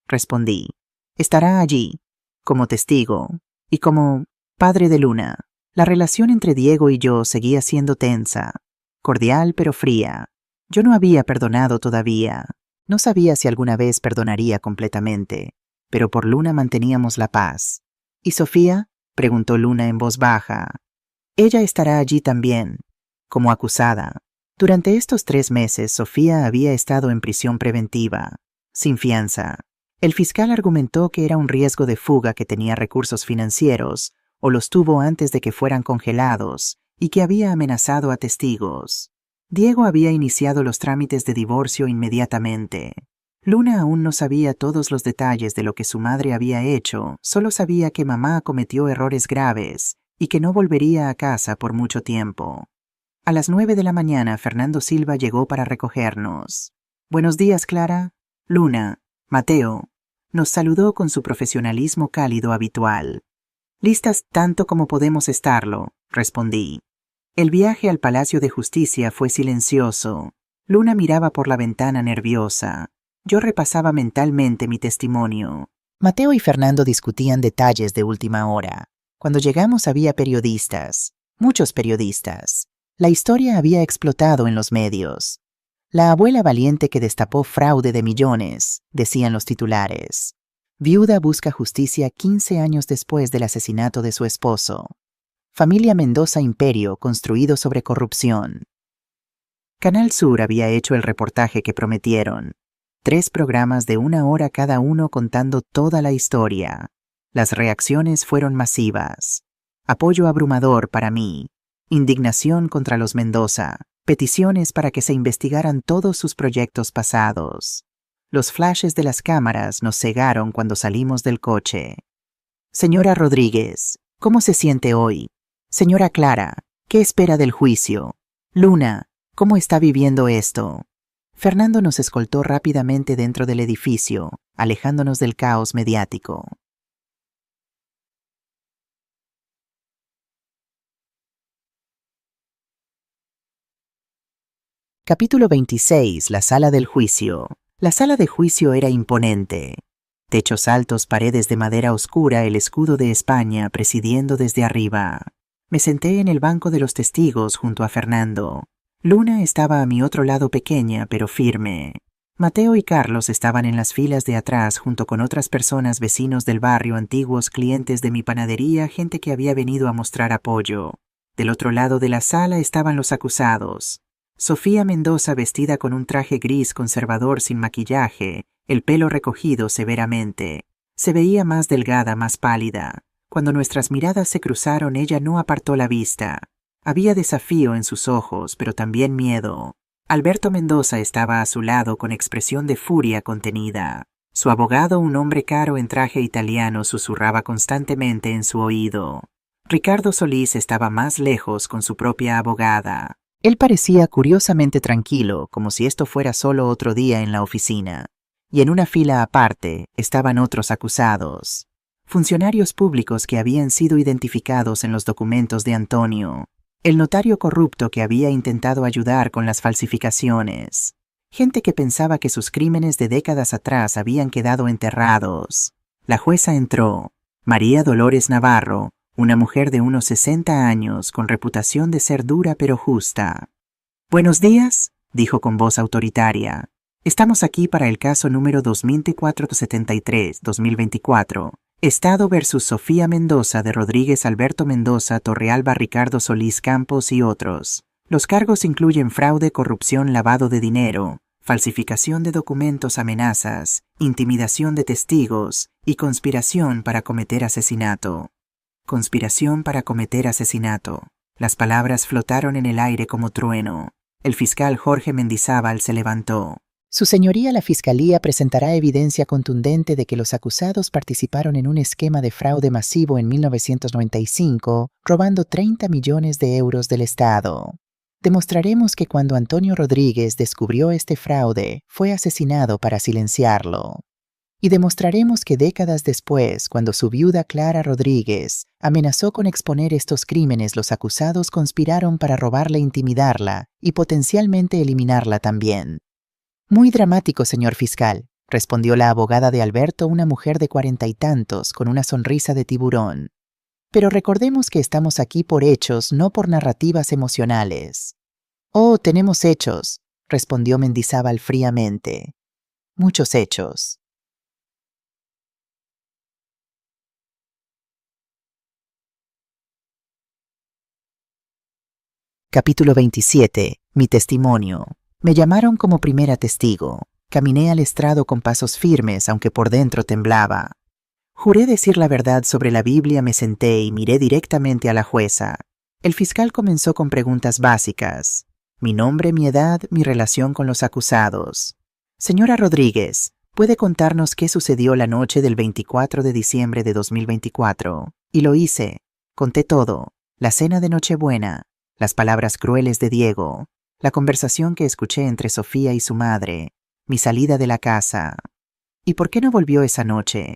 respondí. Estará allí, como testigo, y como padre de Luna. La relación entre Diego y yo seguía siendo tensa, cordial pero fría. Yo no había perdonado todavía. No sabía si alguna vez perdonaría completamente, pero por Luna manteníamos la paz. ¿Y Sofía?, preguntó Luna en voz baja. Ella estará allí también, como acusada. Durante estos 3 meses, Sofía había estado en prisión preventiva, sin fianza. El fiscal argumentó que era un riesgo de fuga, que tenía recursos financieros, o los tuvo antes de que fueran congelados, y que había amenazado a testigos. Diego había iniciado los trámites de divorcio inmediatamente. Luna aún no sabía todos los detalles de lo que su madre había hecho, solo sabía que mamá cometió errores graves y que no volvería a casa por mucho tiempo. A las 9 de la mañana, Fernando Silva llegó para recogernos. «Buenos días, Clara. Luna, Mateo», nos saludó con su profesionalismo cálido habitual. «Listas tanto como podemos estarlo», respondí. El viaje al Palacio de Justicia fue silencioso. Luna miraba por la ventana nerviosa. Yo repasaba mentalmente mi testimonio. Mateo y Fernando discutían detalles de última hora. Cuando llegamos había periodistas, muchos periodistas. La historia había explotado en los medios. «La abuela valiente que destapó fraude de millones», decían los titulares. «Viuda busca justicia 15 años después del asesinato de su esposo». «Familia Mendoza imperio construido sobre corrupción». Canal Sur había hecho el reportaje que prometieron. 3 programas de 1 hora cada uno contando toda la historia. Las reacciones fueron masivas. Apoyo abrumador para mí. Indignación contra los Mendoza. Peticiones para que se investigaran todos sus proyectos pasados. Los flashes de las cámaras nos cegaron cuando salimos del coche. Señora Rodríguez, ¿cómo se siente hoy? Señora Clara, ¿qué espera del juicio? Luna, ¿cómo está viviendo esto? Fernando nos escoltó rápidamente dentro del edificio, alejándonos del caos mediático. Capítulo 26. La sala del juicio. La sala de juicio era imponente. Techos altos, paredes de madera oscura, el escudo de España presidiendo desde arriba. Me senté en el banco de los testigos junto a Fernando. Luna estaba a mi otro lado, pequeña pero firme. Mateo y Carlos estaban en las filas de atrás junto con otras personas, vecinos del barrio, antiguos clientes de mi panadería, gente que había venido a mostrar apoyo. Del otro lado de la sala estaban los acusados. Sofía Mendoza, vestida con un traje gris conservador sin maquillaje, el pelo recogido severamente. Se veía más delgada, más pálida. Cuando nuestras miradas se cruzaron, ella no apartó la vista. Había desafío en sus ojos, pero también miedo. Alberto Mendoza estaba a su lado con expresión de furia contenida. Su abogado, un hombre caro en traje italiano, susurraba constantemente en su oído. Ricardo Solís estaba más lejos con su propia abogada. Él parecía curiosamente tranquilo, como si esto fuera solo otro día en la oficina. Y en una fila aparte estaban otros acusados. Funcionarios públicos que habían sido identificados en los documentos de Antonio. El notario corrupto que había intentado ayudar con las falsificaciones. Gente que pensaba que sus crímenes de décadas atrás habían quedado enterrados. La jueza entró. María Dolores Navarro, una mujer de unos 60 años con reputación de ser dura pero justa. «Buenos días», dijo con voz autoritaria. «Estamos aquí para el caso número 2473-2024. Estado versus Sofía Mendoza de Rodríguez, Alberto Mendoza, Torrealba, Ricardo Solís Campos y otros. Los cargos incluyen fraude, corrupción, lavado de dinero, falsificación de documentos, amenazas, intimidación de testigos y conspiración para cometer asesinato». Conspiración para cometer asesinato. Las palabras flotaron en el aire como trueno. El fiscal Jorge Mendizábal se levantó. Su señoría, la Fiscalía presentará evidencia contundente de que los acusados participaron en un esquema de fraude masivo en 1995, robando 30 millones de euros del Estado. Demostraremos que cuando Antonio Rodríguez descubrió este fraude, fue asesinado para silenciarlo. Y demostraremos que décadas después, cuando su viuda Clara Rodríguez amenazó con exponer estos crímenes, los acusados conspiraron para robarla e intimidarla y potencialmente eliminarla también. Muy dramático, señor fiscal, respondió la abogada de Alberto, una mujer de 40 y tantos, con una sonrisa de tiburón. Pero recordemos que estamos aquí por hechos, no por narrativas emocionales. Oh, tenemos hechos, respondió Mendizábal fríamente. Muchos hechos. Capítulo 27. Mi testimonio. Me llamaron como primera testigo. Caminé al estrado con pasos firmes, aunque por dentro temblaba. Juré decir la verdad sobre la Biblia, me senté y miré directamente a la jueza. El fiscal comenzó con preguntas básicas. Mi nombre, mi edad, mi relación con los acusados. Señora Rodríguez, ¿puede contarnos qué sucedió la noche del 24 de diciembre de 2024? Y lo hice. Conté todo. La cena de Nochebuena. Las palabras crueles de Diego, la conversación que escuché entre Sofía y su madre, mi salida de la casa. ¿Y por qué no volvió esa noche?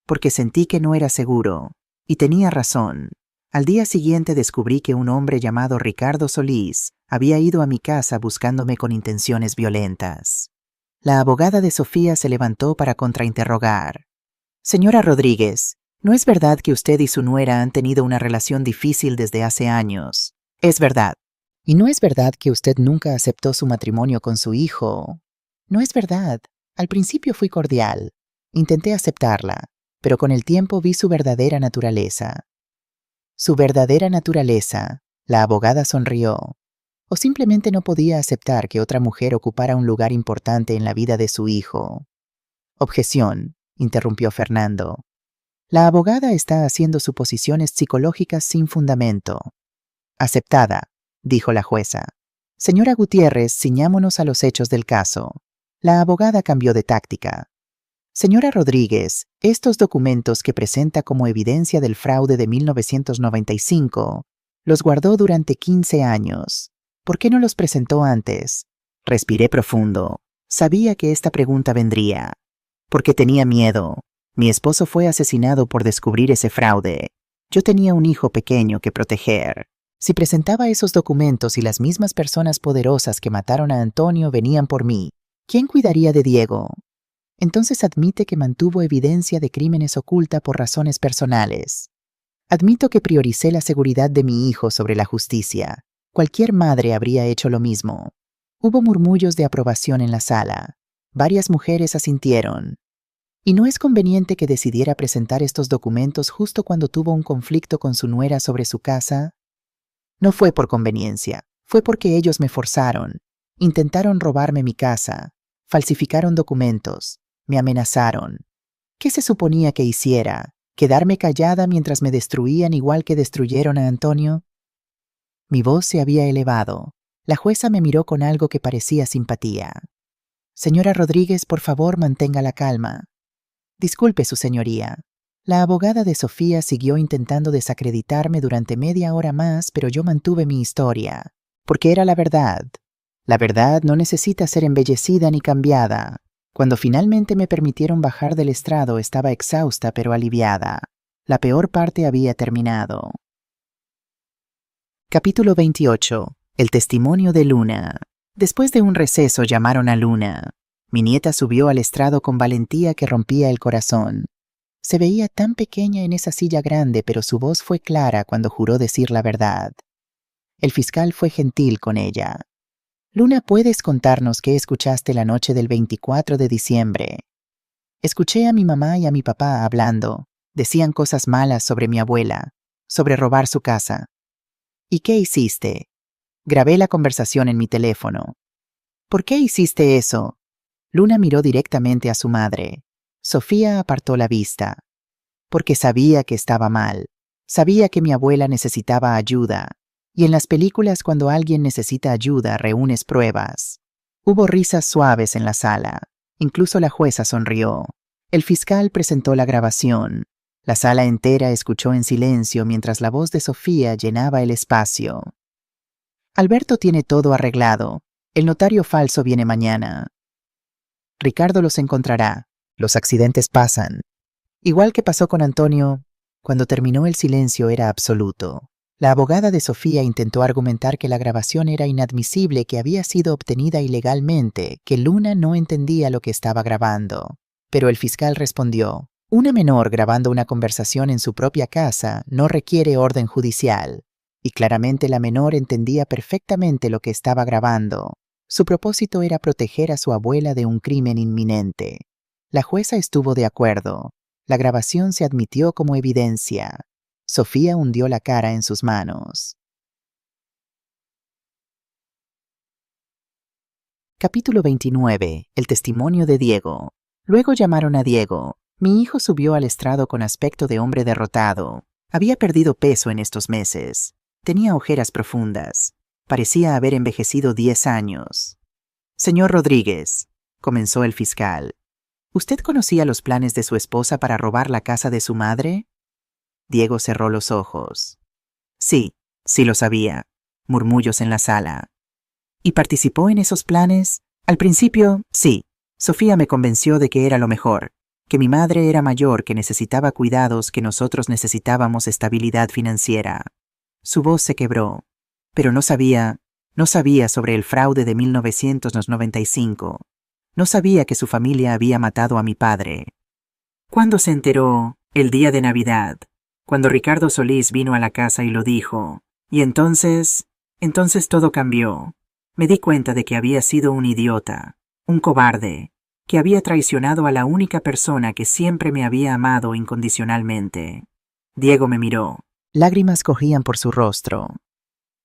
Porque sentí que no era seguro, y tenía razón. Al día siguiente descubrí que un hombre llamado Ricardo Solís había ido a mi casa buscándome con intenciones violentas. La abogada de Sofía se levantó para contrainterrogar. Señora Rodríguez, ¿no es verdad que usted y su nuera han tenido una relación difícil desde hace años? Es verdad. ¿Y no es verdad que usted nunca aceptó su matrimonio con su hijo? No es verdad. Al principio fui cordial. Intenté aceptarla, pero con el tiempo vi su verdadera naturaleza. Su verdadera naturaleza. La abogada sonrió. ¿O simplemente no podía aceptar que otra mujer ocupara un lugar importante en la vida de su hijo? Objeción, interrumpió Fernando. La abogada está haciendo suposiciones psicológicas sin fundamento. Aceptada, dijo la jueza. Señora Gutiérrez, ciñámonos a los hechos del caso. La abogada cambió de táctica. Señora Rodríguez, estos documentos que presenta como evidencia del fraude de 1995, los guardó durante 15 años. ¿Por qué no los presentó antes? Respiré profundo. Sabía que esta pregunta vendría. Porque tenía miedo. Mi esposo fue asesinado por descubrir ese fraude. Yo tenía un hijo pequeño que proteger. Si presentaba esos documentos y las mismas personas poderosas que mataron a Antonio venían por mí, ¿quién cuidaría de Diego? Entonces admite que mantuvo evidencia de crímenes oculta por razones personales. Admito que prioricé la seguridad de mi hijo sobre la justicia. Cualquier madre habría hecho lo mismo. Hubo murmullos de aprobación en la sala. Varias mujeres asintieron. ¿Y no es conveniente que decidiera presentar estos documentos justo cuando tuvo un conflicto con su nuera sobre su casa? No fue por conveniencia, fue porque ellos me forzaron. Intentaron robarme mi casa, falsificaron documentos, me amenazaron. ¿Qué se suponía que hiciera? ¿Quedarme callada mientras me destruían igual que destruyeron a Antonio? Mi voz se había elevado. La jueza me miró con algo que parecía simpatía. Señora Rodríguez, por favor, mantenga la calma. Disculpe, su señoría. La abogada de Sofía siguió intentando desacreditarme durante media hora más, pero yo mantuve mi historia, porque era la verdad. La verdad no necesita ser embellecida ni cambiada. Cuando finalmente me permitieron bajar del estrado, estaba exhausta pero aliviada. La peor parte había terminado. Capítulo 28. El testimonio de Luna. Después de un receso llamaron a Luna. Mi nieta subió al estrado con valentía que rompía el corazón. Se veía tan pequeña en esa silla grande, pero su voz fue clara cuando juró decir la verdad. El fiscal fue gentil con ella. Luna, ¿puedes contarnos qué escuchaste la noche del 24 de diciembre? Escuché a mi mamá y a mi papá hablando. Decían cosas malas sobre mi abuela, sobre robar su casa. ¿Y qué hiciste? Grabé la conversación en mi teléfono. ¿Por qué hiciste eso? Luna miró directamente a su madre. Sofía apartó la vista. Porque sabía que estaba mal. Sabía que mi abuela necesitaba ayuda. Y en las películas, cuando alguien necesita ayuda, reúnes pruebas. Hubo risas suaves en la sala. Incluso la jueza sonrió. El fiscal presentó la grabación. La sala entera escuchó en silencio mientras la voz de Sofía llenaba el espacio. Alberto tiene todo arreglado. El notario falso viene mañana. Ricardo los encontrará. Los accidentes pasan. Igual que pasó con Antonio, cuando terminó el silencio era absoluto. La abogada de Sofía intentó argumentar que la grabación era inadmisible, que había sido obtenida ilegalmente, que Luna no entendía lo que estaba grabando. Pero el fiscal respondió: una menor grabando una conversación en su propia casa no requiere orden judicial. Y claramente la menor entendía perfectamente lo que estaba grabando. Su propósito era proteger a su abuela de un crimen inminente. La jueza estuvo de acuerdo. La grabación se admitió como evidencia. Sofía hundió la cara en sus manos. Capítulo 29. El testimonio de Diego. Luego llamaron a Diego. Mi hijo subió al estrado con aspecto de hombre derrotado. Había perdido peso en estos meses. Tenía ojeras profundas. Parecía haber envejecido 10 años. Señor Rodríguez, comenzó el fiscal, ¿usted conocía los planes de su esposa para robar la casa de su madre? Diego cerró los ojos. Sí, sí lo sabía. Murmullos en la sala. ¿Y participó en esos planes? Al principio, sí. Sofía me convenció de que era lo mejor, que mi madre era mayor, que necesitaba cuidados, que nosotros necesitábamos estabilidad financiera. Su voz se quebró. Pero no sabía sobre el fraude de 1995. No sabía que su familia había matado a mi padre. ¿Cuándo se enteró? El día de Navidad, cuando Ricardo Solís vino a la casa y lo dijo. Y entonces todo cambió. Me di cuenta de que había sido un idiota, un cobarde, que había traicionado a la única persona que siempre me había amado incondicionalmente. Diego me miró. Lágrimas corrían por su rostro.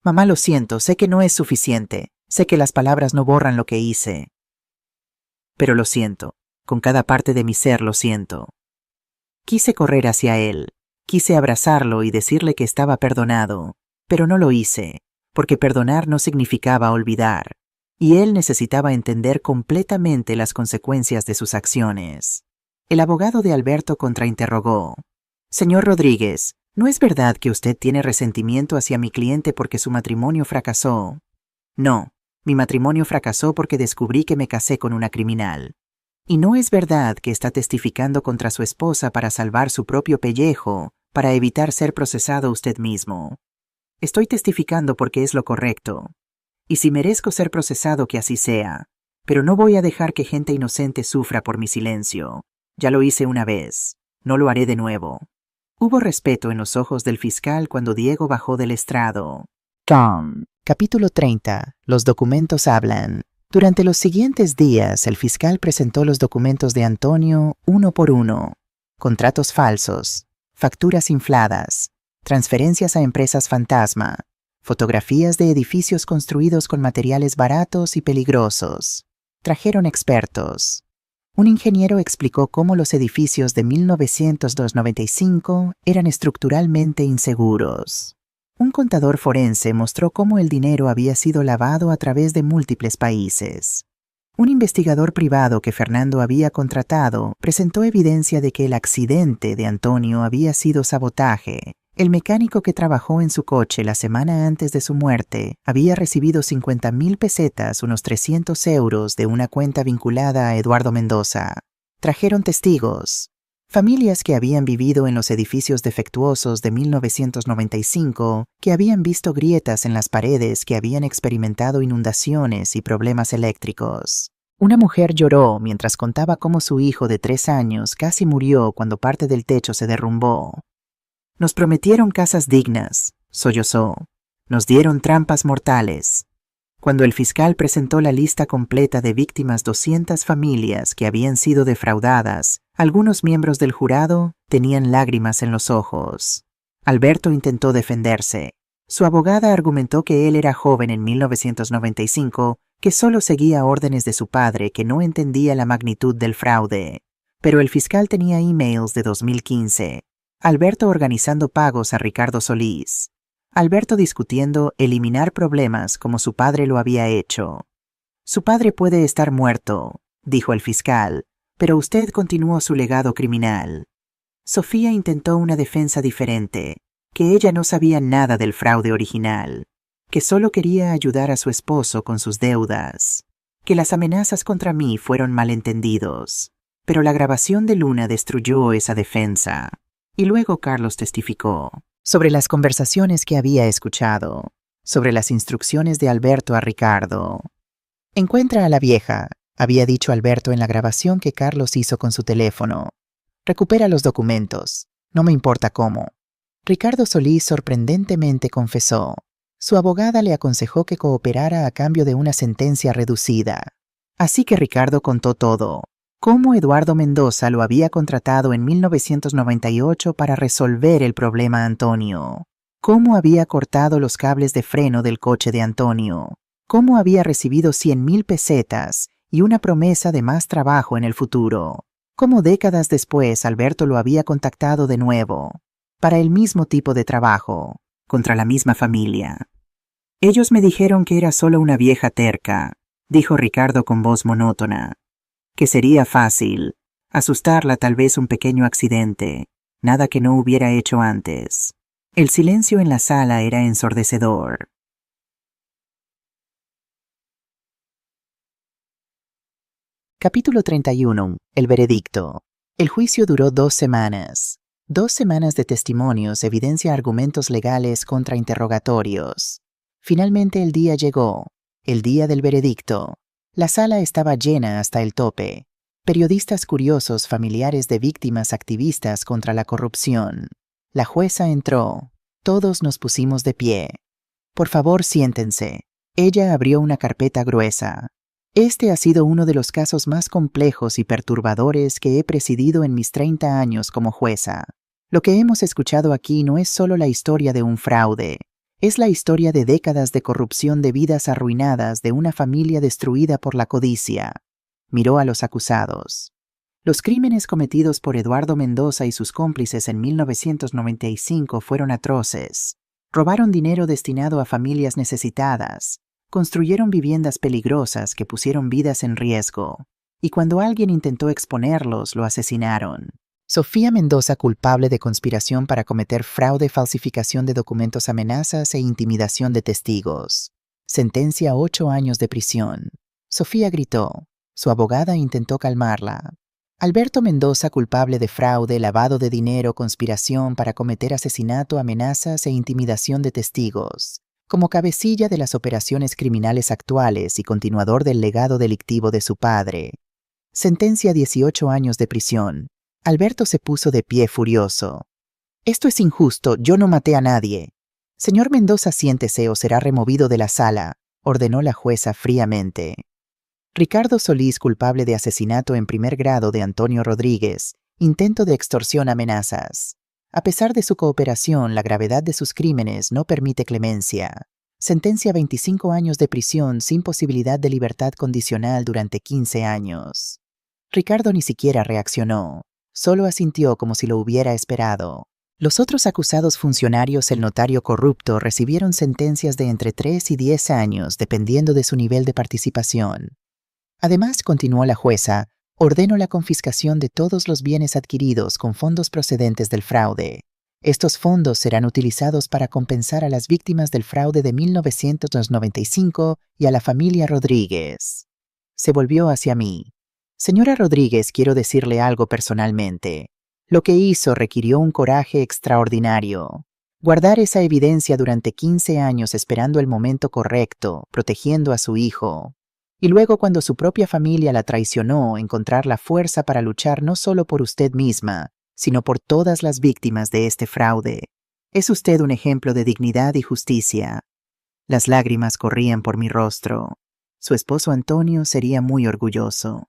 Mamá, lo siento, sé que no es suficiente. Sé que las palabras no borran lo que hice. Pero lo siento. Con cada parte de mi ser lo siento. Quise correr hacia él. Quise abrazarlo y decirle que estaba perdonado. Pero no lo hice, porque perdonar no significaba olvidar. Y él necesitaba entender completamente las consecuencias de sus acciones. El abogado de Alberto contrainterrogó. Señor Rodríguez, ¿no es verdad que usted tiene resentimiento hacia mi cliente porque su matrimonio fracasó? No, mi matrimonio fracasó porque descubrí que me casé con una criminal. ¿Y no es verdad que está testificando contra su esposa para salvar su propio pellejo, para evitar ser procesado usted mismo? Estoy testificando porque es lo correcto. Y si merezco ser procesado, que así sea. Pero no voy a dejar que gente inocente sufra por mi silencio. Ya lo hice una vez. No lo haré de nuevo. Hubo respeto en los ojos del fiscal cuando Diego bajó del estrado. Capítulo 30. Los documentos hablan. Durante los siguientes días, el fiscal presentó los documentos de Antonio uno por uno. Contratos falsos, facturas infladas, transferencias a empresas fantasma, fotografías de edificios construidos con materiales baratos y peligrosos. Trajeron expertos. Un ingeniero explicó cómo los edificios de 1995 eran estructuralmente inseguros. Un contador forense mostró cómo el dinero había sido lavado a través de múltiples países. Un investigador privado que Fernando había contratado presentó evidencia de que el accidente de Antonio había sido sabotaje. El mecánico que trabajó en su coche la semana antes de su muerte había recibido 50,000 pesetas, unos 300 euros, de una cuenta vinculada a Eduardo Mendoza. Trajeron testigos. Familias que habían vivido en los edificios defectuosos de 1995, que habían visto grietas en las paredes, que habían experimentado inundaciones y problemas eléctricos. Una mujer lloró mientras contaba cómo su hijo de 3 años casi murió cuando parte del techo se derrumbó. Nos prometieron casas dignas, sollozó. Nos dieron trampas mortales. Cuando el fiscal presentó la lista completa de víctimas, 200 familias que habían sido defraudadas, algunos miembros del jurado tenían lágrimas en los ojos. Alberto intentó defenderse. Su abogada argumentó que él era joven en 1995, que solo seguía órdenes de su padre, que no entendía la magnitud del fraude. Pero el fiscal tenía emails de 2015. Alberto organizando pagos a Ricardo Solís. Alberto discutiendo eliminar problemas como su padre lo había hecho. Su padre puede estar muerto, dijo el fiscal, pero usted continuó su legado criminal. Sofía intentó una defensa diferente, que ella no sabía nada del fraude original, que solo quería ayudar a su esposo con sus deudas, que las amenazas contra mí fueron malentendidos. Pero la grabación de Luna destruyó esa defensa. Y luego Carlos testificó sobre las conversaciones que había escuchado, sobre las instrucciones de Alberto a Ricardo. Encuentra a la vieja, había dicho Alberto en la grabación que Carlos hizo con su teléfono. Recupera los documentos, no me importa cómo. Ricardo Solís sorprendentemente confesó. Su abogada le aconsejó que cooperara a cambio de una sentencia reducida. Así que Ricardo contó todo. Cómo Eduardo Mendoza lo había contratado en 1998 para resolver el problema Antonio. Cómo había cortado los cables de freno del coche de Antonio. Cómo había recibido 100,000 pesetas y una promesa de más trabajo en el futuro. Cómo décadas después Alberto lo había contactado de nuevo, para el mismo tipo de trabajo, contra la misma familia. Ellos me dijeron que era solo una vieja terca, dijo Ricardo con voz monótona. Que sería fácil, asustarla, tal vez un pequeño accidente, nada que no hubiera hecho antes. El silencio en la sala era ensordecedor. Capítulo 31. El veredicto. El juicio duró 2 semanas. 2 semanas de testimonios, evidencia, argumentos legales, contrainterrogatorios. Finalmente el día llegó, el día del veredicto. La sala estaba llena hasta el tope. Periodistas curiosos, familiares de víctimas, activistas contra la corrupción. La jueza entró. Todos nos pusimos de pie. Por favor, siéntense. Ella abrió una carpeta gruesa. Este ha sido uno de los casos más complejos y perturbadores que he presidido en mis 30 años como jueza. Lo que hemos escuchado aquí no es solo la historia de un fraude. Es la historia de décadas de corrupción, de vidas arruinadas, de una familia destruida por la codicia. Miró a los acusados. Los crímenes cometidos por Eduardo Mendoza y sus cómplices en 1995 fueron atroces. Robaron dinero destinado a familias necesitadas, construyeron viviendas peligrosas que pusieron vidas en riesgo, y cuando alguien intentó exponerlos, lo asesinaron. Sofía Mendoza, culpable de conspiración para cometer fraude, falsificación de documentos, amenazas e intimidación de testigos. Sentencia a 8 años de prisión. Sofía gritó. Su abogada intentó calmarla. Alberto Mendoza, culpable de fraude, lavado de dinero, conspiración para cometer asesinato, amenazas e intimidación de testigos, como cabecilla de las operaciones criminales actuales y continuador del legado delictivo de su padre. Sentencia a 18 años de prisión. Alberto se puso de pie furioso. «Esto es injusto, yo no maté a nadie». «Señor Mendoza, siéntese o será removido de la sala», ordenó la jueza fríamente. Ricardo Solís, culpable de asesinato en primer grado de Antonio Rodríguez, intento de extorsión, amenazas. A pesar de su cooperación, la gravedad de sus crímenes no permite clemencia. Sentencia a 25 años de prisión sin posibilidad de libertad condicional durante 15 años. Ricardo ni siquiera reaccionó, solo asintió como si lo hubiera esperado. Los otros acusados funcionarios, el notario corrupto, recibieron sentencias de entre 3 y 10 años, dependiendo de su nivel de participación. Además, continuó la jueza, ordeno la confiscación de todos los bienes adquiridos con fondos procedentes del fraude. Estos fondos serán utilizados para compensar a las víctimas del fraude de 1995 y a la familia Rodríguez. Se volvió hacia mí. Señora Rodríguez, quiero decirle algo personalmente. Lo que hizo requirió un coraje extraordinario. Guardar esa evidencia durante 15 años esperando el momento correcto, protegiendo a su hijo. Y luego, cuando su propia familia la traicionó, encontrar la fuerza para luchar no solo por usted misma, sino por todas las víctimas de este fraude. Es usted un ejemplo de dignidad y justicia. Las lágrimas corrían por mi rostro. Su esposo Antonio sería muy orgulloso.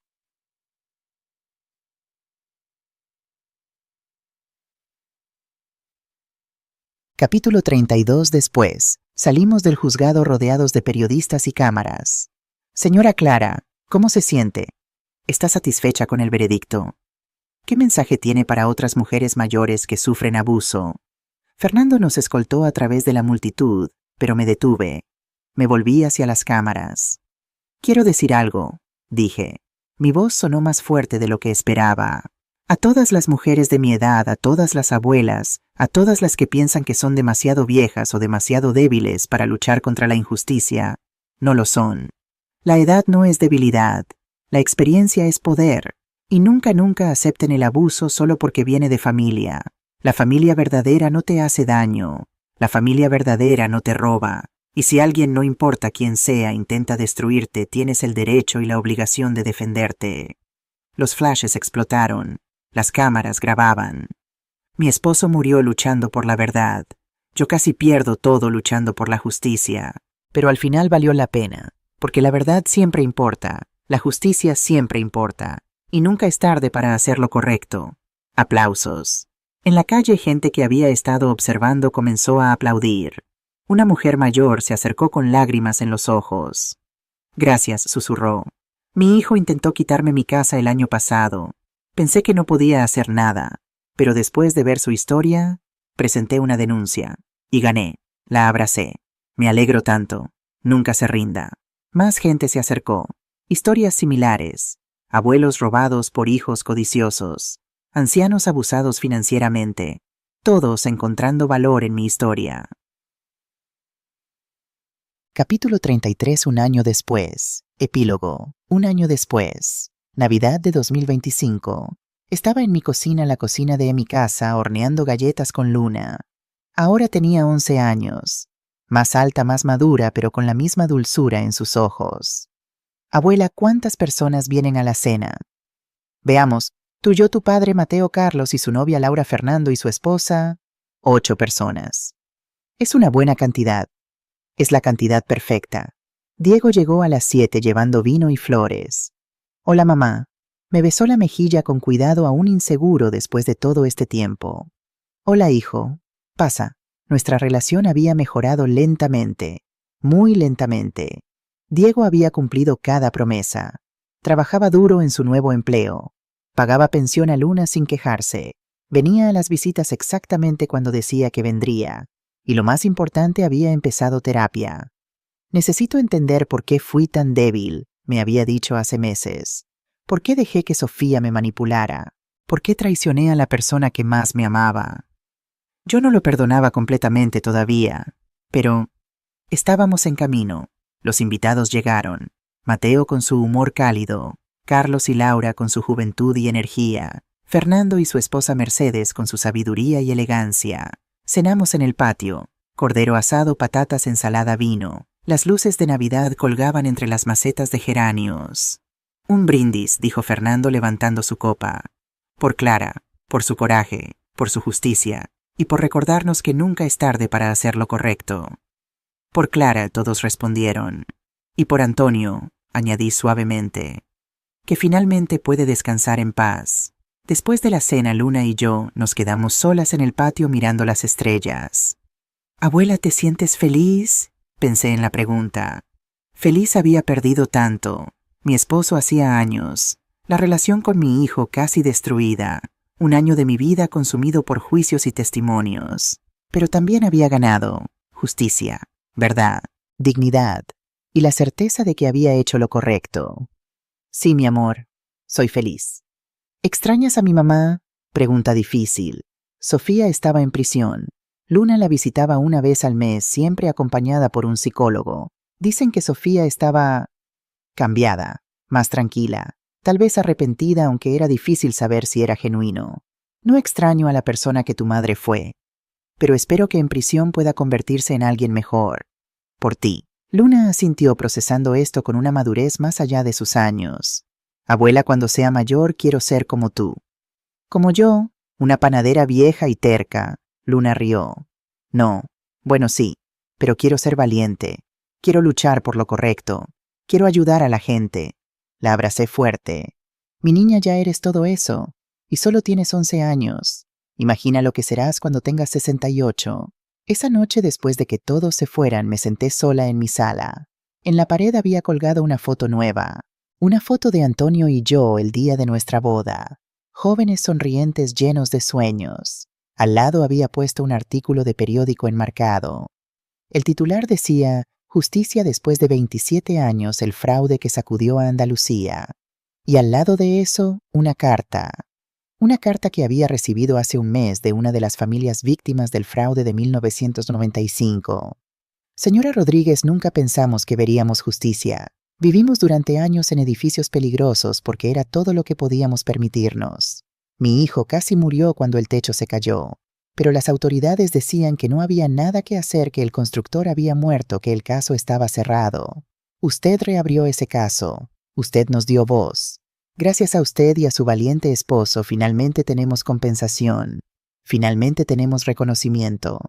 Capítulo 32. Después, salimos del juzgado rodeados de periodistas y cámaras. Señora Clara, ¿cómo se siente? ¿Está satisfecha con el veredicto? ¿Qué mensaje tiene para otras mujeres mayores que sufren abuso? Fernando nos escoltó a través de la multitud, pero me detuve. Me volví hacia las cámaras. Quiero decir algo, dije. Mi voz sonó más fuerte de lo que esperaba. A todas las mujeres de mi edad, a todas las abuelas, a todas las que piensan que son demasiado viejas o demasiado débiles para luchar contra la injusticia, no lo son. La edad no es debilidad, la experiencia es poder, y nunca acepten el abuso solo porque viene de familia. La familia verdadera no te hace daño, la familia verdadera no te roba, y si alguien, no importa quién sea, intenta destruirte, tienes el derecho y la obligación de defenderte. Los flashes explotaron, las cámaras grababan. Mi esposo murió luchando por la verdad. Yo casi pierdo todo luchando por la justicia, pero al final valió la pena. Porque la verdad siempre importa, la justicia siempre importa, y nunca es tarde para hacer lo correcto. Aplausos. En la calle, gente que había estado observando comenzó a aplaudir. Una mujer mayor se acercó con lágrimas en los ojos. «Gracias», susurró. «Mi hijo intentó quitarme mi casa el año pasado. Pensé que no podía hacer nada, pero después de ver su historia, presenté una denuncia. Y gané. La abracé. Me alegro tanto. Nunca se rinda». Más gente se acercó. Historias similares. Abuelos robados por hijos codiciosos. Ancianos abusados financieramente. Todos encontrando valor en mi historia. Capítulo 33. Un año después. Epílogo. Un año después. Navidad de 2025. Estaba en mi cocina, la cocina de mi casa, horneando galletas con Luna. Ahora tenía 11 años. Más alta, más madura, pero con la misma dulzura en sus ojos. «Abuela, ¿cuántas personas vienen a la cena?» «Veamos, tú, yo, tu padre Mateo Carlos y su novia Laura Fernando y su esposa...» 8 personas. Es una buena cantidad. Es la cantidad perfecta. Diego llegó a las 7 llevando vino y flores. «Hola, mamá». Me besó la mejilla con cuidado, aún inseguro después de todo este tiempo. «Hola, hijo. Pasa». Nuestra relación había mejorado lentamente, muy lentamente. Diego había cumplido cada promesa. Trabajaba duro en su nuevo empleo. Pagaba pensión a Luna sin quejarse. Venía a las visitas exactamente cuando decía que vendría. Y lo más importante, había empezado terapia. Necesito entender por qué fui tan débil, me había dicho hace meses. ¿Por qué dejé que Sofía me manipulara? ¿Por qué traicioné a la persona que más me amaba? Yo no lo perdonaba completamente todavía, pero estábamos en camino. Los invitados llegaron. Mateo con su humor cálido, Carlos y Laura con su juventud y energía, Fernando y su esposa Mercedes con su sabiduría y elegancia. Cenamos en el patio, cordero asado, patatas, ensalada, vino. Las luces de Navidad colgaban entre las macetas de geranios. Un brindis, dijo Fernando levantando su copa. Por Clara, por su coraje, por su justicia, y por recordarnos que nunca es tarde para hacer lo correcto. Por Clara, todos respondieron. Y por Antonio, añadí suavemente, que finalmente puede descansar en paz. Después de la cena, Luna y yo nos quedamos solas en el patio mirando las estrellas. «Abuela, ¿te sientes feliz?», pensé en la pregunta. Feliz había perdido tanto. Mi esposo hacía años. La relación con mi hijo casi destruida. Un año de mi vida consumido por juicios y testimonios. Pero también había ganado justicia, verdad, dignidad y la certeza de que había hecho lo correcto. Sí, mi amor, soy feliz. ¿Extrañas a mi mamá? Pregunta difícil. Sofía estaba en prisión. Luna la visitaba una vez al mes, siempre acompañada por un psicólogo. Dicen que Sofía estaba cambiada, más tranquila, tal vez arrepentida, aunque era difícil saber si era genuino. No extraño a la persona que tu madre fue, pero espero que en prisión pueda convertirse en alguien mejor. Por ti. Luna asintió, procesando esto con una madurez más allá de sus años. Abuela, cuando sea mayor quiero ser como tú. Como yo, una panadera vieja y terca. Luna rió. No, bueno sí, pero quiero ser valiente. Quiero luchar por lo correcto. Quiero ayudar a la gente. La abracé fuerte. Mi niña, ya eres todo eso. Y solo tienes 11 años. Imagina lo que serás cuando tengas 68. Esa noche, después de que todos se fueran, me senté sola en mi sala. En la pared había colgado una foto nueva. Una foto de Antonio y yo el día de nuestra boda. Jóvenes sonrientes, llenos de sueños. Al lado había puesto un artículo de periódico enmarcado. El titular decía: Justicia después de 27 años, el fraude que sacudió a Andalucía. Y al lado de eso, una carta. Una carta que había recibido hace un mes de una de las familias víctimas del fraude de 1995. Señora Rodríguez, nunca pensamos que veríamos justicia. Vivimos durante años en edificios peligrosos porque era todo lo que podíamos permitirnos. Mi hijo casi murió cuando el techo se cayó, pero las autoridades decían que no había nada que hacer, que el constructor había muerto, que el caso estaba cerrado. Usted reabrió ese caso. Usted nos dio voz. Gracias a usted y a su valiente esposo, finalmente tenemos compensación. Finalmente tenemos reconocimiento.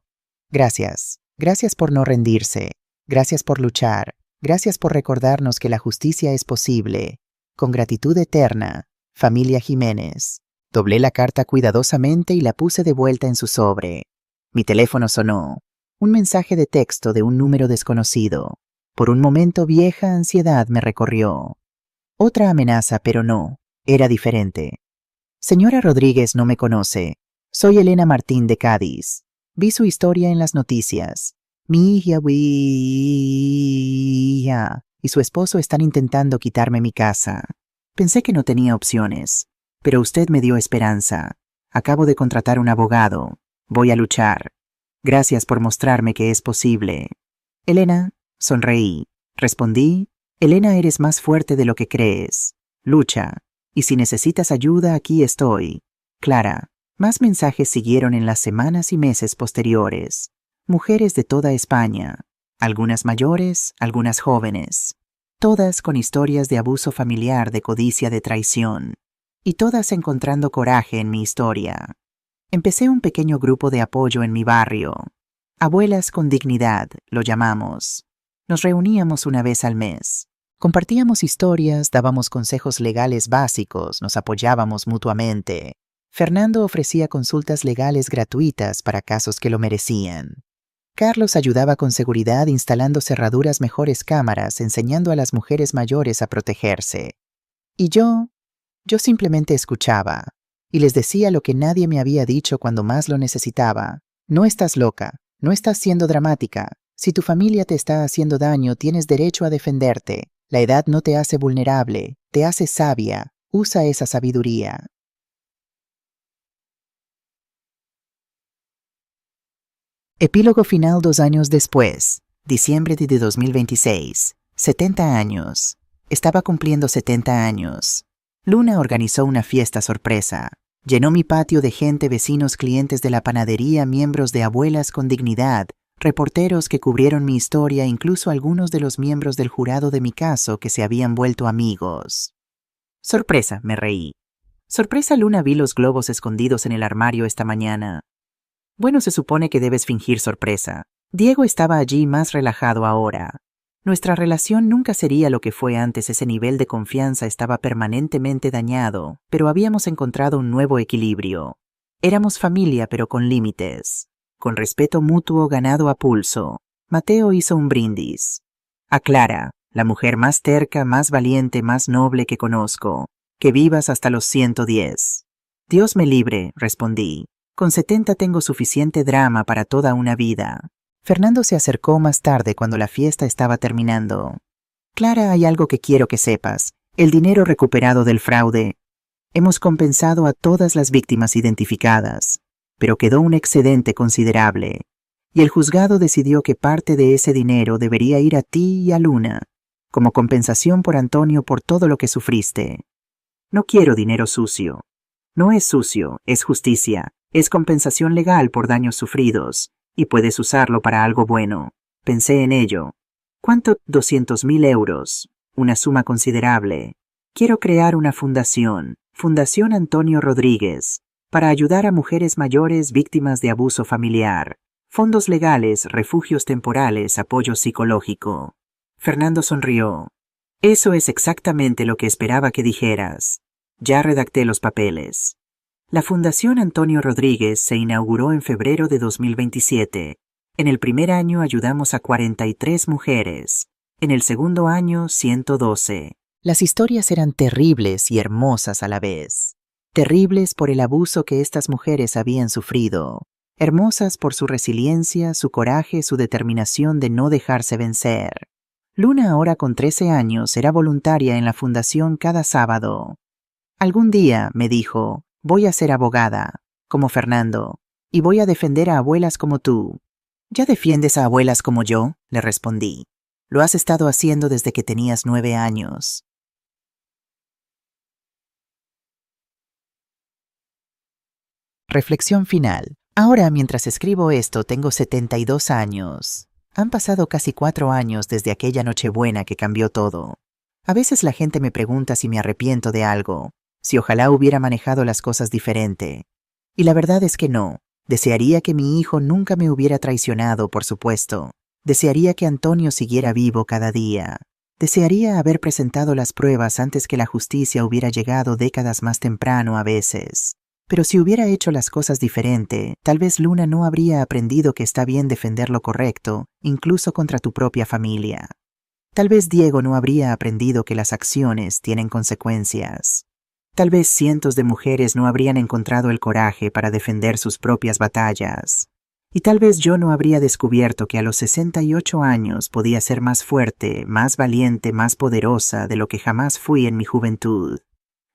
Gracias. Gracias por no rendirse. Gracias por luchar. Gracias por recordarnos que la justicia es posible. Con gratitud eterna, familia Jiménez. Doblé la carta cuidadosamente y la puse de vuelta en su sobre. Mi teléfono sonó. Un mensaje de texto de un número desconocido. Por un momento, vieja ansiedad me recorrió. Otra amenaza, pero no. Era diferente. Señora Rodríguez no me conoce. Soy Elena Martín de Cádiz. Vi su historia en las noticias. Mi hija y su esposo están intentando quitarme mi casa. Pensé que no tenía opciones, pero usted me dio esperanza. Acabo de contratar un abogado. Voy a luchar. Gracias por mostrarme que es posible. Elena, sonreí. Respondí: Elena, eres más fuerte de lo que crees. Lucha. Y si necesitas ayuda, aquí estoy. Clara. Más mensajes siguieron en las semanas y meses posteriores. Mujeres de toda España. Algunas mayores, algunas jóvenes. Todas con historias de abuso familiar, de codicia, de traición. Y todas encontrando coraje en mi historia. Empecé un pequeño grupo de apoyo en mi barrio. Abuelas con dignidad, lo llamamos. Nos reuníamos una vez al mes. Compartíamos historias, dábamos consejos legales básicos, nos apoyábamos mutuamente. Fernando ofrecía consultas legales gratuitas para casos que lo merecían. Carlos ayudaba con seguridad instalando cerraduras mejores cámaras, enseñando a las mujeres mayores a protegerse. Y yo simplemente escuchaba, y les decía lo que nadie me había dicho cuando más lo necesitaba. No estás loca, no estás siendo dramática. Si tu familia te está haciendo daño, tienes derecho a defenderte. La edad no te hace vulnerable, te hace sabia. Usa esa sabiduría. Epílogo final 2 años después, diciembre de 2026. 70 años. Estaba cumpliendo 70 años. Luna organizó una fiesta sorpresa. Llenó mi patio de gente, vecinos, clientes de la panadería, miembros de Abuelas con Dignidad, reporteros que cubrieron mi historia, incluso algunos de los miembros del jurado de mi caso que se habían vuelto amigos. Sorpresa, me reí. Sorpresa, Luna, vi los globos escondidos en el armario esta mañana. Bueno, se supone que debes fingir sorpresa. Diego estaba allí más relajado ahora. Nuestra relación nunca sería lo que fue antes, ese nivel de confianza estaba permanentemente dañado, pero habíamos encontrado un nuevo equilibrio. Éramos familia, pero con límites. Con respeto mutuo ganado a pulso. Mateo hizo un brindis. A Clara, la mujer más terca, más valiente, más noble que conozco. Que vivas hasta los 110. Dios me libre, respondí. Con 70 tengo suficiente drama para toda una vida. Fernando se acercó más tarde cuando la fiesta estaba terminando. Clara, hay algo que quiero que sepas. El dinero recuperado del fraude. Hemos compensado a todas las víctimas identificadas, pero quedó un excedente considerable. Y el juzgado decidió que parte de ese dinero debería ir a ti y a Luna, como compensación por Antonio por todo lo que sufriste. No quiero dinero sucio. No es sucio, es justicia. Es compensación legal por daños sufridos, y puedes usarlo para algo bueno. Pensé en ello. ¿Cuánto? 200.000 euros. Una suma considerable. Quiero crear una fundación, Fundación Antonio Rodríguez, para ayudar a mujeres mayores víctimas de abuso familiar. Fondos legales, refugios temporales, apoyo psicológico. Fernando sonrió. Eso es exactamente lo que esperaba que dijeras. Ya redacté los papeles. La Fundación Antonio Rodríguez se inauguró en febrero de 2027. En el primer año ayudamos a 43 mujeres. En el segundo año, 112. Las historias eran terribles y hermosas a la vez. Terribles por el abuso que estas mujeres habían sufrido. Hermosas por su resiliencia, su coraje, su determinación de no dejarse vencer. Luna, ahora con 13 años, era voluntaria en la fundación cada sábado. Algún día, me dijo, voy a ser abogada, como Fernando, y voy a defender a abuelas como tú. ¿Ya defiendes a abuelas como yo?, le respondí. Lo has estado haciendo desde que tenías 9 años. Reflexión final. Ahora, mientras escribo esto, tengo 72 años. Han pasado casi 4 años desde aquella Nochebuena que cambió todo. A veces la gente me pregunta si me arrepiento de algo, si ojalá hubiera manejado las cosas diferente. Y la verdad es que no. Desearía que mi hijo nunca me hubiera traicionado, por supuesto. Desearía que Antonio siguiera vivo cada día. Desearía haber presentado las pruebas antes que la justicia hubiera llegado décadas más temprano a veces. Pero si hubiera hecho las cosas diferente, tal vez Luna no habría aprendido que está bien defender lo correcto, incluso contra tu propia familia. Tal vez Diego no habría aprendido que las acciones tienen consecuencias. Tal vez cientos de mujeres no habrían encontrado el coraje para defender sus propias batallas. Y tal vez yo no habría descubierto que a los 68 años podía ser más fuerte, más valiente, más poderosa de lo que jamás fui en mi juventud.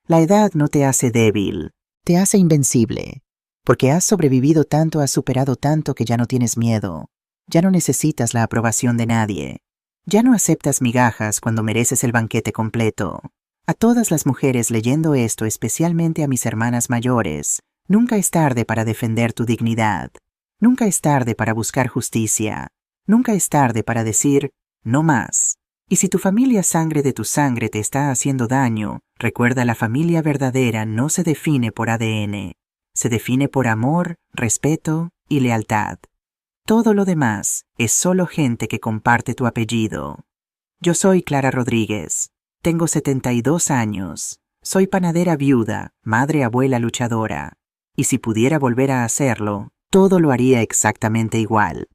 La edad no te hace débil, te hace invencible. Porque has sobrevivido tanto, has superado tanto que ya no tienes miedo. Ya no necesitas la aprobación de nadie. Ya no aceptas migajas cuando mereces el banquete completo. A todas las mujeres leyendo esto, especialmente a mis hermanas mayores, nunca es tarde para defender tu dignidad. Nunca es tarde para buscar justicia. Nunca es tarde para decir, no más. Y si tu familia sangre de tu sangre te está haciendo daño, recuerda, la familia verdadera no se define por ADN. Se define por amor, respeto y lealtad. Todo lo demás es solo gente que comparte tu apellido. Yo soy Clara Rodríguez. Tengo 72 años. Soy panadera viuda, madre abuela luchadora. Y si pudiera volver a hacerlo, todo lo haría exactamente igual.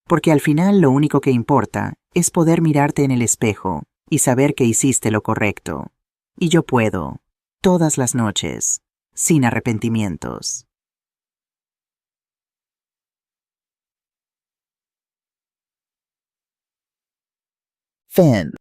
Porque al final lo único que importa es poder mirarte en el espejo y saber que hiciste lo correcto. Y yo puedo, todas las noches, sin arrepentimientos. Finn.